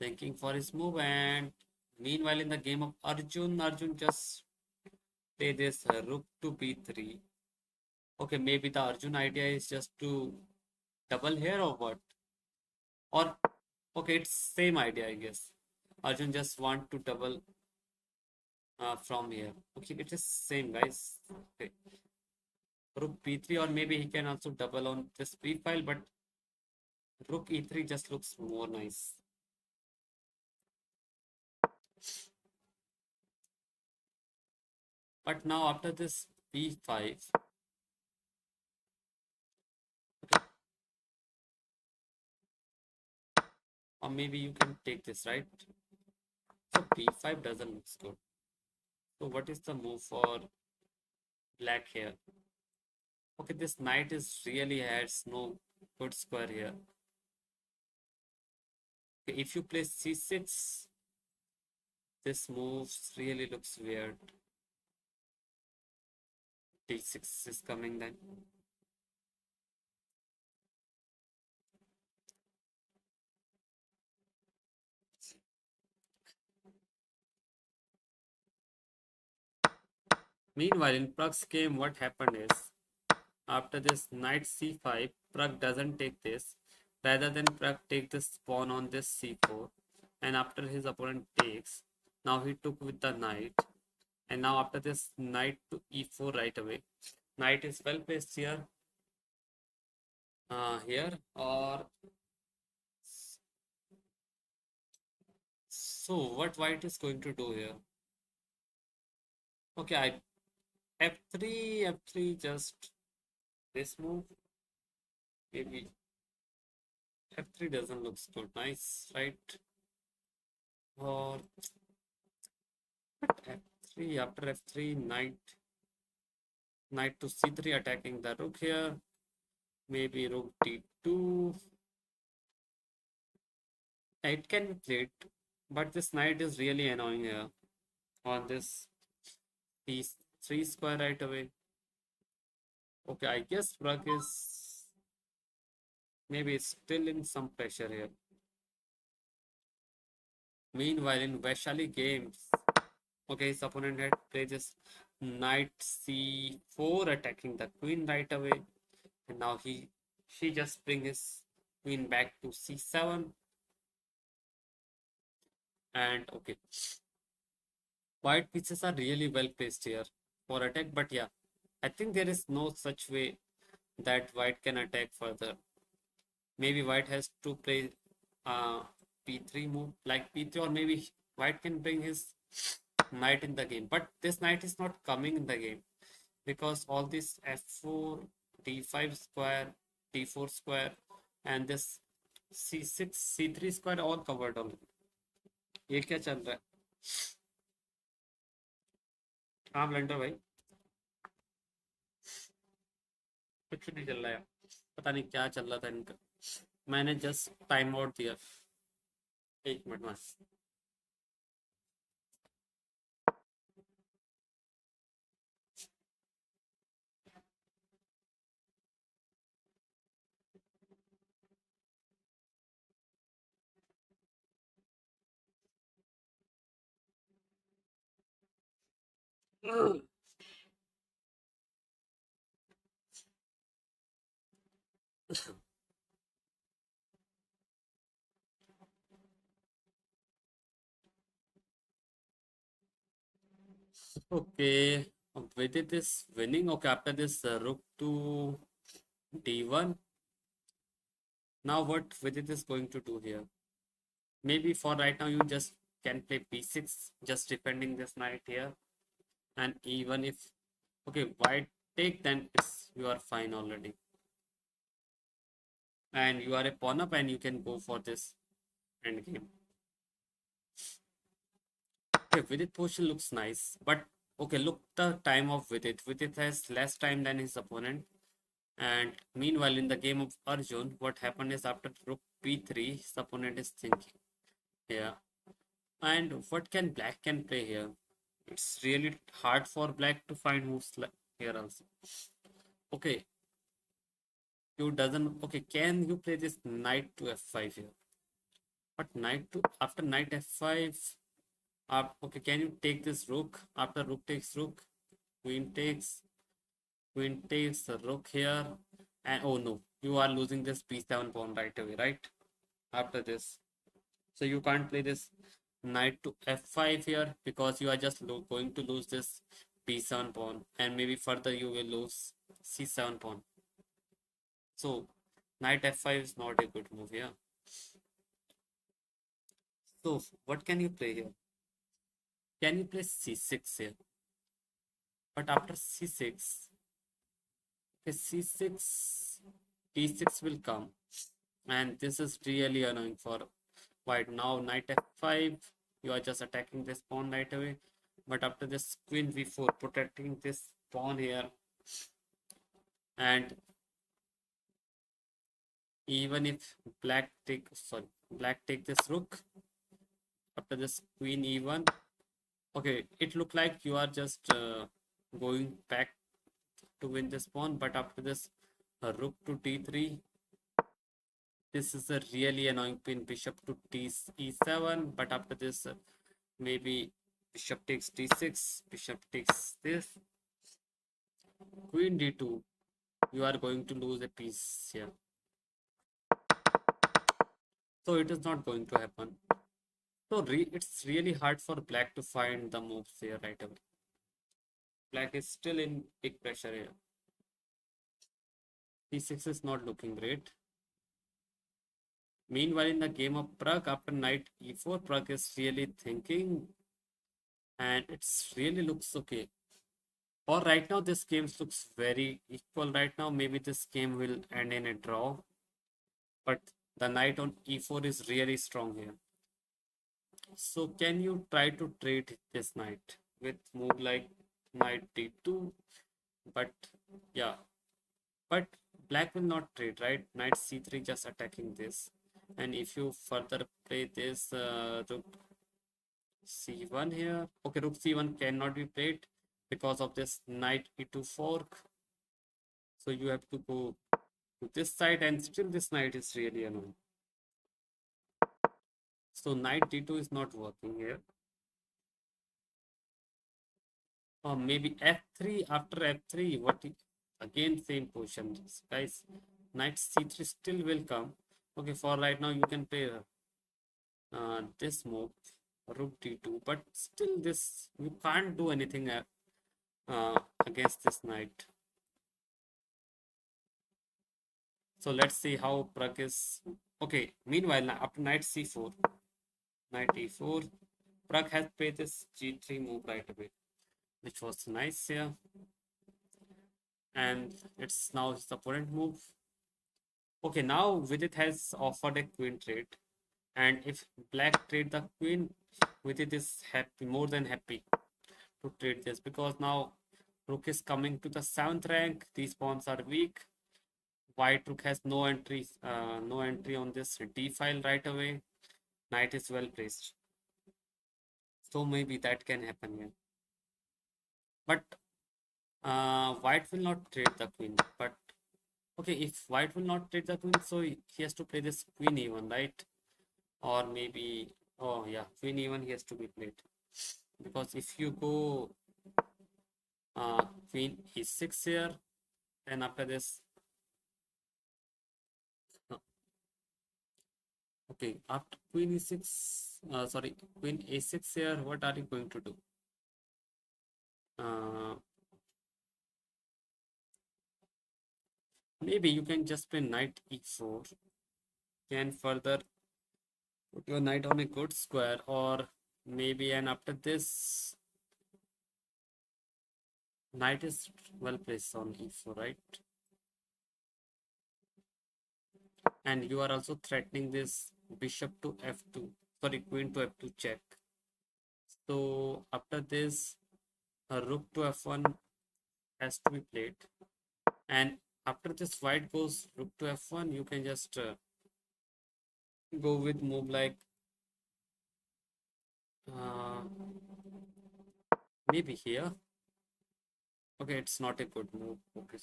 thinking for his move, and meanwhile, in the game of Arjun, Arjun just play this rook to b3. Okay, maybe the Arjun idea is just to double here or what? Or okay, it's same idea, I guess. Arjun just want to double from here. Okay, it is same, guys. Okay, rook b3, or maybe he can also double on this b file, but rook e3 just looks more nice. But now after this b5, okay, or maybe you can take this, right? So b5 doesn't look good. So what is the move for black here? Okay, this knight is really has no good square here. Okay, if you play c6, this move really looks weird. d6 is coming then. Meanwhile, in Prag's game, what happened is after this knight c5, Pragg doesn't take this. Rather than Pragg take this pawn on this c4, and after his opponent takes, now he took with the knight, and now after this knight to e4 right away. Knight is well placed here, here, or so. What white is going to do here? Okay, I f3, just this move. Maybe f3 doesn't look good, nice, right? Or f3, after f3, knight to c3, attacking the rook here. Maybe rook d2. It can be played, but this knight is really annoying here on this d3 square right away. Okay, I guess Pragg is maybe still in some pressure here. Meanwhile, in Vaishali games, okay, his opponent had played this knight c4, attacking the queen right away, and now she just bring his queen back to c7, and okay, white pieces are really well placed here for attack, but yeah, I think there is no such way that white can attack further. Maybe white has to play uh, p3 move like p3, or maybe white can bring his knight in the game. But this knight is not coming in the game because all this f4, d5 square, d4 square, and this c6, c3 square all covered on. ये क्या चल रहा है? हाँ blender भाई, कुछ नहीं चल रहा है, पता नहीं क्या चल रहा था इनका. मैंने जस्ट टाइम आउट दिया, एक मिनट में. Okay, Vidit is winning. Okay, after this rook to d1. Now what Vidit is going to do here? Maybe for right now you just can play b6, just defending this knight here. And even if, okay, white take, then it's you are fine already. And you are a pawn up and you can go for this endgame. Okay, Vidit position looks nice, but okay, look the time of Vidit. Vidit has less time than his opponent. And meanwhile, in the game of Arjun, what happened is after rook b3, his opponent is thinking here. And what can black can play here? It's really hard for black to find moves here also. Okay, you doesn't. Okay, can you play this knight to f5 here? But knight to after knight f5. Okay, can you take this rook? After rook takes rook, queen takes, queen takes the rook here, and oh no, you are losing this b7 pawn right away, right? After this, so you can't play this knight to f5 here because you are just going to lose this b7 pawn, and maybe further you will lose c7 pawn. So knight f5 is not a good move here. So what can you play here? Can you play c6 here? But after c6, okay, c6, d6 will come, and this is really annoying for white. Now knight f5, you are just attacking this pawn right away. But after this queen v4, protecting this pawn here, and even if black take this rook, after this queen e1, okay, it looked like you are just going back to win this pawn. But after this rook to d3, this is a really annoying pin. Bishop to e7, but after this maybe bishop takes d6, bishop takes this, queen d2, you are going to lose a piece here. So it is not going to happen. So it's really hard for black to find the moves here right away. Black is still in big pressure here. d6 is not looking great. Meanwhile, in the game of Pragg, after knight e4, Pragg is really thinking, and it's really looks okay. Or right now, this game looks very equal right now. Maybe this game will end in a draw. But the knight on e4 is really strong here. So can you try to trade this knight with move like knight d2? But yeah, but black will not trade, right? Knight c3 just attacking this. And if you further play this rook c1 here, okay, rook c1 cannot be played because of this knight e2 fork. So you have to go to this side, and still this knight is really annoying. So knight d2 is not working here. Or maybe f3. After f3, again same position, guys. Knight c3 still will come. Okay, for right now you can play this move, rook d2, but still this you can't do anything against this knight. So let's see how Pragg is. Okay, meanwhile, after knight c4, knight e4, Pragg has played this g3 move right away, which was nice here. And it's now his opponent move. Okay, now Vidit has offered a queen trade. And if black trade the queen, Vidit is happy, more than happy to trade this, because now rook is coming to the 7th rank. These pawns are weak. White rook has no entry, no entry on this d file right away. Knight is well placed. So maybe that can happen here. But white will not trade the queen. But okay, if white will not trade the queen, so he has to play this queen e1, right? Or maybe, oh yeah, queen e1 he has to be played. Because if you go queen e6 here, then after this, okay, after queen e6, sorry, queen a6 here, what are you going to do? Uh, Maybe you can just play knight e4. can further put your knight on a good square, or maybe, and after this, knight is well placed on e4, right? And you are also threatening this bishop to f2, sorry, queen to f2 check. So after this, a rook to f1 has to be played. And after this white goes rook to f1, you can just go with move like uh, maybe here. Okay, it's not a good move. Okay,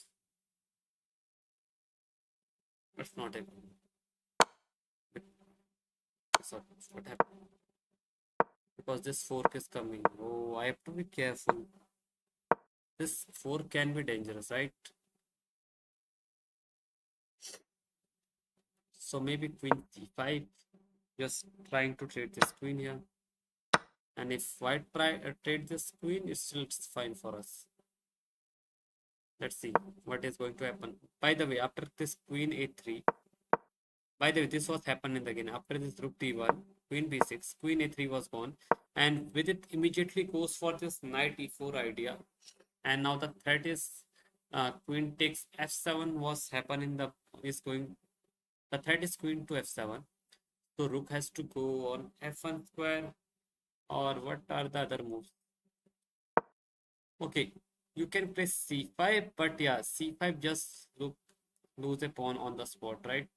it's not a good. Sorry, what happened? Because this fork is coming. Oh, I have to be careful. This fork can be dangerous, right? So maybe queen d5. Just trying to trade this queen here. And if white trade this queen, it's still fine for us. Let's see what is going to happen. By the way, after this queen a3, by the way, this was happened in the game. After this rook d1, queen b6, queen a3 was gone, and with it immediately goes for this knight e4 idea. And now the threat is queen takes f7 was happen in the is going. The threat is queen to f7. So rook has to go on f1 square, or what are the other moves? Okay, you can play c5, but yeah, c5 just lose a pawn on the spot, right?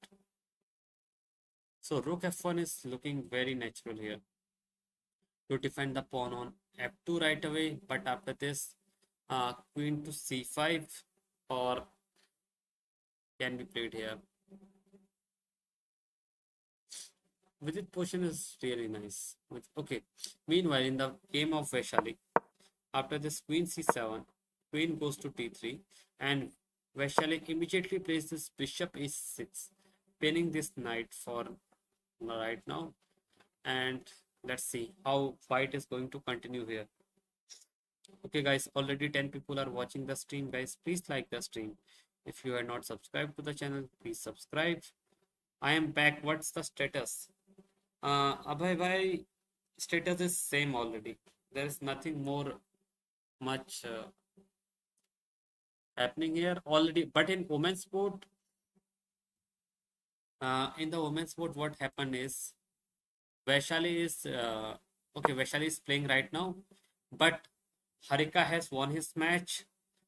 So rook f1 is looking very natural here to defend the pawn on f2 right away. But after this, queen to c5 or can be played here. Vidit position is really nice. Okay. Meanwhile, in the game of Vaishali, after this queen c7, queen goes to t3, and Vaishali immediately plays this bishop e6, pinning this knight for right now. And let's see how white is going to continue here. Okay, guys, already 10 people are watching the stream. Guys, please like the stream. If you are not subscribed to the channel, please subscribe. I am back. What's the status? Abhay bhai, status is same already. There is nothing more much happening here already. But in the women's sport, what happened is Vaishali is okay. Vaishali is playing right now, but Harika has won his match.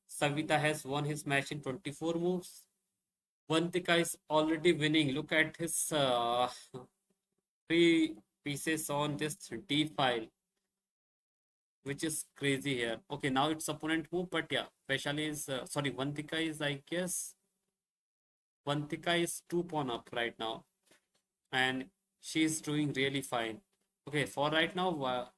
Savita has won his match in 24 moves. Vantika is already winning. Look at his three pieces on this D file, which is crazy here. Okay, now it's opponent move, but yeah, Vaishali is sorry, Vantika is, I guess, Vantika is 2 pawn up right now, and she's doing really fine. Okay, for right now,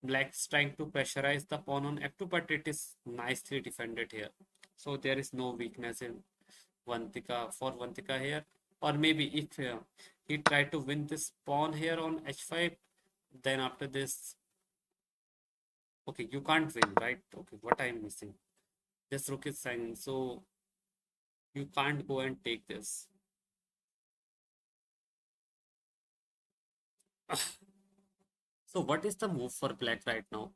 Black's trying to pressurize the pawn on f2, but it is nicely defended here. So there is no weakness in Vantika here. Or maybe if he tried to win this pawn here on h5, then after this, okay, you can't win, right? Okay, what I'm missing? This rook is hanging, so you can't go and take this. So what is the move for black right now?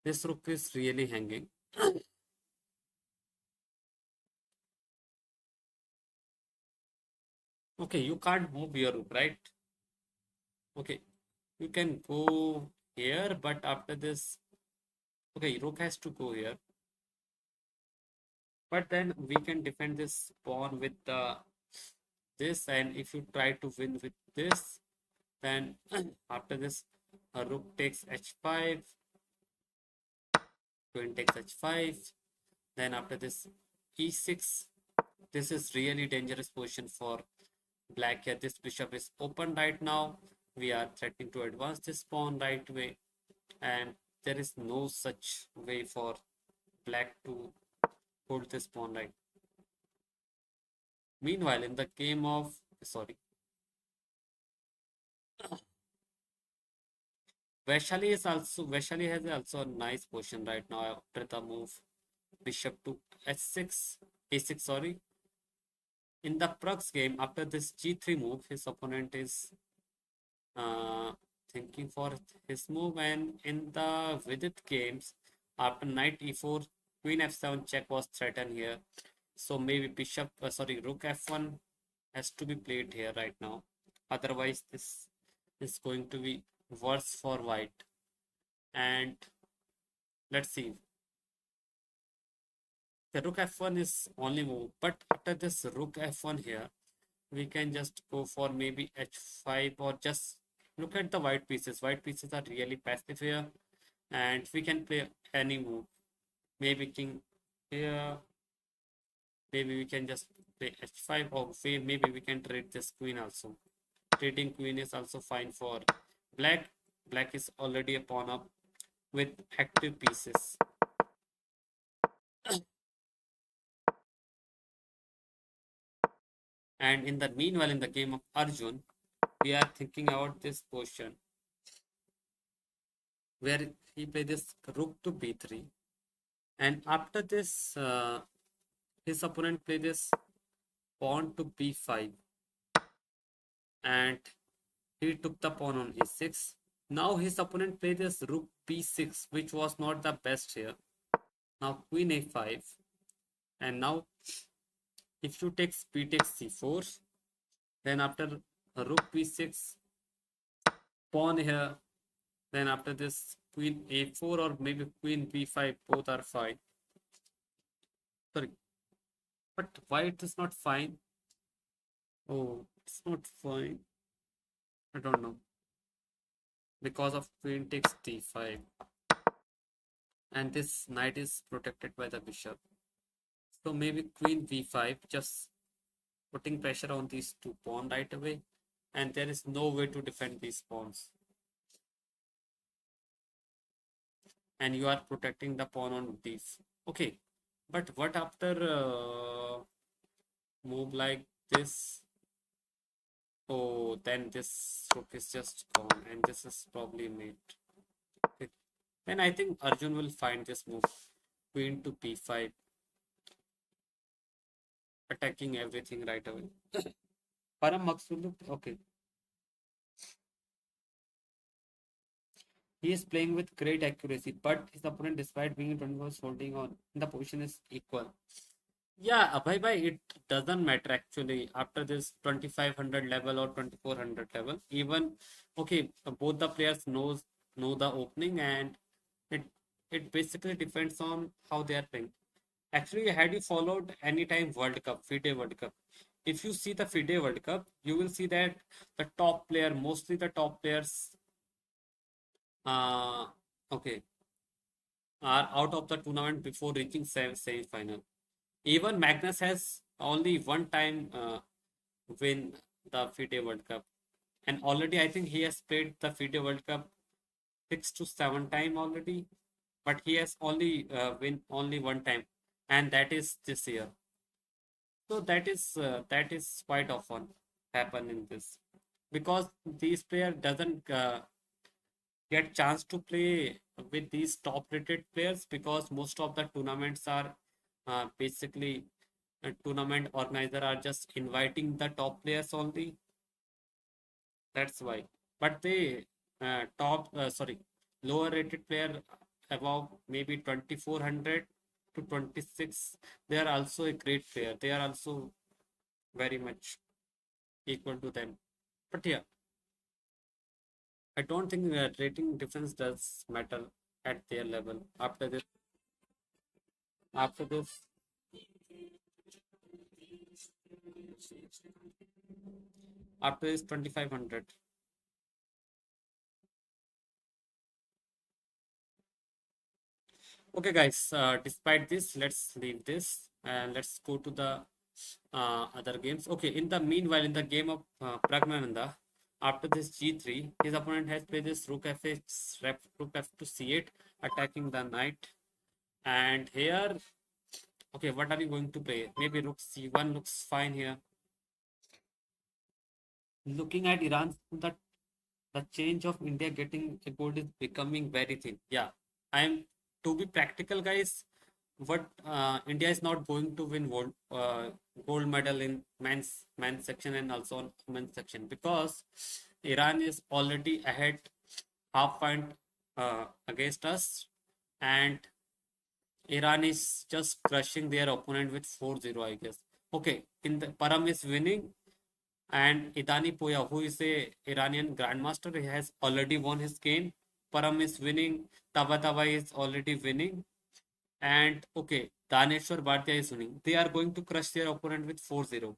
This rook is really hanging. Okay, you can't move your rook, right? Okay, you can go here, but after this, okay, rook has to go here. But then we can defend this pawn with this, and if you try to win with this, then after this, rook takes h5, queen takes h5, then after this e6. This is really dangerous position for black here. This bishop is open right now. We are threatening to advance this pawn right way, and there is no such way for black to hold this pawn right. Meanwhile, in the game of sorry, Vaishali has also a nice position right now after the move bishop to h6, a6, sorry, in the Prug's game, after this g3 move, his opponent is uh, thinking for his move, and in the Vidit games, after knight e4, queen f7 check was threatened here. So maybe rook f1 has to be played here right now. Otherwise, this is going to be worse for white. And let's see. The rook f1 is only move, but after this rook f1 here, we can just go for maybe h5 or just look at the white pieces. White pieces are really passive here, and we can play any move. Maybe king here. Maybe we can just play h5, or maybe we can trade this queen also. Trading queen is also fine for black. Black is already a pawn up with active pieces. And in the meanwhile, in the game of Arjun, we are thinking about this position where he played this rook to b3, and after this, his opponent played this pawn to b5, and he took the pawn on e6. Now his opponent played this rook b6, which was not the best here. Now queen a5, and now if you take b takes c4, then after rook b6, pawn here, then after this queen a4 or maybe queen b5, both are fine. Sorry, but white is not fine. Oh, it's not fine. I don't know. Because of queen takes d5, and this knight is protected by the bishop. So maybe queen b5, just putting pressure on these two pawns right away, and there is no way to defend these pawns. And you are protecting the pawn on these. Okay, but what after move like this? Oh, then this rook is just gone, and this is probably mate. Okay. Then I think Arjun will find this move, queen to b5, attacking everything right away. Param Magshadhaloo, okay. He is playing with great accuracy, but his opponent, despite being 21, was holding on. The position is equal. Yeah, Abhay, it doesn't matter actually after this 2500 level or 2400 level. Even okay, both the players know the opening, and it it basically depends on how they are playing. Actually, had you followed any time World Cup, FIDE World Cup, if you see the FIDE World Cup, you will see that the top player, mostly the top players, uh, okay, are out of the tournament before reaching semi-final. Even Magnus has only one time win the FIDE World Cup, and already I think he has played the FIDE World Cup 6 to 7 times already, but he has only win only one time, and that is this year. So that is quite often happen in this, because these player doesn't get chance to play with these top rated players, because most of the tournaments are basically tournament organizer are just inviting the top players only. That's why. But they lower rated player above maybe 2400 to 26, they are also a great player. They are also very much equal to them. But yeah, I don't think rating difference does matter at their level. After this, after this 2500. Okay, guys, despite this, let's leave this and let's go to the other games. Okay, in the meanwhile, in the game of Praggnanandhaa, after this g3, his opponent has played this rook f8, rook f to c8, attacking the knight. And here, okay, what are you going to play? Maybe rook c1 looks fine here. Looking at Iran, the change of India getting a gold is becoming very thin. Yeah, I'm to be practical, guys. what India is not going to win gold medal in men's section and also on women's section because Iran is already ahead half point against us, and Iran is just crushing their opponent with 4-0, I guess. Okay, in the Param is winning, and Idani Poya, who is a Iranian grandmaster, he has already won his game. Param is winning. Tabatabai is already winning. And okay, Daneshwar Bhatia is winning. They are going to crush their opponent with 4-0.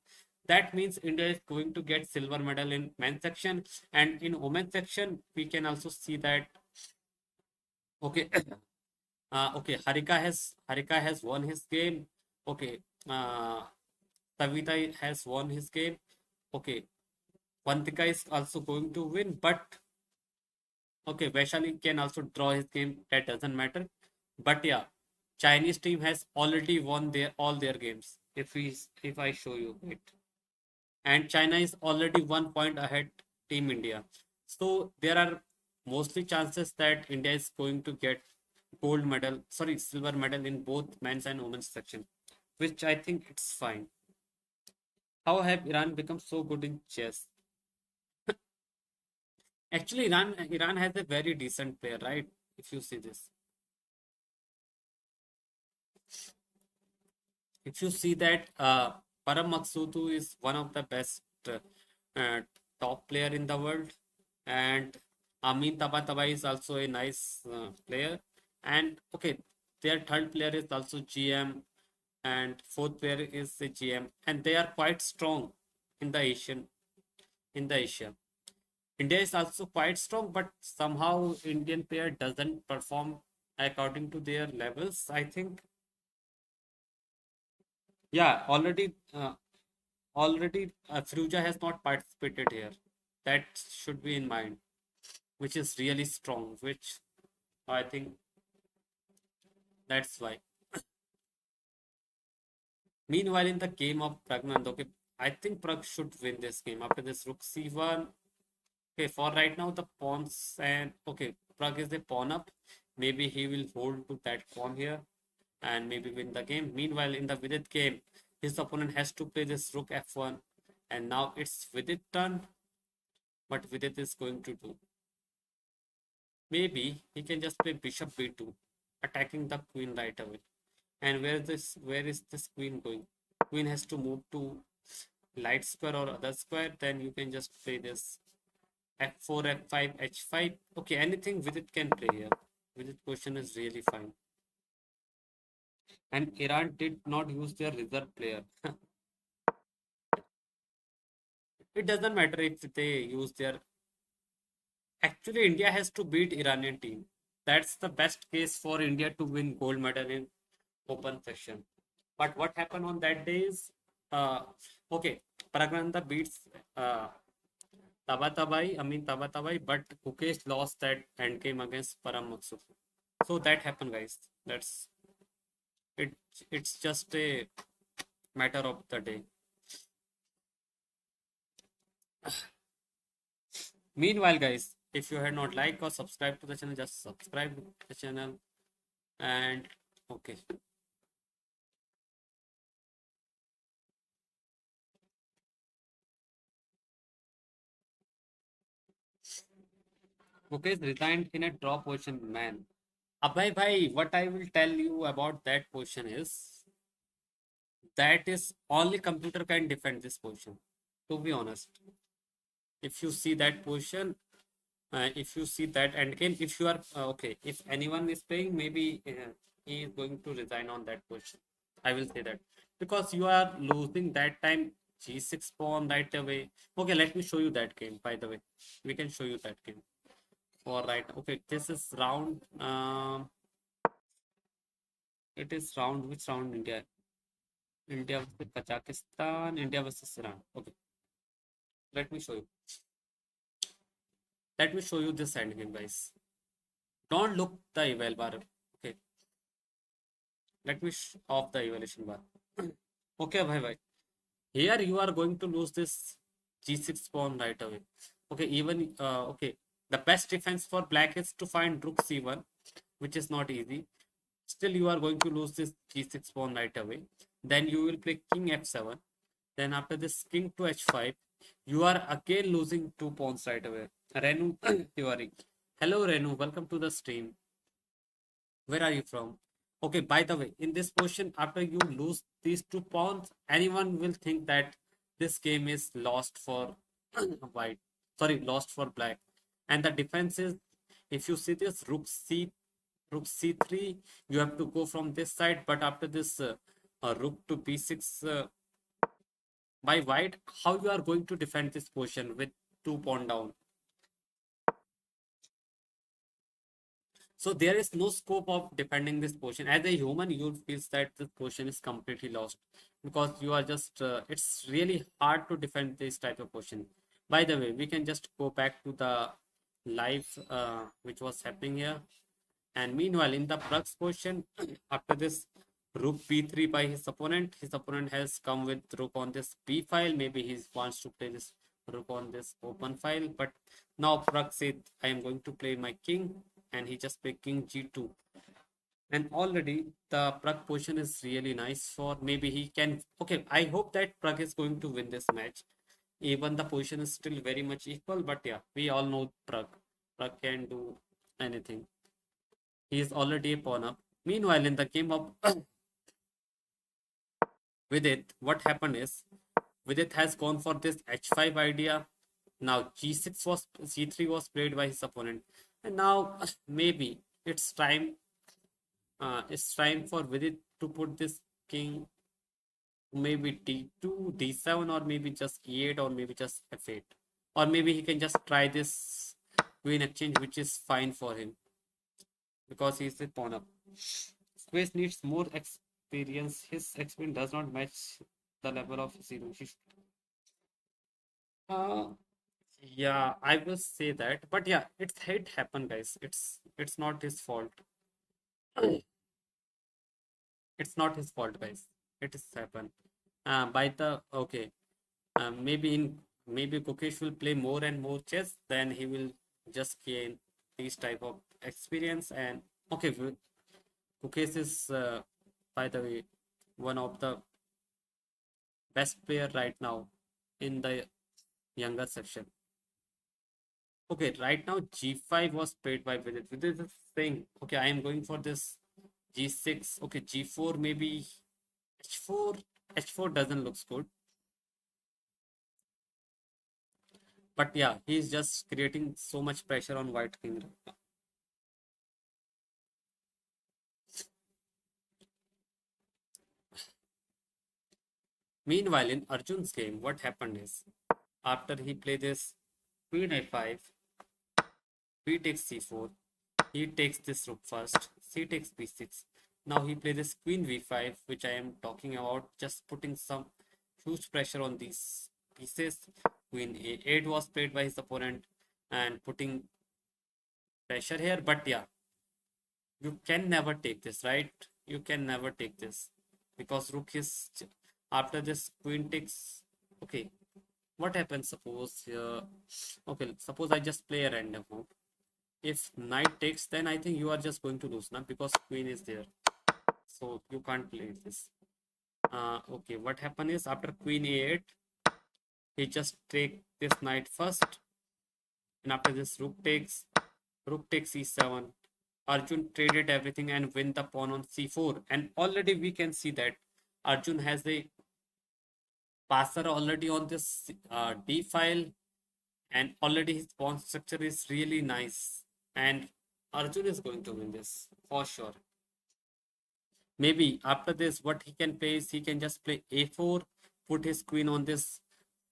That means India is going to get silver medal in men's section, and in women's section we can also see that okay. Okay, Harika has won his game. Okay, Savita has won his game. Okay, Vantika is also going to win, but okay, Vaishali can also draw his game. That doesn't matter. But yeah, Chinese team has already won their all their games. If I show you it, and China is already 1 point ahead Team India. So there are mostly chances that India is going to get silver medal in both men's and women's section, which I think it's fine. How have Iran become so good in chess? Actually, Iran has a very decent player, right? If you see this, if you see that Param is one of the best uh, top player in the world, and Amin Tabatabai is also a nice player, and okay, their third player is also GM, and fourth player is a GM, and they are quite strong in the Asia. India is also quite strong, but somehow Indian player doesn't perform according to their levels. I think, yeah, already Fruja has not participated here. That should be in mind, which is really strong. Which I think that's why. Meanwhile, in the game of Praggnanandhaa, okay, I think Pragg should win this game after this Rook C1. Okay, for right now, the pawns and okay, Pragg is a pawn up. Maybe he will hold to that pawn here and maybe win the game. Meanwhile, in the Vidit game, his opponent has to play this Rook F1, and now it's Vidit turn. What Vidit is going to do? Maybe he can just play Bishop B2, attacking the queen right away. And where is this queen going? Queen has to move to light square or other square. Then you can just play this F4, F5, H5. Okay, anything with it can play here. With it question is really fine. And Iran did not use their reserve player. It doesn't matter if they use their. Actually, India has to beat Iranian team. That's the best case for India to win gold medal in open session. But what happened on that day is, uh, okay, Praggnanandhaa beats Tabatabai, but Gukesh lost that end game against Param. So that happened, guys. That's it. It's just a matter of the day. Meanwhile, guys, if you had not liked or subscribed to the channel, just subscribe to the channel. And okay. Mukesh resigned in a draw position, man. Abhay bhai, what I will tell you about that position is that is only computer can defend this position. To be honest, if you see that position, if you see that endgame, if you are okay, if anyone is playing, maybe he is going to resign on that position. I will say that because you are losing that time G6 pawn right away. Okay, let me show you that game. By the way, we can show you that game. All right. Okay, this is round. It is round. Which round? India versus Kazakhstan. India versus Iran. Okay. Let me show you. Let me show you this end game, guys. Don't look the eval bar. Okay. Let me off the evaluation bar. Okay, bhai. Here you are going to lose this G6 pawn right away. Okay. Even okay. The best defense for black is to find Rook C1, which is not easy. still you are going to lose this g6 pawn right away. Then you will play king f7. Then after this king to h5, you are again losing 2 pawns right away. Renu Tiwari. Hello Renu, welcome to the stream. Where are you from? Okay, by the way, in this position, after you lose these 2 pawns, anyone will think that this game is lost for white. Sorry, lost for black. And the defense is, if you see this rook c3, you have to go from this side. But after this rook to b6 by white, how you are going to defend this position with 2 pawn down? So there is no scope of defending this position. As a human, you feel that this position is completely lost because you are just. It's really hard to defend this type of position. By the way, we can just go back to the live which was happening here. And meanwhile, in the Pragg's position, after this rook b3 by his opponent has come with rook on this b file. Maybe he wants to play this rook on this open file. But now Pragg said, I am going to play my king, and he just played king g2. And already the Pragg position is really nice for maybe he can. Okay, I hope that Pragg is going to win this match. Even the position is still very much equal, but yeah, we all know Pragg. Pragg can do anything. He is already a pawn up. Meanwhile, in the game of Vidit, what happened is Vidit has gone for this h5 idea. Now g3 was played by his opponent, and now maybe it's time. It's time for Vidit to put this king maybe d2, d7, or maybe just e8, or maybe just f8, or maybe he can just try this queen exchange, which is fine for him because he's a pawn up. Space needs more experience. His experience does not match the level of zero. Uh, yeah, I will say that, but yeah, it happened, guys. It's not his fault. It's not his fault, guys. It is happened. By the okay, maybe Gukesh will play more and more chess, then he will just gain these type of experience. And okay, Gukesh is by the way one of the best player right now in the younger section. Okay, right now g5 was played by Vidit. Vidit is saying, okay, I am going for this g6. Okay, g4 maybe h4. H4 doesn't look good. But yeah, he's just creating so much pressure on White King. Meanwhile, in Arjun's game, what happened is after he played this Queen a5, B takes c4, he takes this rook first, c takes b6. Now he plays this Queen v5, which I am talking about, just putting some huge pressure on these pieces. Queen a8 was played by his opponent and putting pressure here. But yeah, you can never take this, right? You can never take this because rook is after this queen takes. Okay, what happens? Suppose okay, suppose I just play a random move. If knight takes, then I think you are just going to lose now because queen is there, so you can't play this. Okay, what happened is after queen a8, he just take this knight first, and after this rook takes e7. Arjun traded everything and win the pawn on c4. And already we can see that Arjun has a passer already on this d file, and already his pawn structure is really nice. And Arjun is going to win this for sure. Maybe after this, what he can play is he can just play a4, put his queen on this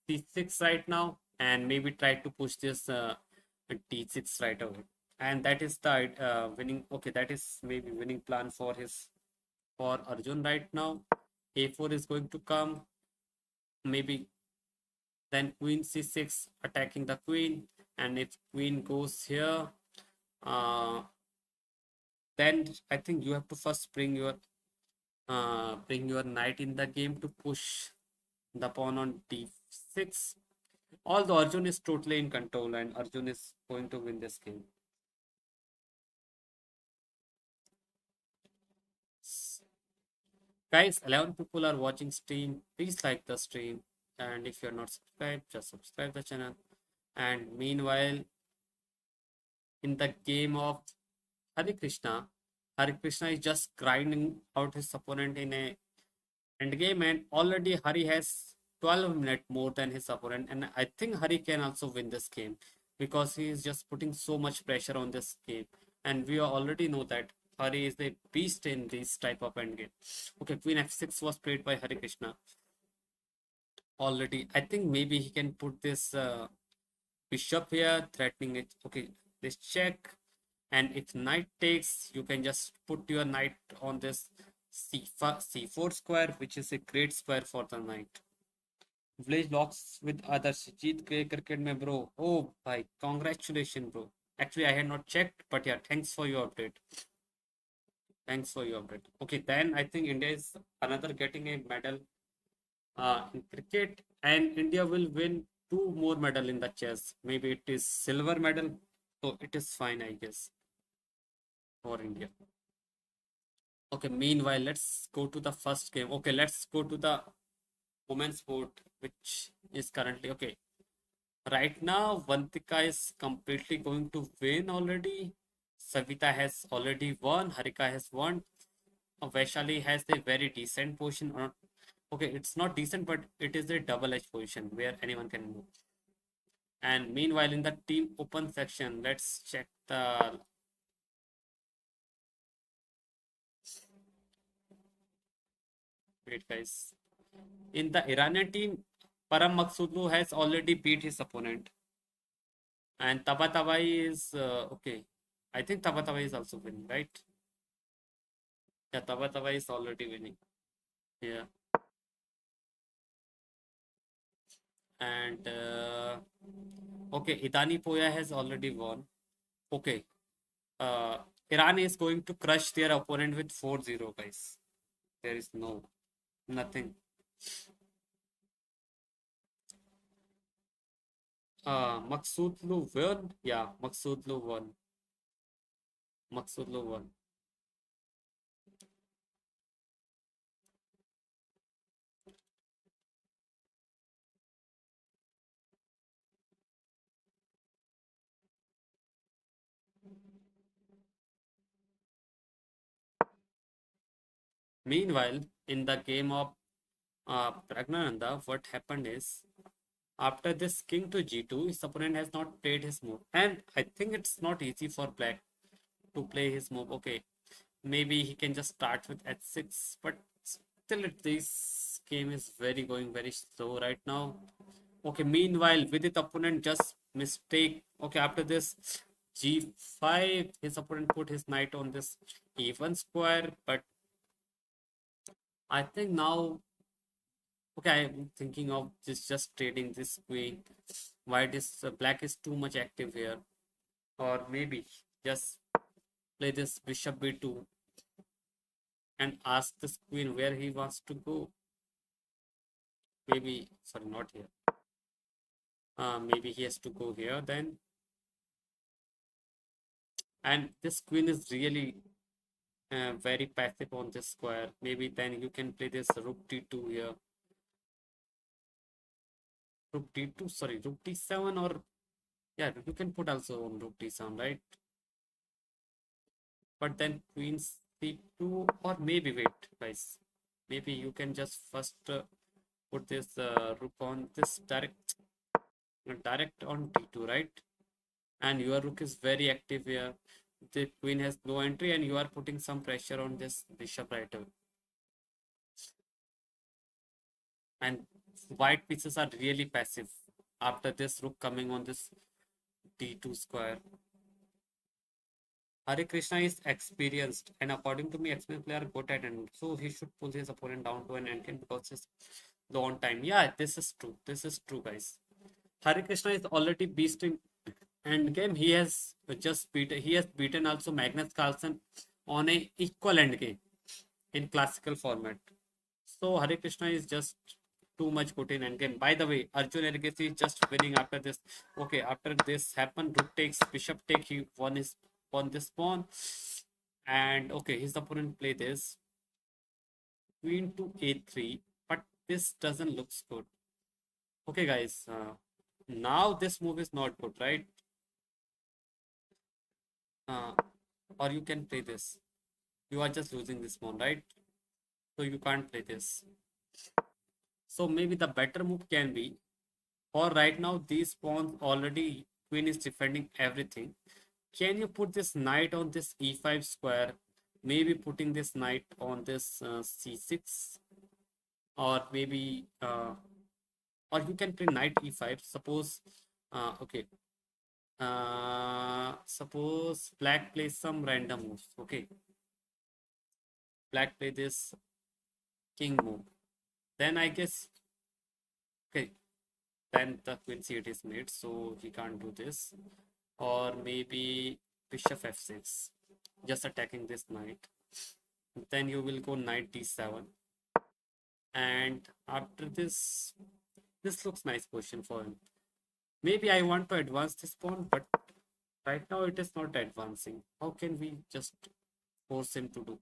c6 right now, and maybe try to push this d6 right away. And that is the winning. Okay, that is maybe winning plan for Arjun right now. A4 is going to come. Maybe then queen c6 attacking the queen, and if queen goes here, uh, then I think you have to first bring your knight in the game to push the pawn on d6. Although Arjun is totally in control and Arjun is going to win this game. Guys, 11 people are watching stream. Please like the stream. And if you're not subscribed, just subscribe the channel. And meanwhile, in the game of Hare Krishna, Hare Krishna is just grinding out his opponent in a end game, and already Hari has 12 minutes more than his opponent. And I think Hari can also win this game because he is just putting so much pressure on this game. And we already know that Hari is a beast in this type of end game. Okay, Queen F6 was played by Hari Krishna already. I think maybe he can put this bishop here, threatening it. Okay, this check. And if knight takes, you can just put your knight on this c4 square, which is a great square for the knight. Village locks with others. Jeet गए cricket में bro. Oh bhai, congratulations bro. Actually, I had not checked, but yeah, thanks for your update. Thanks for your update. Okay, then I think India is another getting a medal in cricket, and India will win two more medal in the chess. Maybe it is silver medal, so it is fine, I guess, for India. Okay, meanwhile, let's go to the first game. Okay, let's go to the women's sport, which is currently okay. Right now, Vantika is completely going to win already. Savita has already won. Harika has won. Vaishali has a very decent position. Okay, it's not decent, but it is a double-edged position where anyone can move. And meanwhile, in the team open section, let's check the. Wait, guys. In the Iranian team, Param Magshadhaloo has already beat his opponent. And tabatabai is okay. I think tabatabai is also winning, right? Yeah, tabatabai is already winning. Yeah. And okay, Idani Poya has already won. Okay. Uh, Iran is going to crush their opponent with 4-0, guys. There is nothing. Magshadhaloo won. Yeah, Magshadhaloo won. Magshadhaloo won. Meanwhile, in the game of Praggnanandhaa, what happened is after this king to g2, his opponent has not played his move. And I think it's not easy for black to play his move. Okay, maybe he can just start with h6, but still this game is going very slow right now. Okay, meanwhile, Vidit opponent just mistake. Okay, after this g5, his opponent put his knight on this e1 square, but I think now, okay, I'm thinking of just trading this queen. White is black is too much active here, or maybe just play this bishop b2 and ask this queen where he wants to go. Maybe sorry, not here. Maybe he has to go here then. And this queen is really very passive on this square. Maybe then you can play this rook d2 here. Rook d2, sorry, rook d7, or yeah, you can put also on rook d7, right? But then queen c2, or maybe wait, guys. Maybe you can just first put this rook on this direct on d2, right? And your rook is very active here. The queen has no entry, and you are putting some pressure on this bishop right away. And white pieces are really passive after this rook coming on this d2 square. Hare Krishna is experienced, and according to me, experienced player good at end. So he should pull his opponent down to an endgame because he's low on time. Yeah, this is true. This is true, guys. Hare Krishna is already beast in endgame. He has just beaten. He has beaten also Magnus Carlsen on a equal endgame in classical format. So Hare Krishna is just too much good in endgame. By the way, Arjun Erigaiasi is just winning after this. Okay, after this happened, rook takes, bishop take. He won this pawn, and okay, his opponent play this. queen to a3, but this doesn't look good. Okay, guys, now this move is not good, right? Uh, or you can play this. You are just losing this pawn, right? So you can't play this. So maybe the better move can be, or right now these pawns already, queen is defending everything. Can you put this knight on this e5 square? Maybe putting this knight on this c6, or maybe or you can play knight e5. Suppose okay, suppose black plays some random moves. Okay, black play this king move. Then I guess okay, then the queen c8 is made, so he can't do this. Or maybe bishop f6, just attacking this knight. Then you will go knight d7, and after this, this looks nice position for him. Maybe I want to advance this pawn, but right now it is not advancing. How can we just force him to do?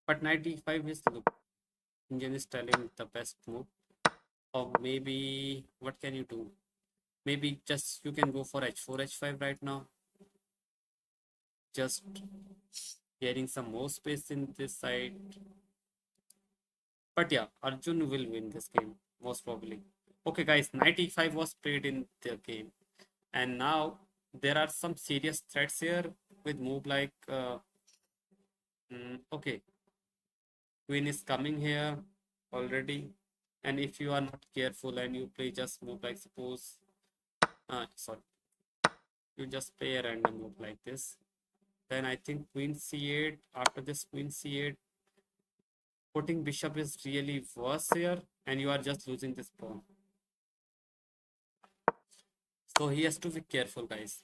But knight d5 is the engine is telling the best move. Or maybe what can you do? Maybe just you can go for h4, h5 right now. Just getting some more space in this side. But yeah, Arjun will win this game, most probably. Okay, guys, knight e5 was played in the game. And now there are some serious threats here with move like, okay, queen is coming here already. And if you are not careful and you play just move like, suppose, sorry, you just play a random move like this. Then I think queen c8, after this queen c8, putting bishop is really worse here, and you are just losing this pawn. So he has to be careful, guys.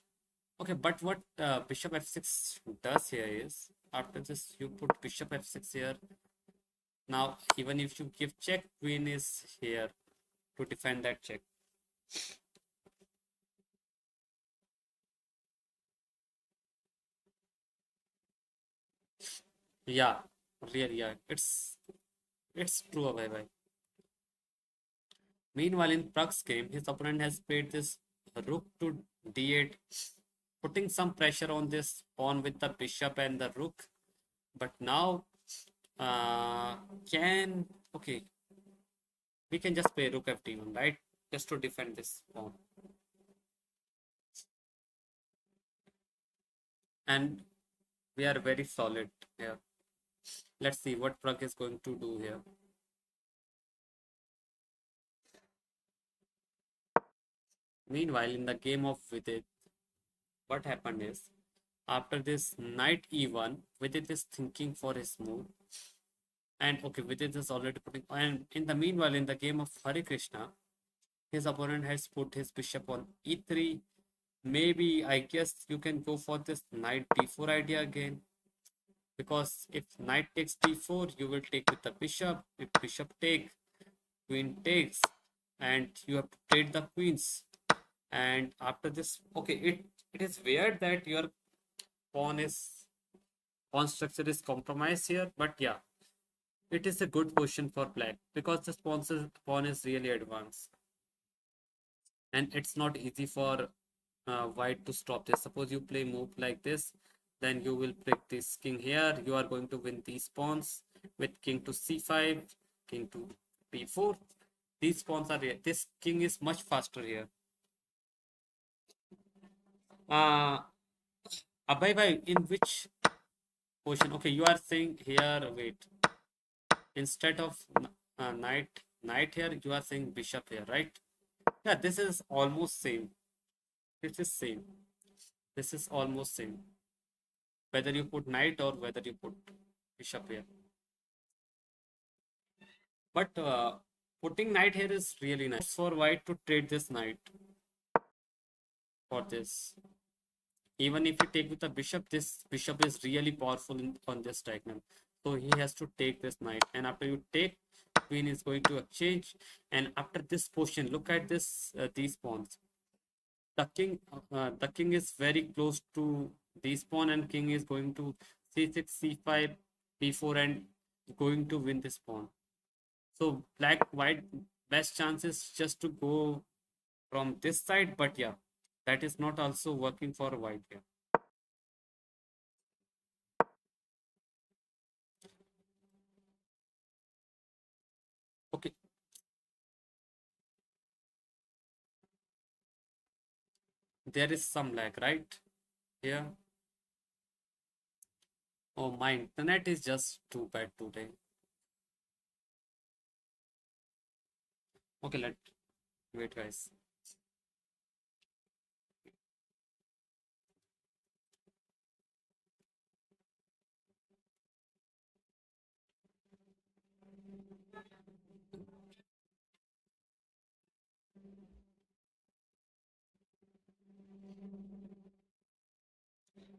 Okay, but what bishop f6 does here is, after this you put bishop f6 here. Now, even if you give check, queen is here to defend that check. Yeah, really, yeah, it's true, bye bye. Meanwhile, in Pragg's game, his opponent has played this rook to d8, putting some pressure on this pawn with the bishop and the rook. But now, uh, can okay, we can just play rook f1, right? Just to defend this pawn. And we are very solid here. Let's see what Pragg is going to do here. Meanwhile, in the game of Vidit, what happened is, after this knight e1, Vidit is thinking for his move. And okay, Vidit is already putting, and in the meanwhile, in the game of Hare Krishna, his opponent has put his bishop on e3. Maybe I guess you can go for this knight d4 idea again, because if knight takes d4, you will take with the bishop. If bishop take, queen takes, and you have to trade the queens. And after this, okay, it is weird that your pawn is pawn structure is compromised here, but yeah, it is a good position for black because this pawn is really advanced, and it's not easy for white to stop this. Suppose you play move like this, then you will break this king here. You are going to win these pawns with king to c5, king to b4. These pawns are here. This king is much faster here. Uh, bye, in which position? Okay, you are saying here, wait, instead of knight here, you are saying bishop here, right? Yeah, this is almost same. This is same. This is almost same. Whether you put knight or whether you put bishop here. But putting knight here is really nice for white to trade this knight for this. Even if you take with the bishop, this bishop is really powerful on this diagonal. So he has to take this knight. And after you take, queen is going to exchange. And after this position, look at this these pawns. The king is very close to this pawn, and king is going to c6, c5, b4, and going to win this pawn. So black white best chance is just to go from this side, but yeah, that is not also working for white here. Okay, there is some lag, right? Here. Oh, my internet is just too bad today. Okay, let wait, guys.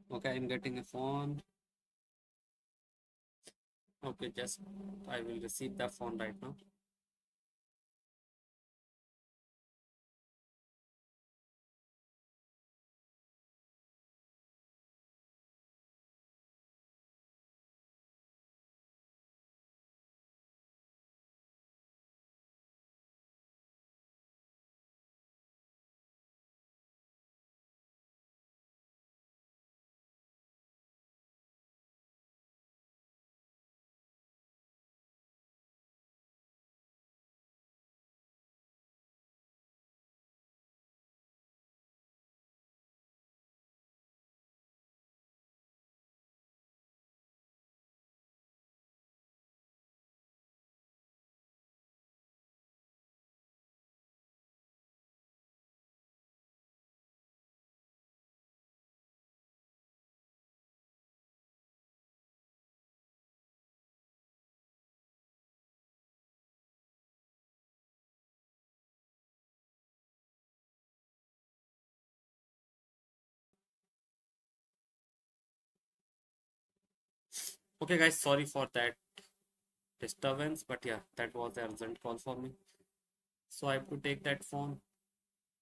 Okay, I'm getting a phone. Okay, just I will receive the phone right now. Okay, guys, sorry for that disturbance, but yeah, that was the urgent call for me. So I have to take that phone.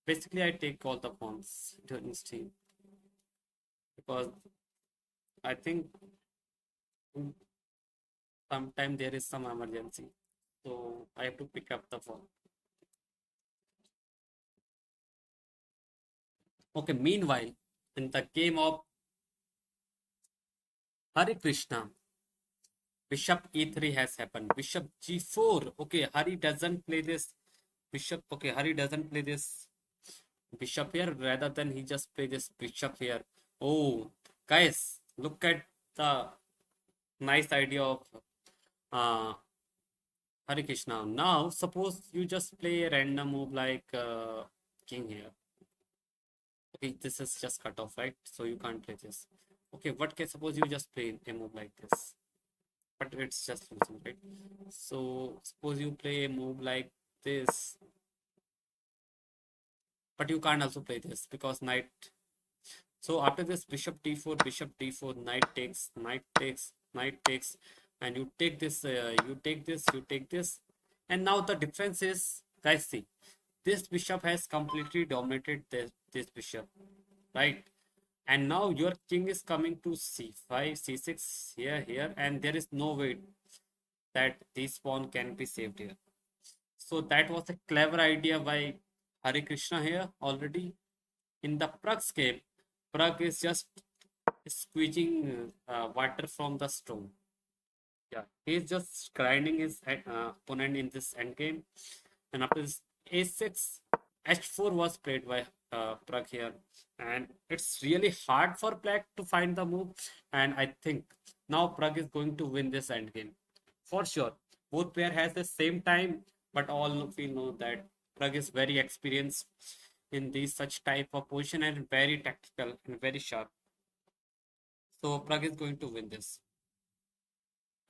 Basically, I take all the phones during stream because I think sometimes there is some emergency. So I have to pick up the phone. Okay, meanwhile, in the game of Hare Krishna, Bishop E3 has happened. Bishop G4. Okay, Hari doesn't play this. Bishop. Okay, Hari doesn't play this bishop here. Rather than he just play this bishop here. Oh, guys, look at the nice idea of uh, Hare Krishna. Now, suppose you just play a random move like king here. Okay, this is just cut off, right? So you can't play this. Okay, what case? Suppose you just play a move like this, but it's just losing, right? So suppose you play a move like this, but you can't also play this because knight. So after this bishop d4, knight takes, knight takes, knight takes, and you take this, you take this, you take this, and now the difference is, guys, see, this bishop has completely dominated this bishop, right? And now your king is coming to c5, c6, here, and there is no way that this pawn can be saved here. So that was a clever idea by Hare Krishna here already. In the Pragg's game, Pragg is just squeezing water from the stone. Yeah, he's just grinding his opponent in this endgame. And after this a6, h4 was played by Pragg here. And it's really hard for black to find the move. And I think now Pragg is going to win this endgame. For sure. Both player has the same time, but all we know that Pragg is very experienced in these such type of position and very tactical and very sharp. So Pragg is going to win this.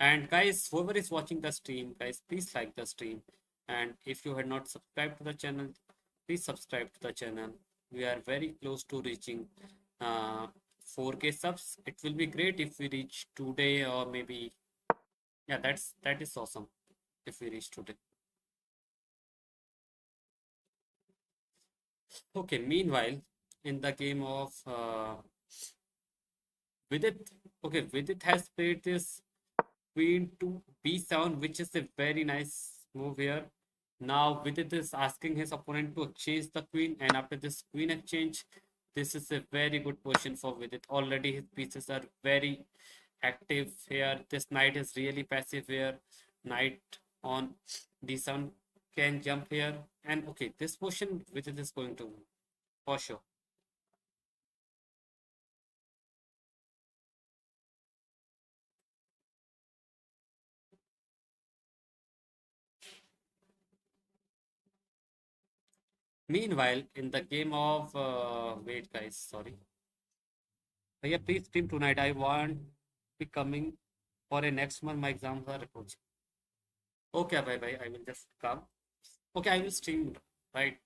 And guys, whoever is watching the stream, guys, please like the stream. And if you had not subscribed to the channel, please subscribe to the channel. We are very close to reaching 4K subs. It will be great if we reach today or maybe, yeah, that is awesome if we reach today. Okay, meanwhile, in the game of Vidit, okay, Vidit has played this queen to b7, which is a very nice move here. Now Vidit is asking his opponent to exchange the queen, and after this queen exchange, this is a very good position for Vidit. Already his pieces are very active here. This knight is really passive here. Knight on d7 can jump here, and okay, this position Vidit is going to win for sure. Meanwhile, in the game of wait, guys, sorry. Yeah, please stream tonight. I want be coming for a next month. My exams are approaching. Okay, bye bye. I will just come. Okay, I will stream. Right.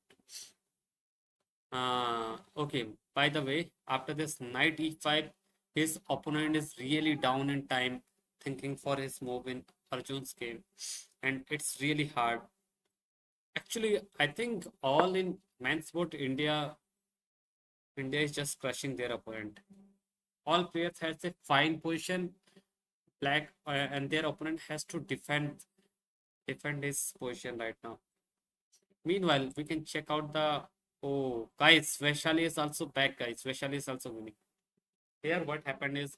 Okay. By the way, after this knight e5, his opponent is really down in time, thinking for his move in Arjun's game, and it's really hard. Actually, I think all in men's sport, India is just crushing their opponent. All players has a fine position, black, and their opponent has to defend his position right now. Meanwhile, we can check out the oh guys, Vaishali is also back, guys. Vaishali is also winning. Here, what happened is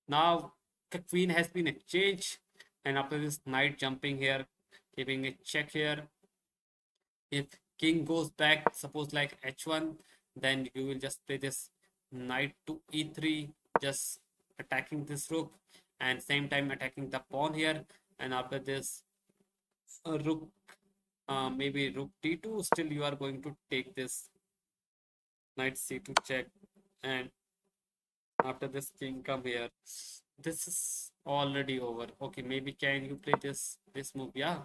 now the queen has been exchanged, and after this knight jumping here, giving a check here. If king goes back, suppose like h1, then you will just play this knight to e3, just attacking this rook, and same time attacking the pawn here. And after this, rook, maybe rook d2, still you are going to take this knight c2 check, and after this king come here. This is already over. Okay, maybe can you play this move? Yeah,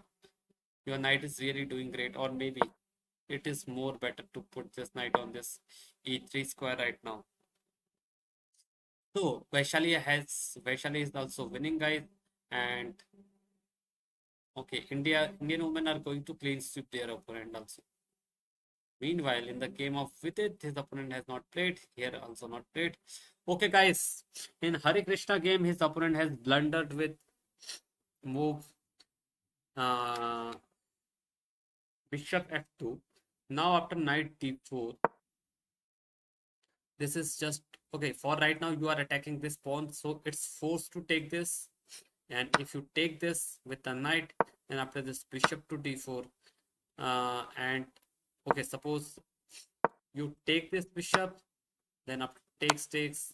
your knight is really doing great, or maybe it is more better to put this knight on this e3 square right now. So Vaishali is also winning, guys, and okay, Indian women are going to clean sweep their opponent also. Meanwhile, in the game of Vidit, his opponent has not played. Here also not played. Okay, guys. In Hari Krishna game, his opponent has blundered with move uh, bishop f2. Now after knight d4, this is just okay. For right now, you are attacking this pawn, so it's forced to take this. And if you take this with the knight, then after this bishop to d4, and okay, suppose you take this bishop, then after takes.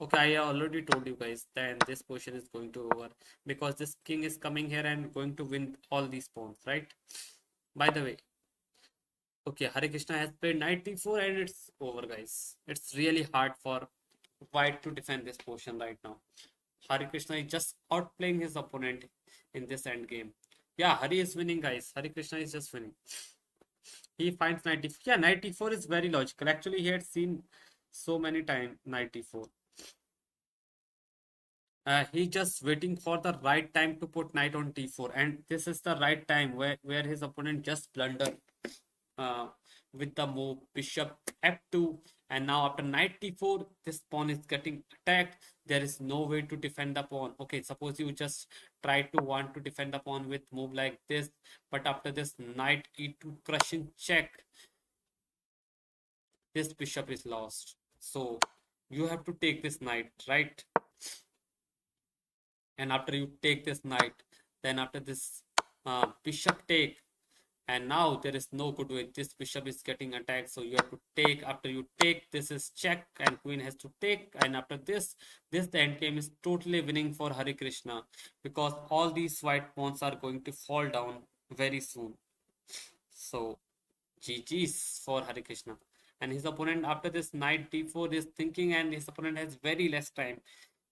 Okay, I already told you guys then this position is going to over because this king is coming here and going to win all these pawns, right? By the way, okay, Hare Krishna has played knight d4 and it's over, guys. It's really hard for white to defend this position right now. Hare Krishna is just outplaying his opponent in this end game. Yeah, Hari is winning, guys. Hare Krishna is just winning. He finds knight d4. Yeah, knight d4 is very logical. Actually, he had seen so many times knight d4. He's just waiting for the right time to put knight on d4, and this is the right time where his opponent just blundered uh, with the move bishop f2, and now after knight d4, this pawn is getting attacked. There is no way to defend the pawn. Okay, suppose you just try to want to defend the pawn with move like this, but after this knight e2 crushing check, this bishop is lost. So you have to take this knight, right? And after you take this knight, then after this bishop take, and now there is no good way. This bishop is getting attacked, so you have to take. After you take, this is check, and queen has to take. And after this the end game is totally winning for Hare Krishna because all these white pawns are going to fall down very soon. So GG's for Hare Krishna. And his opponent after this knight d4 is thinking, and his opponent has very less time,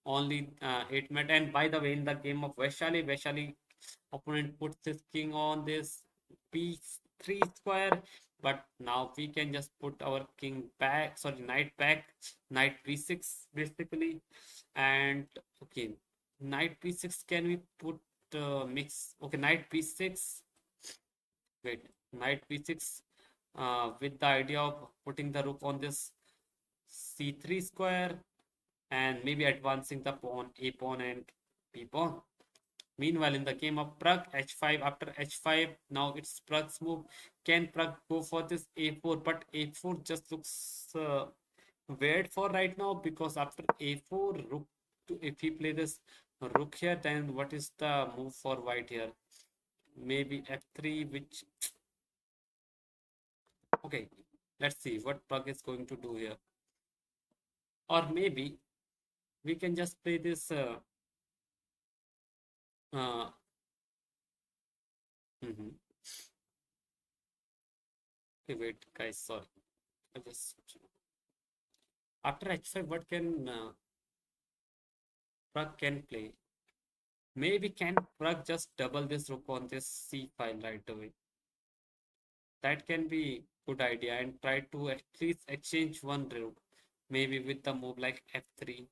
only 8 minutes. And by the way, in the game of Vaishali opponent puts his king on this b3 square, but now we can just put our king back, sorry, knight back, knight b6 basically. And okay, knight b6, can we put mix? Okay, knight b6, wait, knight b6 with the idea of putting the rook on this c3 square and maybe advancing the pawn, a pawn and b pawn. Meanwhile, in the game of Pragg, h5, after h5, now it's Pragg's move. Can Pragg go for this a4? But a4 just looks weird for right now, because after a4, rook to, if he play this rook here, then what is the move for white here? Maybe f3, which, okay, let's see what Pragg is going to do here. Or maybe we can just play this uh, mhm. Okay, wait, guys, sorry. I just after h5, what can Pragg can play? Maybe can Pragg just double this rook on this c file right away? That can be good idea, and try to at least exchange one rook, maybe with the move like f3.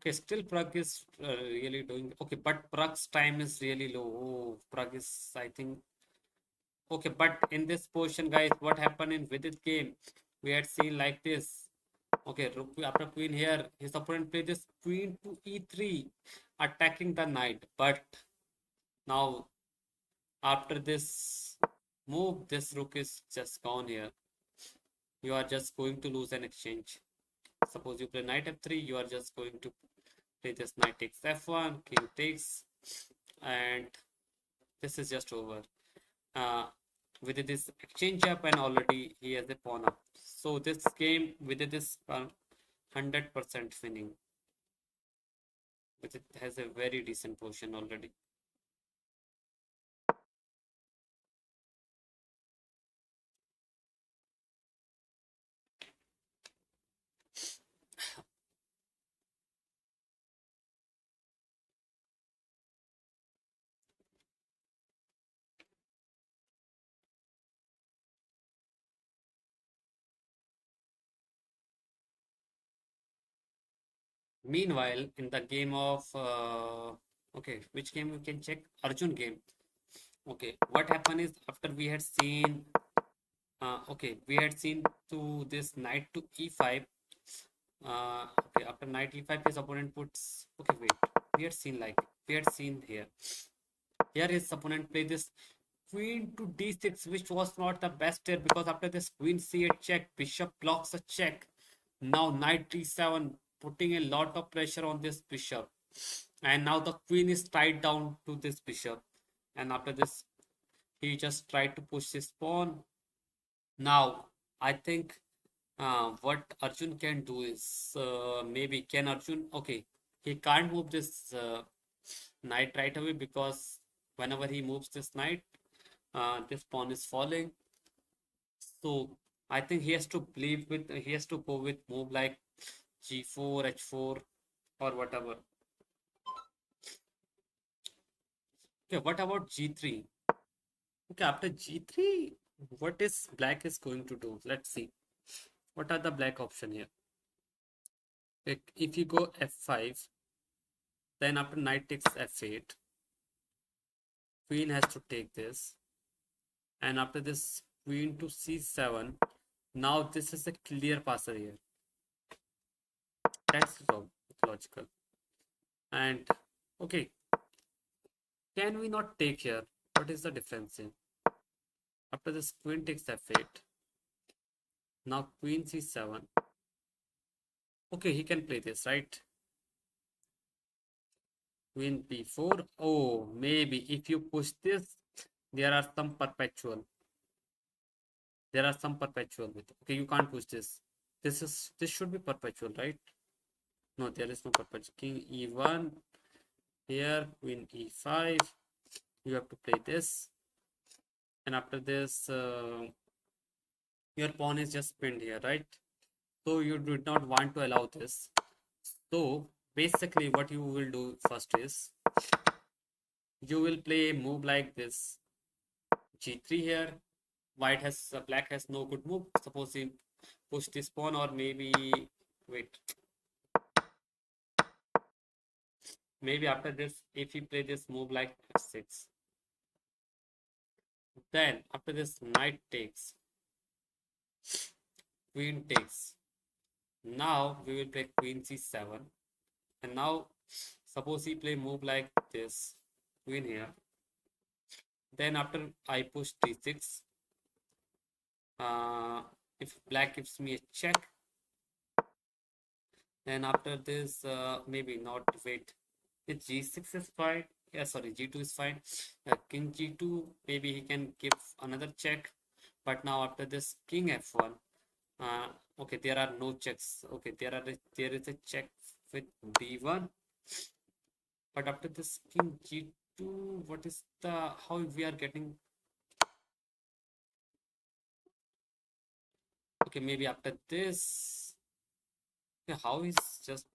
Okay, still Pragg is really doing okay, but Pragg's time is really low. Oh, Pragg is, I think, okay, but in this position, guys, what happened in Vidit game? We had seen like this. Okay, rook after queen here, his opponent played this queen to e3, attacking the knight. But now, after this move, this rook is just gone here. You are just going to lose an exchange. Suppose you play knight f3, you are just going to play this knight takes f1, king takes, and this is just over. Uh, with this exchange up, and already he has a pawn up. So this game with this 100% winning, which it has a very decent position already. Meanwhile, in the game of okay, which game we can check? Arjun game. Okay, what happened is after we had seen okay, we had seen to this knight to e5. Okay, after knight e5, his opponent puts. Okay, wait. We had seen like we had seen here. Here his opponent played this queen to d6, which was not the best here, because after this queen c8 check, bishop blocks a check. Now knight d7, putting a lot of pressure on this bishop. And now the queen is tied down to this bishop. And after this, he just tried to push his pawn. Now, I think what Arjun can do is maybe can Arjun, okay, he can't move this knight right away, because whenever he moves this knight, this pawn is falling. So I think he has to believe with he has to go with move like g4, h4, or whatever. Okay, what about g3? Okay, after g3, what is black is going to do? Let's see. What are the black option here? If you go f5, then after knight takes f8, queen has to take this, and after this queen to c7. Now this is a clear passer here. That's logical. And okay, can we not take here? What is the difference here? After this queen takes f8. Now queen c7. Okay, he can play this, right? Queen b4. Oh, maybe if you push this, there are some perpetual. There are some perpetual with. Okay, you can't push this. This should be perpetual, right? No, there is no perpetual. King e1. Here, queen e5. You have to play this. And after this, your pawn is just pinned here, right? So you do not want to allow this. So basically what you will do first is you will play a move like this g3 here. Black has no good move. Suppose he push this pawn, or maybe wait. Maybe after this, if he play this move like f6, then after this knight takes, queen takes. Now we will play queen c7. And now suppose he play move like this, queen here. Then after I push d6, uh, if black gives me a check, then after this, maybe not wait. The g6 is fine. Yeah, sorry, g2 is fine. King g2, maybe he can give another check. But now after this, king f1. Uh, okay, there are no checks. Okay, there is a check with d1. But after this, king g2, what is the how we are getting? Okay, maybe after this, okay, how is just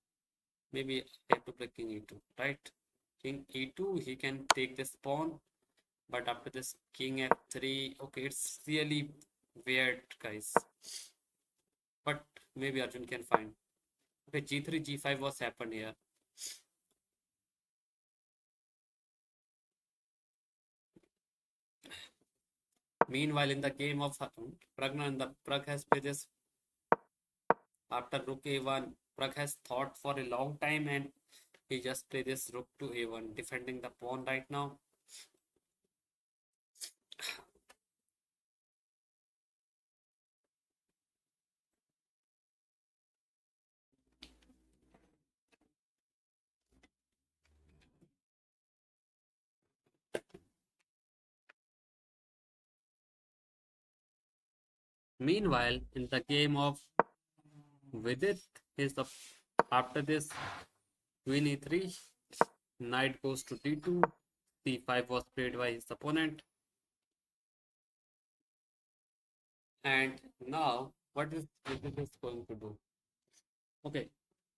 maybe I have to play king e2, right? King e2, he can take this pawn. But after this, king f3, okay, it's really weird, guys. But maybe Arjun can find. Okay, g3, g5 was happened here. Meanwhile, in the game of Praggnanandhaa, Pragg has played this after rook a1. Pragg has thought for a long time and he just played this rook to a1, defending the pawn right now. Meanwhile, in the game of Vidit, is the after this queen e3, knight goes to d2, c5 was played by his opponent, and now what is Vidit is going to do? Okay,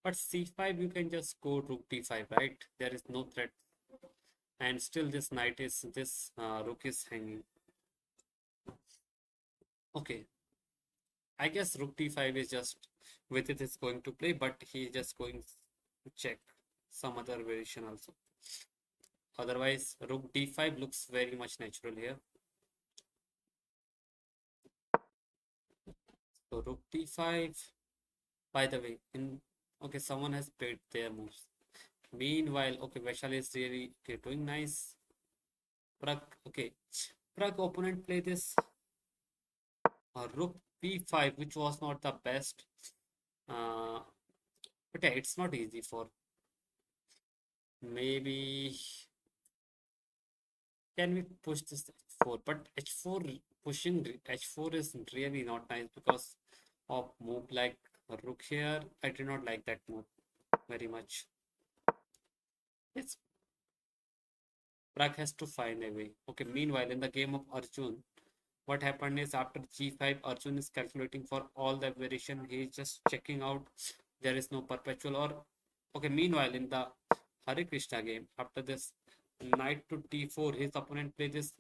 but c5 you can just go rook d5, right? There is no threat, and still this rook is hanging. Okay, I guess rook d5 is just with it is going to play, but he is just going to check some other variation also. Otherwise, rook d5 looks very much natural here. So rook d5. By the way, in okay, someone has played their moves. Meanwhile, okay, Vaishali is really okay, doing nice. Pragg, okay, Pragg opponent play this rook b5, which was not the best. Uh, but yeah, it's not easy for maybe can we push this h4? But h4 pushing h4 is really not nice because of move like rook here. I did not like that move very much. It's Pragg has to find a way. Okay, meanwhile, in the game of Arjun, what happened is after g5, Arjun is calculating for all the variation. He is just checking out there is no perpetual or okay. Meanwhile, in the Hare Krishna game, after this knight to d4, his opponent played this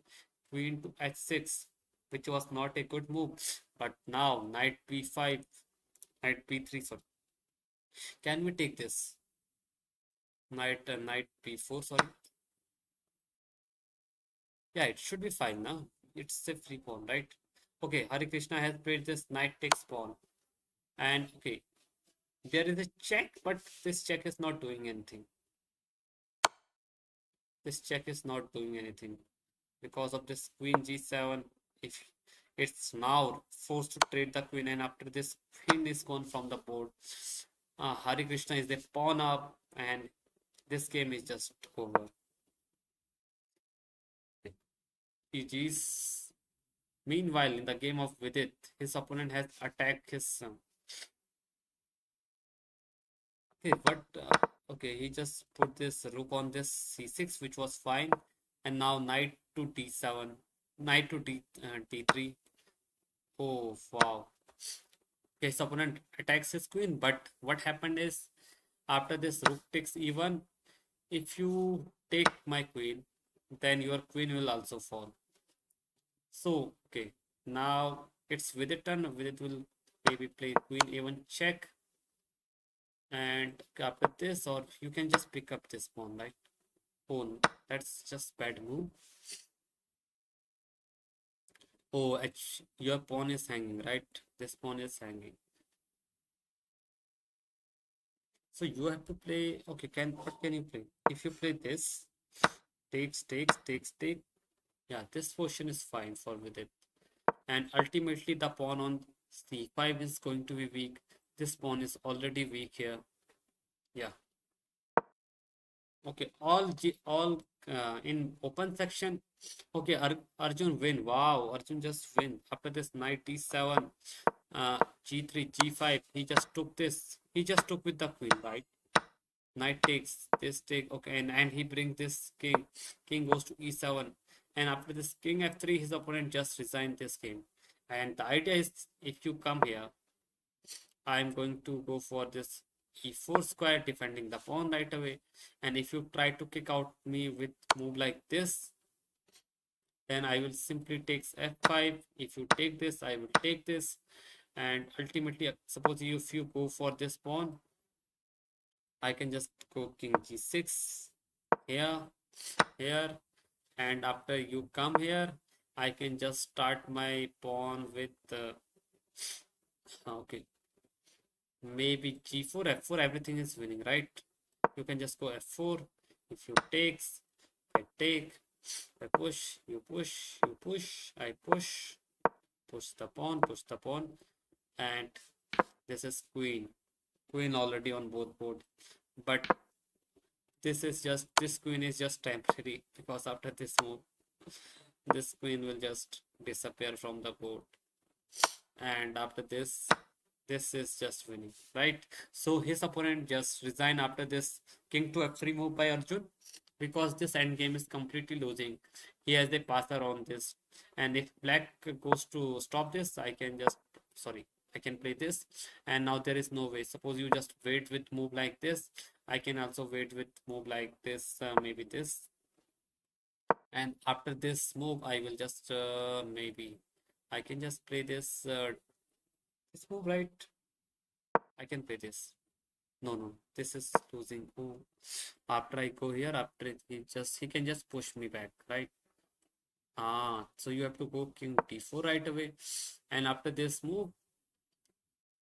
queen to h6, which was not a good move. But now knight b5, knight b3. Sorry, can we take this knight b4? Sorry, yeah, it should be fine now. It's a free pawn, right? Okay, Hare Krishna has played this knight takes pawn, and okay, there is a check, but this check is not doing anything. This check is not doing anything because of this queen g7. If it's now forced to trade the queen, and after this queen is gone from the board, Hare Krishna is a pawn up, and this game is just over. GG's. Meanwhile, in the game of Vidit, his opponent has attacked his. Okay, but okay, he just put this rook on this c6, which was fine, and now knight to d7, knight to d3. Oh wow! Okay, his opponent attacks his queen, but what happened is after this rook takes e1, if you take my queen, then your queen will also fall. So okay, now it's with it turn. With it will maybe play queen a1 check, and after this, or you can just pick up this pawn, right? Pawn. That's just bad move. Oh, your pawn is hanging, right? This pawn is hanging. So you have to play. Okay, what can you play? If you play this, take. Yeah, this position is fine for Vidit. And ultimately, the pawn on c5 is going to be weak. This pawn is already weak here. Yeah. Okay, all in open section. Okay, Arjun win. Wow, Arjun just win. After this knight d7, g3, g5. He just took this. He just took with the queen, right? Knight takes this take. Okay, and he brings this king. King goes to e7, and after this king f3, his opponent just resigned this game. And the idea is, if you come here, I'm going to go for this e4 square, defending the pawn right away. And if you try to kick out me with move like this, then I will simply take f5. If you take this, I will take this. And ultimately, suppose if you go for this pawn, I can just go king g6 here, here. And after you come here, I can just start my pawn with, okay, maybe g4, f4, everything is winning, right? You can just go f4. If you takes, I take, I push, you push, you push, I push the pawn, and this is queen already on both board. But this queen is just temporary, because after this move, this queen will just disappear from the board. And after this is just winning, right? So his opponent just resigned after this king to f3 move by Arjun, because this endgame is completely losing. He has a passer on this, and if black goes to stop this, I can just, sorry, I can play this, and now there is no way. Suppose you just wait with move like this, I can also wait with move like this, maybe this. And after this move, I will just, maybe I can just play this move, right? I can play this. No, this is losing. Oh, after I go here, after he can just push me back, right? So you have to go king d4 right away. And after this move,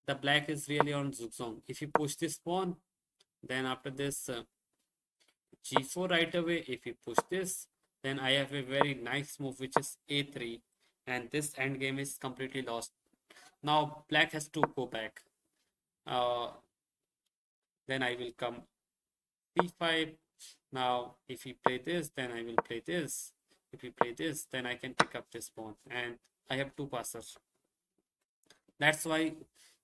the black is really on zugzwang. If you push this pawn, then after this, g4 right away. If you push this, then I have a very nice move, which is a3, and this endgame is completely lost. Now black has to go back. Uh, then I will come c5. Now, if he play this, then I will play this. If he play this, then I can pick up this pawn, and I have two passers. That's why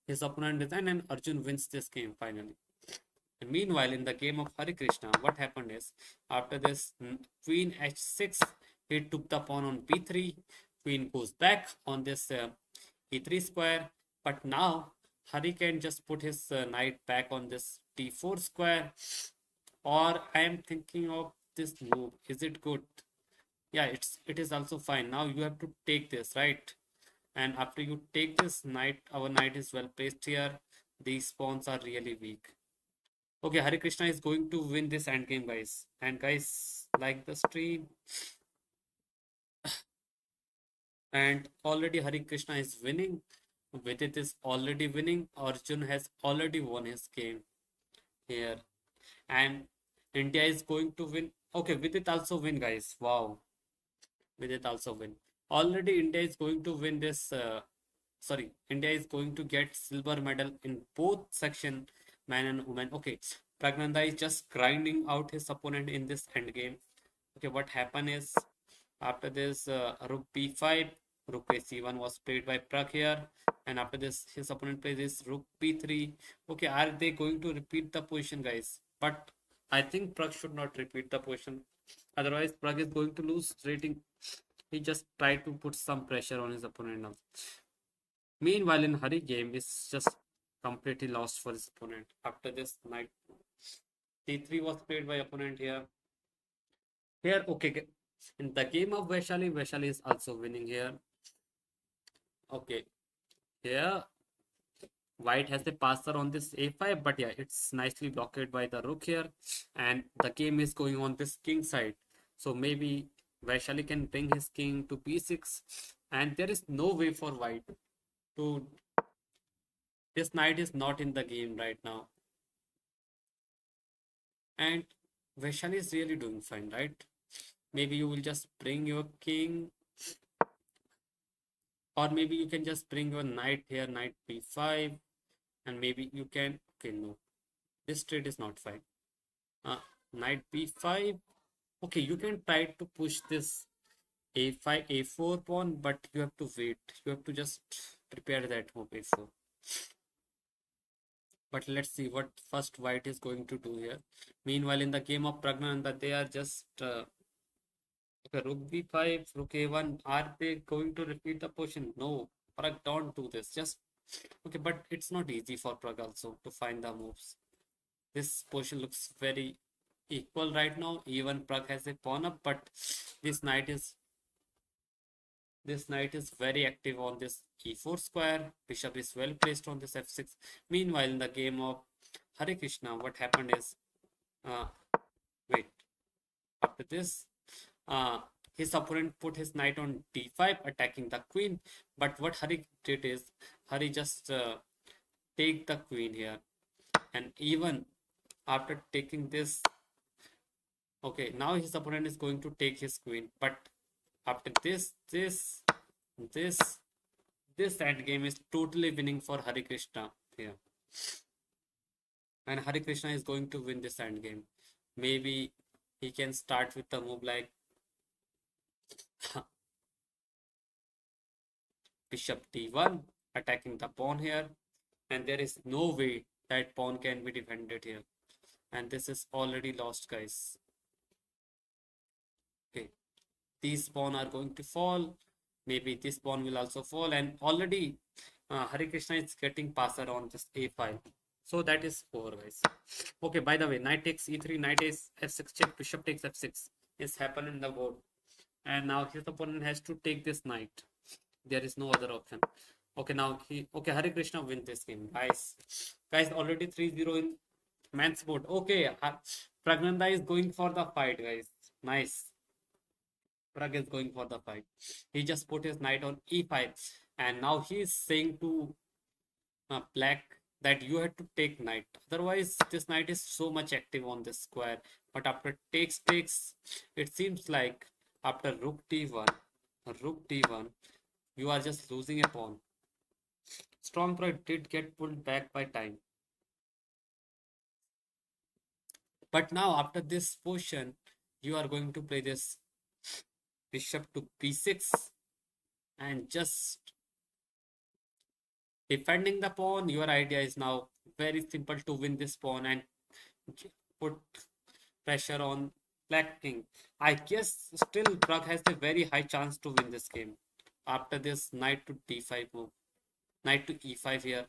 his opponent resigned, and Arjun wins this game finally. And meanwhile, in the game of Hare Krishna, what happened is, after this queen h6, he took the pawn on b3. Queen goes back on this e3 square. But now Hari can just put his knight back on this d4 square. Or I am thinking of this move. Is it good? Yeah, it is also fine. Now you have to take this, right? And after you take this knight, our knight is well placed here. These pawns are really weak. Okay, Hare Krishna is going to win this endgame, guys. And guys, like the stream. And already Hare Krishna is winning. Vidit is already winning. Arjun has already won his game here. And India is going to win. Okay, Vidit also win, guys. Wow. Vidit also win. Already India is going to win this. Sorry, India is going to get silver medal in both section, man and woman. Okay, Praggnanandhaa is just grinding out his opponent in this endgame. Okay, what happened is, after this rook b5, rook a c1 was played by Pragg here, and after this his opponent plays this rook b3. Okay, are they going to repeat the position, guys? But I think Pragg should not repeat the position. Otherwise, Pragg is going to lose rating. He just tried to put some pressure on his opponent now. Meanwhile, in Hari game, is just completely lost for his opponent. After this, knight c3 was played by opponent here. Here, okay, in the game of Vaishali, Vaishali is also winning here. Okay, here white has a passer on this a5, but yeah, it's nicely blocked by the rook here, and the game is going on this king side. So maybe Vaishali can bring his king to b6, and there is no way for white to. This knight is not in the game right now. And Vaishali is really doing fine, right? Maybe you will just bring your king, or maybe you can just bring your knight here, knight b5, and maybe you can, okay, no, this trade is not fine. Uh, Knight b5, okay, you can try to push this a5, a4 pawn, but you have to wait. You have to just prepare that move a4. But let's see what first white is going to do here. Meanwhile, in the game of Praggnanandhaa, they are just okay, rook b5, rook a1. Are they going to repeat the position? No, Pragg, don't do this. Just okay, but it's not easy for Pragg also to find the moves. This position looks very equal right now. Even Pragg has a pawn up, but this knight is this knight is very active on this e4 square. Bishop is well placed on this f6. Meanwhile, in the game of Hare Krishna, what happened is, uh, wait, after this, uh, his opponent put his knight on d5, attacking the queen. But what Hari did is, Hari just take the queen here. And even after taking this, okay, now his opponent is going to take his queen. But after this, this end game is totally winning for Hari Krishna here. And Hari Krishna is going to win this end game. Maybe he can start with a move like bishop d1, attacking the pawn here. And there is no way that pawn can be defended here. And this is already lost, guys. Okay, these pawn are going to fall. Maybe this pawn will also fall. And already Hare Krishna is getting passer on this a5. So that is 4, guys. Okay, by the way, knight takes e3, knight is f6 check, bishop takes f6 is happened in the board. And now his opponent has to take this knight. There is no other option. Okay, now Hare Krishna win this game, guys. Guys, already 3-0 in men's board. Okay, Praggnanandhaa is going for the fight, guys. Nice. Pragg is going for the fight. He just put his knight on e5, and now he is saying to black that you have to take knight. Otherwise, this knight is so much active on this square. But after takes, it seems like after rook d1, you are just losing a pawn. Strong pride did get pulled back by time. But now after this position, you are going to play this bishop to b6 and just defending the pawn. Your idea is now very simple to win this pawn and put pressure on black king. I guess still Pragg has a very high chance to win this game after this knight to d5 move, knight to e5 here,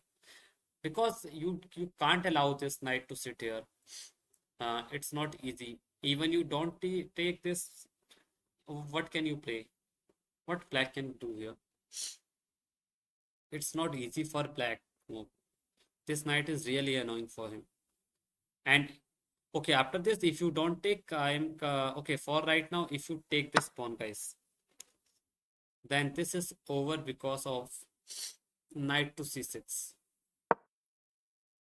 because you can't allow this knight to sit here. It's not easy. Even you don't take this, what can you play? What black can do here? It's not easy for black. No. This knight is really annoying for him. And okay, after this, if you don't take, I'm okay for right now. If you take this pawn, guys, then this is over because of knight to c6.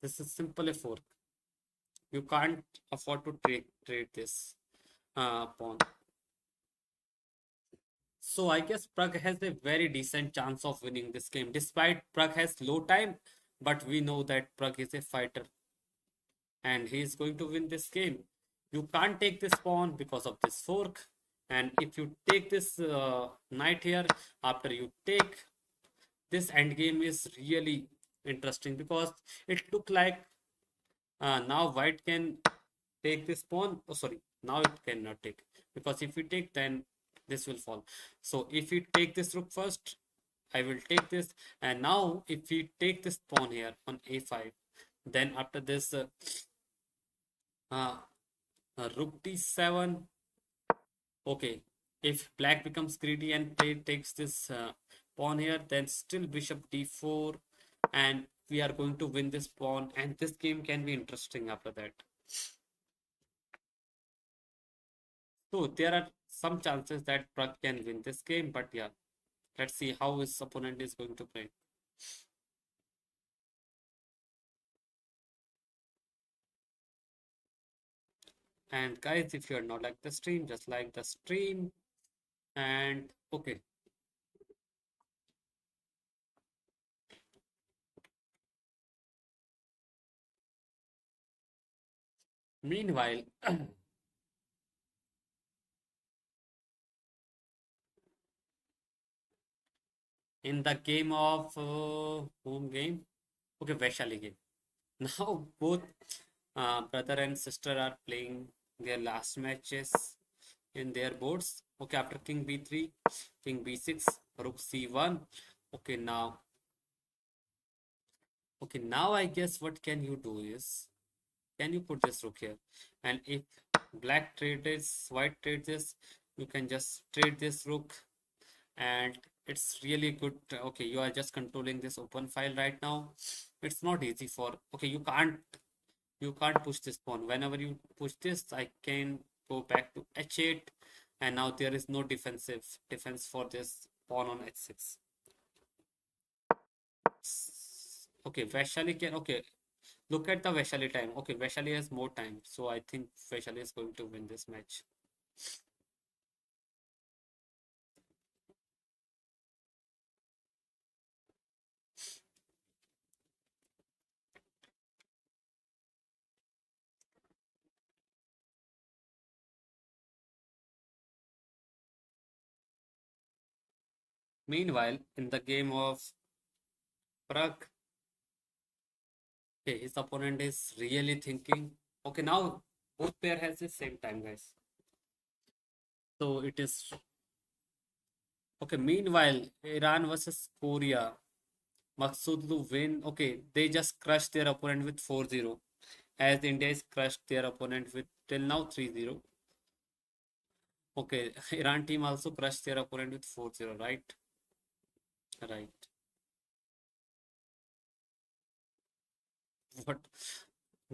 This is simple a fork. You can't afford to trade this pawn. So I guess Pragg has a very decent chance of winning this game, despite Pragg has low time. But we know that Pragg is a fighter, and he is going to win this game. You can't take this pawn because of this fork. And if you take this knight here, after you take this endgame is really interesting because it looked like now white can take this pawn. Oh, sorry, now it cannot take, because if we take, then this will fall. So if we take this rook first, I will take this. And now if we take this pawn here on a5, then after this uh, rook d7. Okay, if black becomes greedy and takes this pawn here, then still bishop d4, and we are going to win this pawn, and this game can be interesting after that. So there are some chances that Pragg can win this game, but yeah, let's see how his opponent is going to play. And guys, if you're not like the stream, just like the stream. And okay, meanwhile, in the game of home game, okay, Vaishali game. Now both brother and sister are playing their last matches in their boards. Okay, after king b3, king b6, rook c1. Okay, now I guess what can you do is, can you put this rook here? And if black trades, white trades this, you can just trade this rook, and it's really good. Okay, you are just controlling this open file right now. It's not easy for, okay, you can't push this pawn. Whenever you push this, I can go back to h8, and now there is no defense for this pawn on h6. Okay, Vaishali can, okay, look at the Vaishali time. Okay, Vaishali has more time, so I think Vaishali is going to win this match. Meanwhile, in the game of Pragg, okay, his opponent is really thinking. Okay, now both pair has the same time, guys. So it is okay. Meanwhile, Iran versus Korea. Magshadhaloo win. Okay, they just crushed their opponent with 4-0. As India is crushed their opponent with till now 3-0. Okay, Iran team also crushed their opponent with 4-0, right? Right. What?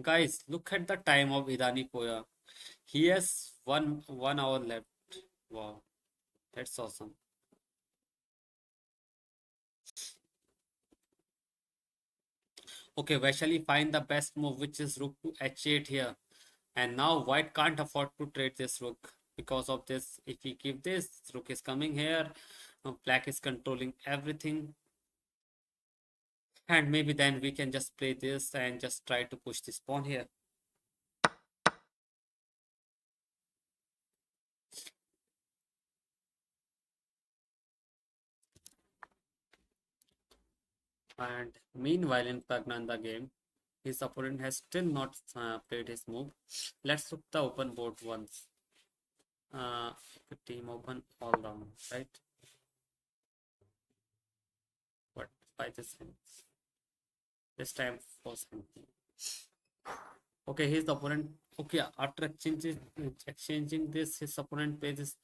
Guys, look at the time of Idani Poya. He has 1 hour left. Wow, that's awesome. Okay, Vaishali find the best move, which is rook to h8 here. And now white can't afford to trade this rook because of this. If we give this, rook is coming here. Black is controlling everything. And maybe then we can just play this and just try to push this pawn here. And meanwhile, in Praggnanandhaa game, his opponent has still not played his move. Let's look the open board once. The team open all round, right? But by this time for something. Okay, his opponent. Okay, after exchanging this, his opponent plays his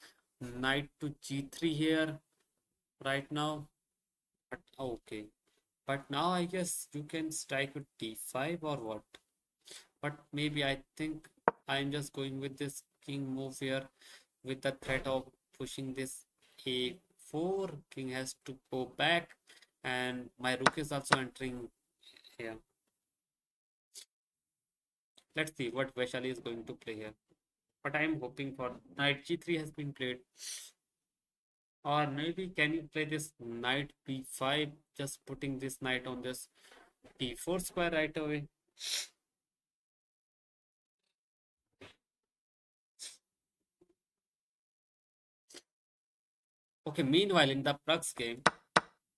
knight to g3 here right now. But okay, but now I guess you can strike with d5 or what? But maybe I think I'm just going with this king move here with the threat of pushing this a4. King has to go back, and my rook is also entering here. Let's see what Vaishali is going to play here. But I'm hoping for knight g3 has been played. Or maybe can you play this knight b5, just putting this knight on this d4 square right away. Okay, meanwhile in the Prux game,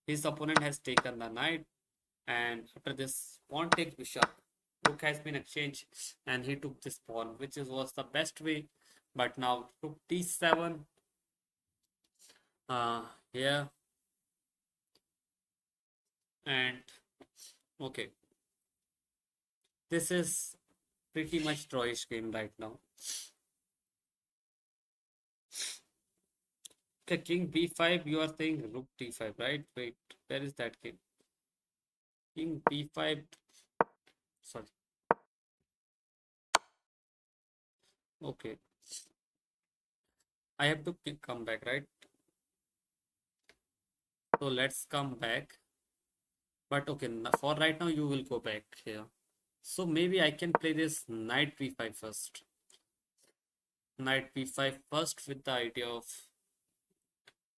his opponent has taken the knight, and after this pawn takes bishop, rook has been exchanged, and he took this pawn, which was the best way. But now rook d7, here, and okay, this is pretty much drawish game right now. Okay, king b5, you are saying rook d5, right? Wait, where is that king? King b5, sorry. Okay, I have to come back, right? So let's come back. But okay, for right now, you will go back here. So maybe I can play this knight b5 first. Knight b5 first with the idea of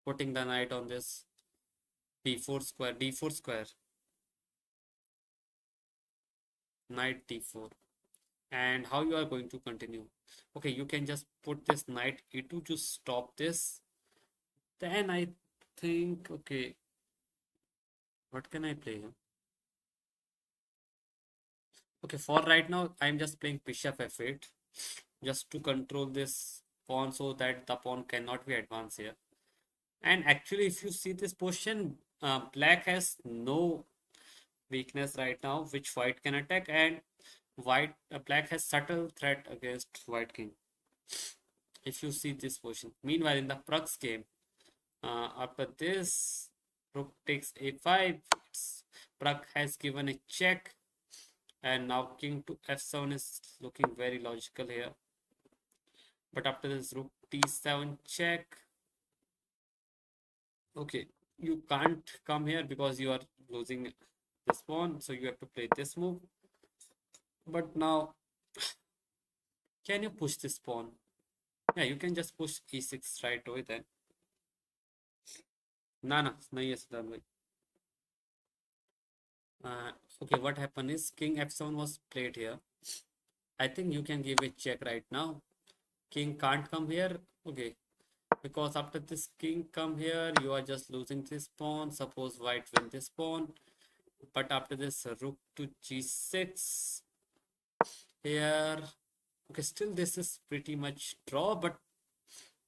putting the knight on this b4 square, d4 square, knight d4. And how you are going to continue? Okay, you can just put this knight e2 to stop this. Then I think, okay, what can I play here? Okay, for right now, I'm just playing bishop f8 just to control this pawn so that the pawn cannot be advanced here. And actually, if you see this position, black has no weakness right now, which white can attack, and black has subtle threat against white king. If you see this position. Meanwhile, in the Pragg's game, after this, rook takes a5. Pragg has given a check, and now king to f7 is looking very logical here. But after this, rook d7 check. Okay, you can't come here because you are losing this pawn, so you have to play this move. But now, can you push this pawn? Yeah, you can just push e6 right away then. ना ना नहीं है सिद्धार्थ भाई. uh, okay, what happened is king f7 was played here. I think you can give a check right now. King can't come here. Okay, because after this king come here, you are just losing this pawn. Suppose white win this pawn, but after this rook to g6 here. Okay, still this is pretty much draw, but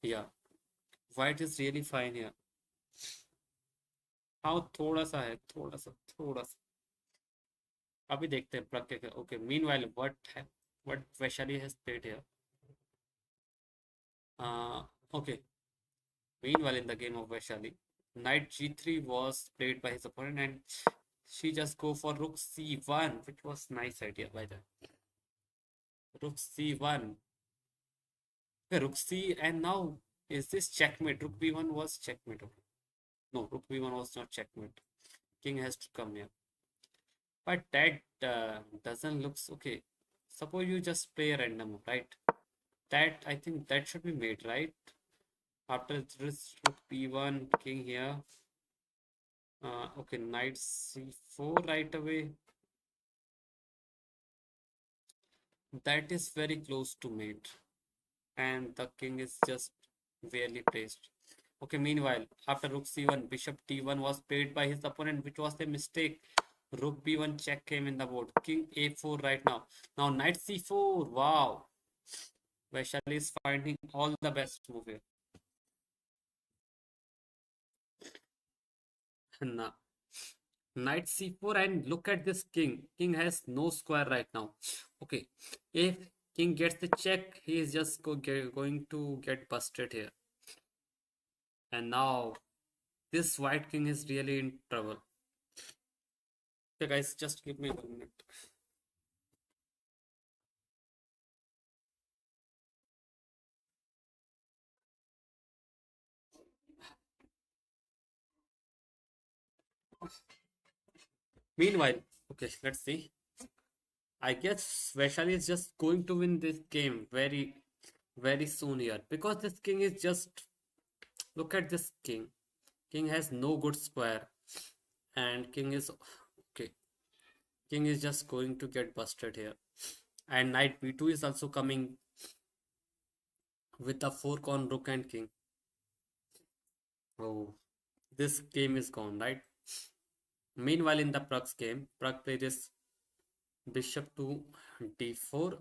yeah, white is really fine here. हाँ थोड़ा सा है, थोड़ा सा अभी देखते हैं प्रग के. Okay, meanwhile what Vaishali has played here. Okay, meanwhile in the game of Vaishali, knight g3 was played by his opponent, and she just go for rook c1, which was nice idea by the rook c1. Okay, rook c, and now is this checkmate? Rook b1 was checkmate. Okay. No, rook b1 was not checkmate. King has to come here. But that doesn't looks okay. Suppose you just play a random, right? That I think that should be made, right? After this rook b1, king here. Okay, knight c4 right away. That is very close to mate, and the king is just barely placed. Okay, meanwhile, after rook c1, bishop d1 was played by his opponent, which was a mistake. Rook b1 check came in the board. King a4 right now. Now knight c4. Wow. Vaishali is finding all the best move here. Nah. Knight c4, and look at this king. King has no square right now. Okay. If king gets the check, he is just going to get busted here. And now this white king is really in trouble. Okay, guys, just give me 1 minute. Meanwhile, okay, let's see. I guess Vaishali is just going to win this game very, very soon here, because this king is just look at this king. King has no good square, and king is okay. King is just going to get busted here, and knight b2 is also coming with the fork on rook and king. Oh, this game is gone, right? Meanwhile, in the Pragg's game, Pragg played this bishop to d4.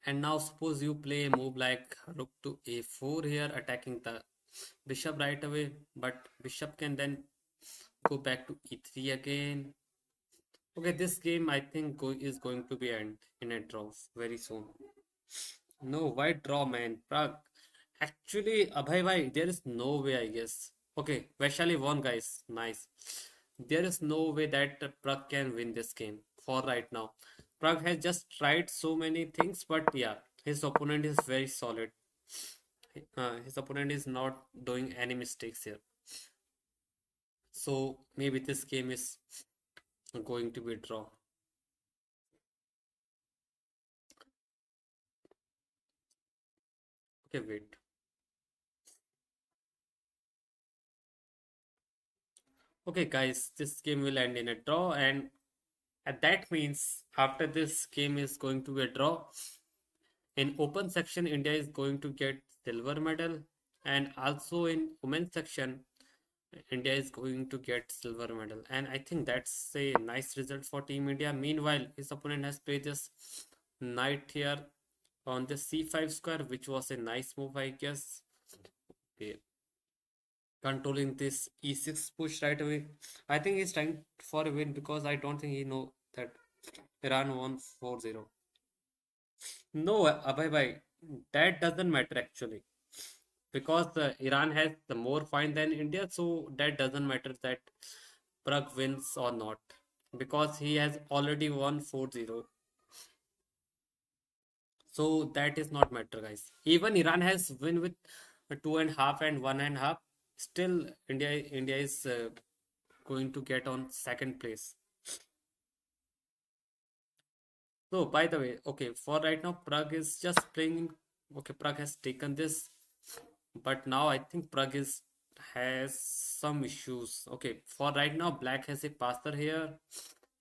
And now suppose you play a move like rook to a4 here, attacking the bishop right away. But bishop can then go back to e3 again. Okay, this game I think is going to be end in a draw very soon. No, why draw, man? Pragg. Actually, Abhay bhai, there is no way, I guess. Okay, Vaishali won, guys. Nice. There is no way that Pragg can win this game for right now. Pragg has just tried so many things, but yeah, his opponent is very solid. His opponent is not doing any mistakes here. So maybe this game is going to be a draw. Okay, wait. Okay, guys, this game will end in a draw, and that means after this game is going to be a draw. In open section, India is going to get silver medal, and also in women's section, India is going to get silver medal. And I think that's a nice result for Team India. Meanwhile, his opponent has played this knight here on the c5 square, which was a nice move, I guess. Okay, controlling this e6 push right away. I think he's trying for a win because I don't think he know that Iran won 4-0. No, bye. That doesn't matter actually because Iran has the more fine than India, so that doesn't matter that Pragg wins or not because he has already won 4-0. So that is not matter, guys. Even Iran has win with a two and a half and one and a half. Still, India is going to get on second place. So by the way, okay, for right now, Pragg is just playing. Okay, Pragg has taken this, but now I think Pragg is has some issues. Okay, for right now, Black has a passer here,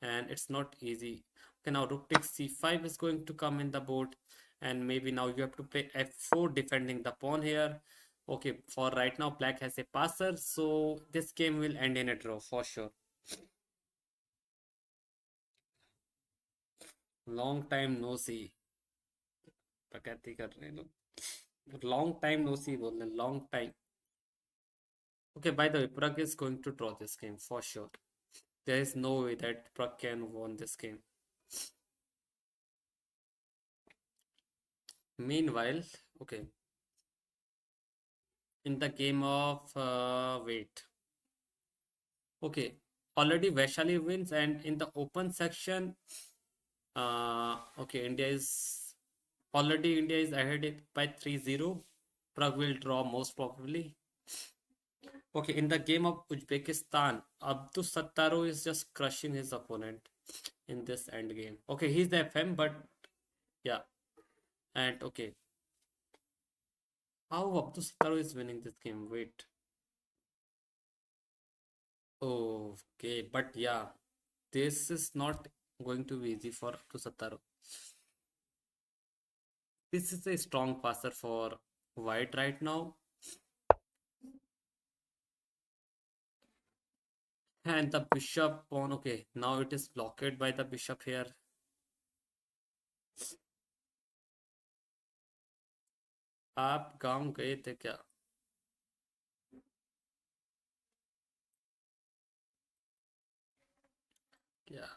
and it's not easy. Okay, now Rook takes c5 is going to come in the board, and maybe now you have to play f4 defending the pawn here. Okay, for right now, Black has a passer, so this game will end in a draw for sure. Long time no see. प्रकृति कर रहे हैं लोग long time no see बोल रहे long time. Okay, by the way, Pragg is going to draw this game for sure. There is no way that Pragg can win this game. Meanwhile, okay, in the game of wait, okay, already Vaishali wins, and in the open section, okay, India is ahead by 3-0. Pragg will draw most probably. Okay, in the game of Uzbekistan, Abdusattarov is just crushing his opponent in this end game. Okay, he's the FM, but yeah, and okay, how Abdusattarov is winning this game? Wait, okay, but yeah, this is not going to be easy for Abdusattarov. This is a strong passer for White right now, and the bishop pawn. Okay, now it is blocked by the bishop here. आप गांव गए थे क्या? क्या?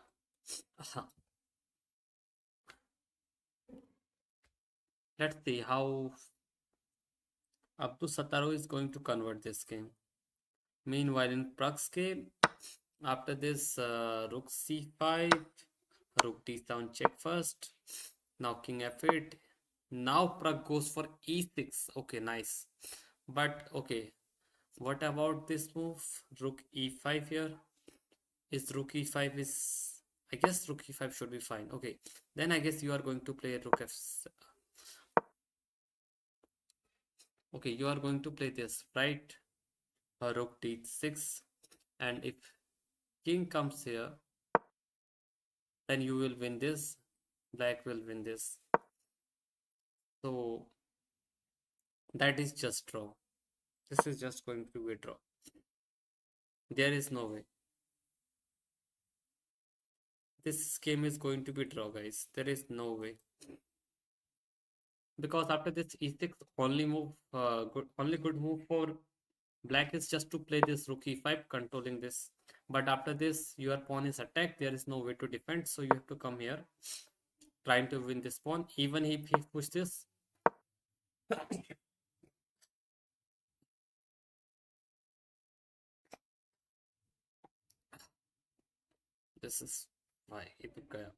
हाँ. Let's see how Abdusattarov is going to convert this game. Meanwhile, in Prague's game, after this, rook c5, rook d7 check first. Now king f8. Now Prague goes for e6. Okay, nice. But okay, what about this move? Rook e5 here. Is rook e5 is... I guess rook e5 should be fine. Okay, then I guess you are going to play rook f... Okay, you are going to play this, right? Rook d6. And if king comes here, then you will win this. Black will win this. So that is just draw. This is just going to be a draw. There is no way. This game is going to be draw, guys. There is no way. Because after this e6, only good move for black is just to play this rook e5, controlling this. But after this, your pawn is attacked. There is no way to defend, so you have to come here, trying to win this pawn. Even if he push this, this is why it gaya.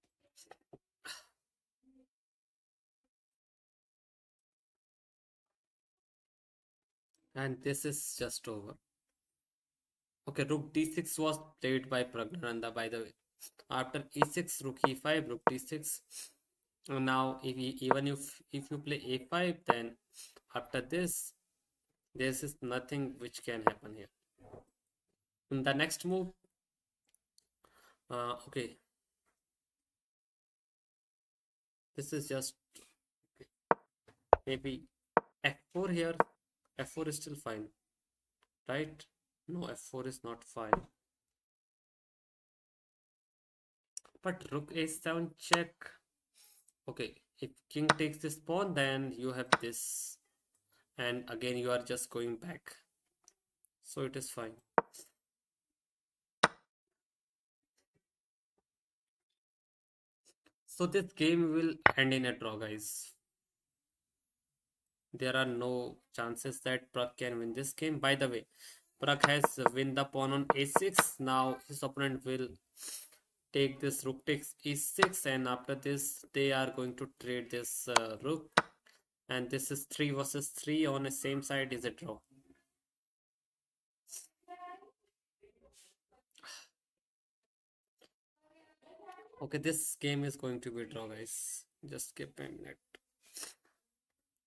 And this is just over. Okay, rook d6 was played by Praggnanandhaa, by the way. After e6, rook e5, rook d6. Now, even if you play a5, then After this, there is nothing which can happen here. In the next move, okay, this is just maybe f4 here. F4 is still fine, right? No, f4 is not fine. But rook a7 check. Okay, if king takes this pawn, then you have this. And again, you are just going back. So it is fine. So this game will end in a draw, guys. There are no chances that Pragg can win this game. By the way, Pragg has win the pawn on a6. Now his opponent will take this rook takes e6, and after this they are going to trade this rook, and this is 3 versus 3 on the same side is a draw. Okay, this game is going to be a draw, guys. Just give me a minute.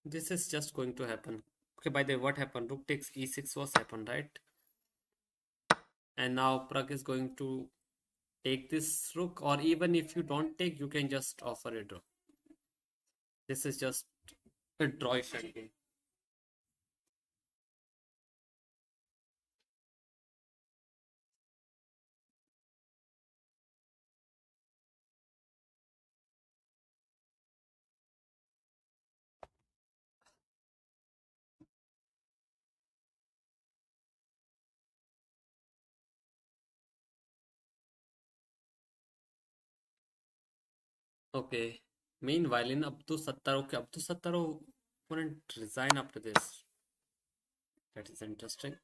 This is just going to happen. Okay, by the way, what happened? Rook takes e6 was happened, right? And now Pragg is going to take this rook, or even if you don't take, you can just offer a draw. This is just a drawish game. Okay. Meanwhile, in Abdusattarov, okay, Abdusattarov wouldn't resign after this. That is interesting.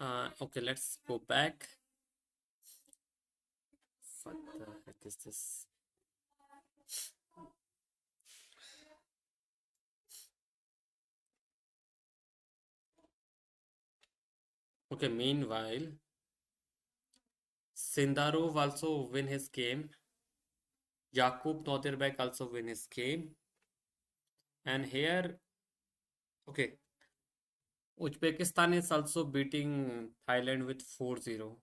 Okay, let's go back. What the heck is this? Okay, meanwhile, Sindarov also win his game. Jakub Nodirbek also win his game. And here, okay, Uzbekistan is also beating Thailand with 4-0.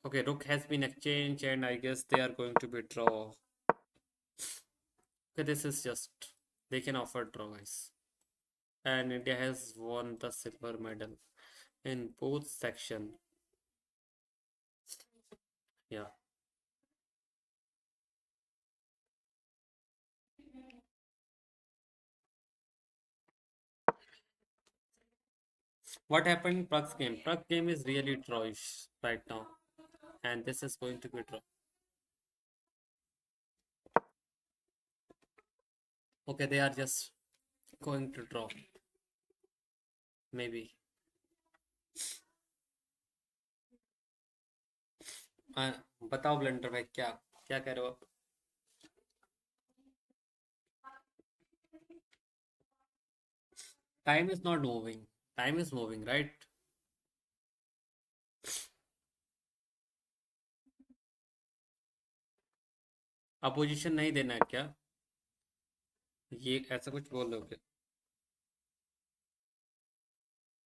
Okay, Rook has been exchanged, and I guess they are going to be draw. Okay, this is just they can offer draw, guys. And India has won the silver medal in both section. Yeah. What happened in Prague's game? Prague game is really drawish right now, and this is going to be draw. Okay, they are just going to draw. Maybe. बताओ blender भाई क्या क्या कह रहे हो आप? Time is not moving. Time is moving, right? Opposition नहीं देना है क्या? ये ऐसा कुछ बोल रहे हो क्या?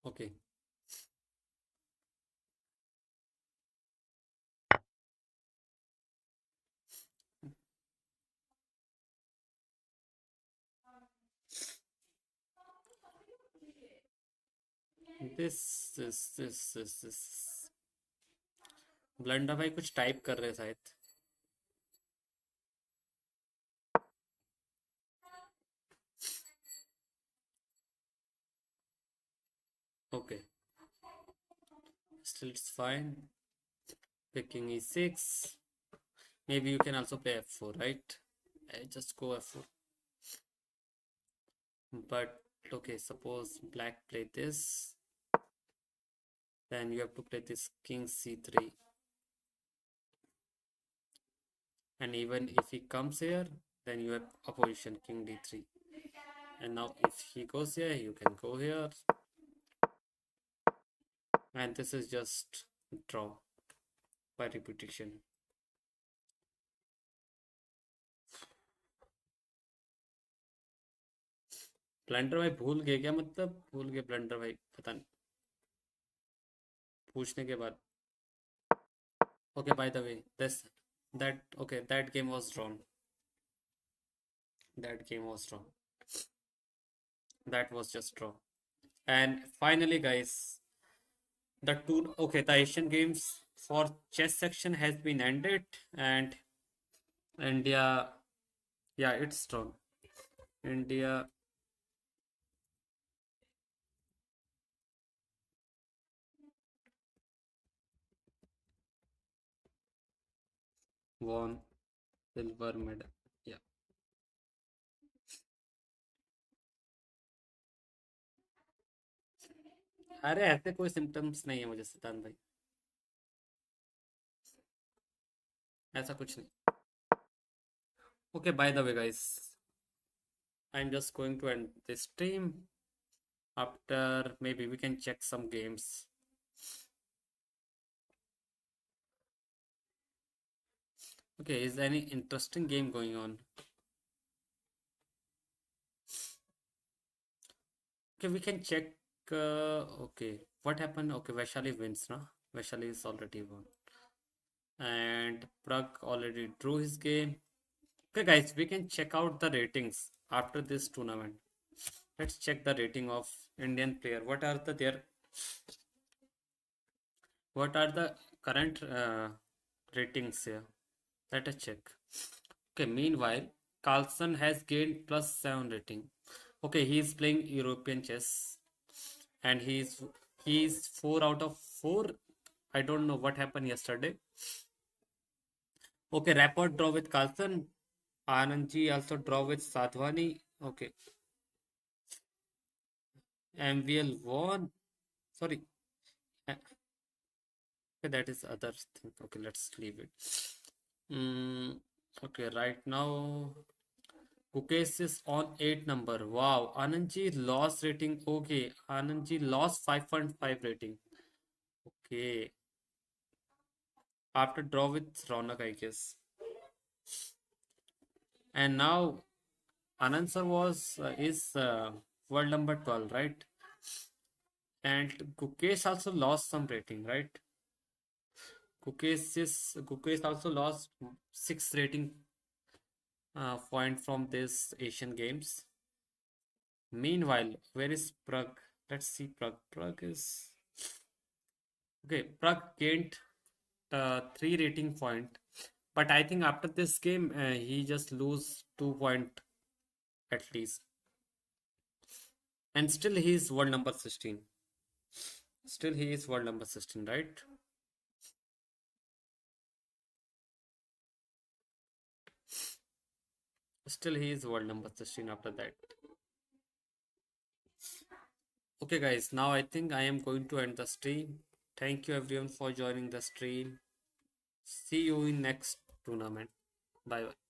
ओके. दिस ब्लेंडर भाई कुछ टाइप कर रहे हैं शायद. Okay, still it's fine. Picking e6. Maybe you can also play f4, right? I just go f4. But okay, suppose black play this, then you have to play this king c3. And even if he comes here, then you have opposition king d3. And now if he goes here, you can go here. And this is just draw by repetition. Blunder भाई भूल गए क्या? मतलब भूल गए blunder भाई, पता नहीं, पूछने के बाद। Okay, by the way, this that okay, that game was drawn. That game was drawn. That was just draw. And finally, guys, the Asian Games for chess section has been ended, and India, yeah, it's drawn. India won silver medal. Yeah. अरे ऐसे कोई symptoms नहीं है मुझे सिद्धांत भाई, ऐसा कुछ नहीं. Okay, by the way, guys, I'm just going to end this stream. After maybe we can check some games. Okay, is any interesting game going on? Okay, we can check. Okay, what happened? Okay, Vaishali wins, no? Vaishali is already won. And Pragg already drew his game. Okay, guys, we can check out the ratings after this tournament. Let's check the rating of Indian player. What are the current ratings here? Let us check. Okay, meanwhile, Carlsen has gained +7 rating. Okay, he is playing European chess and he's 4 out of 4. I don't know what happened yesterday. Okay, rapport draw with Carlsen. Anandji also draw with Sadhwani. Okay, MVL won. Sorry. Okay, that is other thing. Okay, let's leave it. Okay, right now Gukesh is on 8 number. Wow, Anandji lost rating. Okay, Anandji lost 5.5 rating. Okay, after draw with Ronak, I guess. And now Anand sir was is world number 12, right? And Gukesh also lost some rating, right? Gukesh also lost 6 rating point from this Asian Games. Meanwhile, where is Pragg? Let's see Pragg. Pragg is okay. Pragg gained 3 rating point, but I think after this game he just lose 2 point at least, and still he is world number 16. Still he is world number 16, right? Still he is world number 16 after that. Okay, guys, now I think I am going to end the stream. Thank you everyone for joining the stream. See you in next tournament. Bye bye.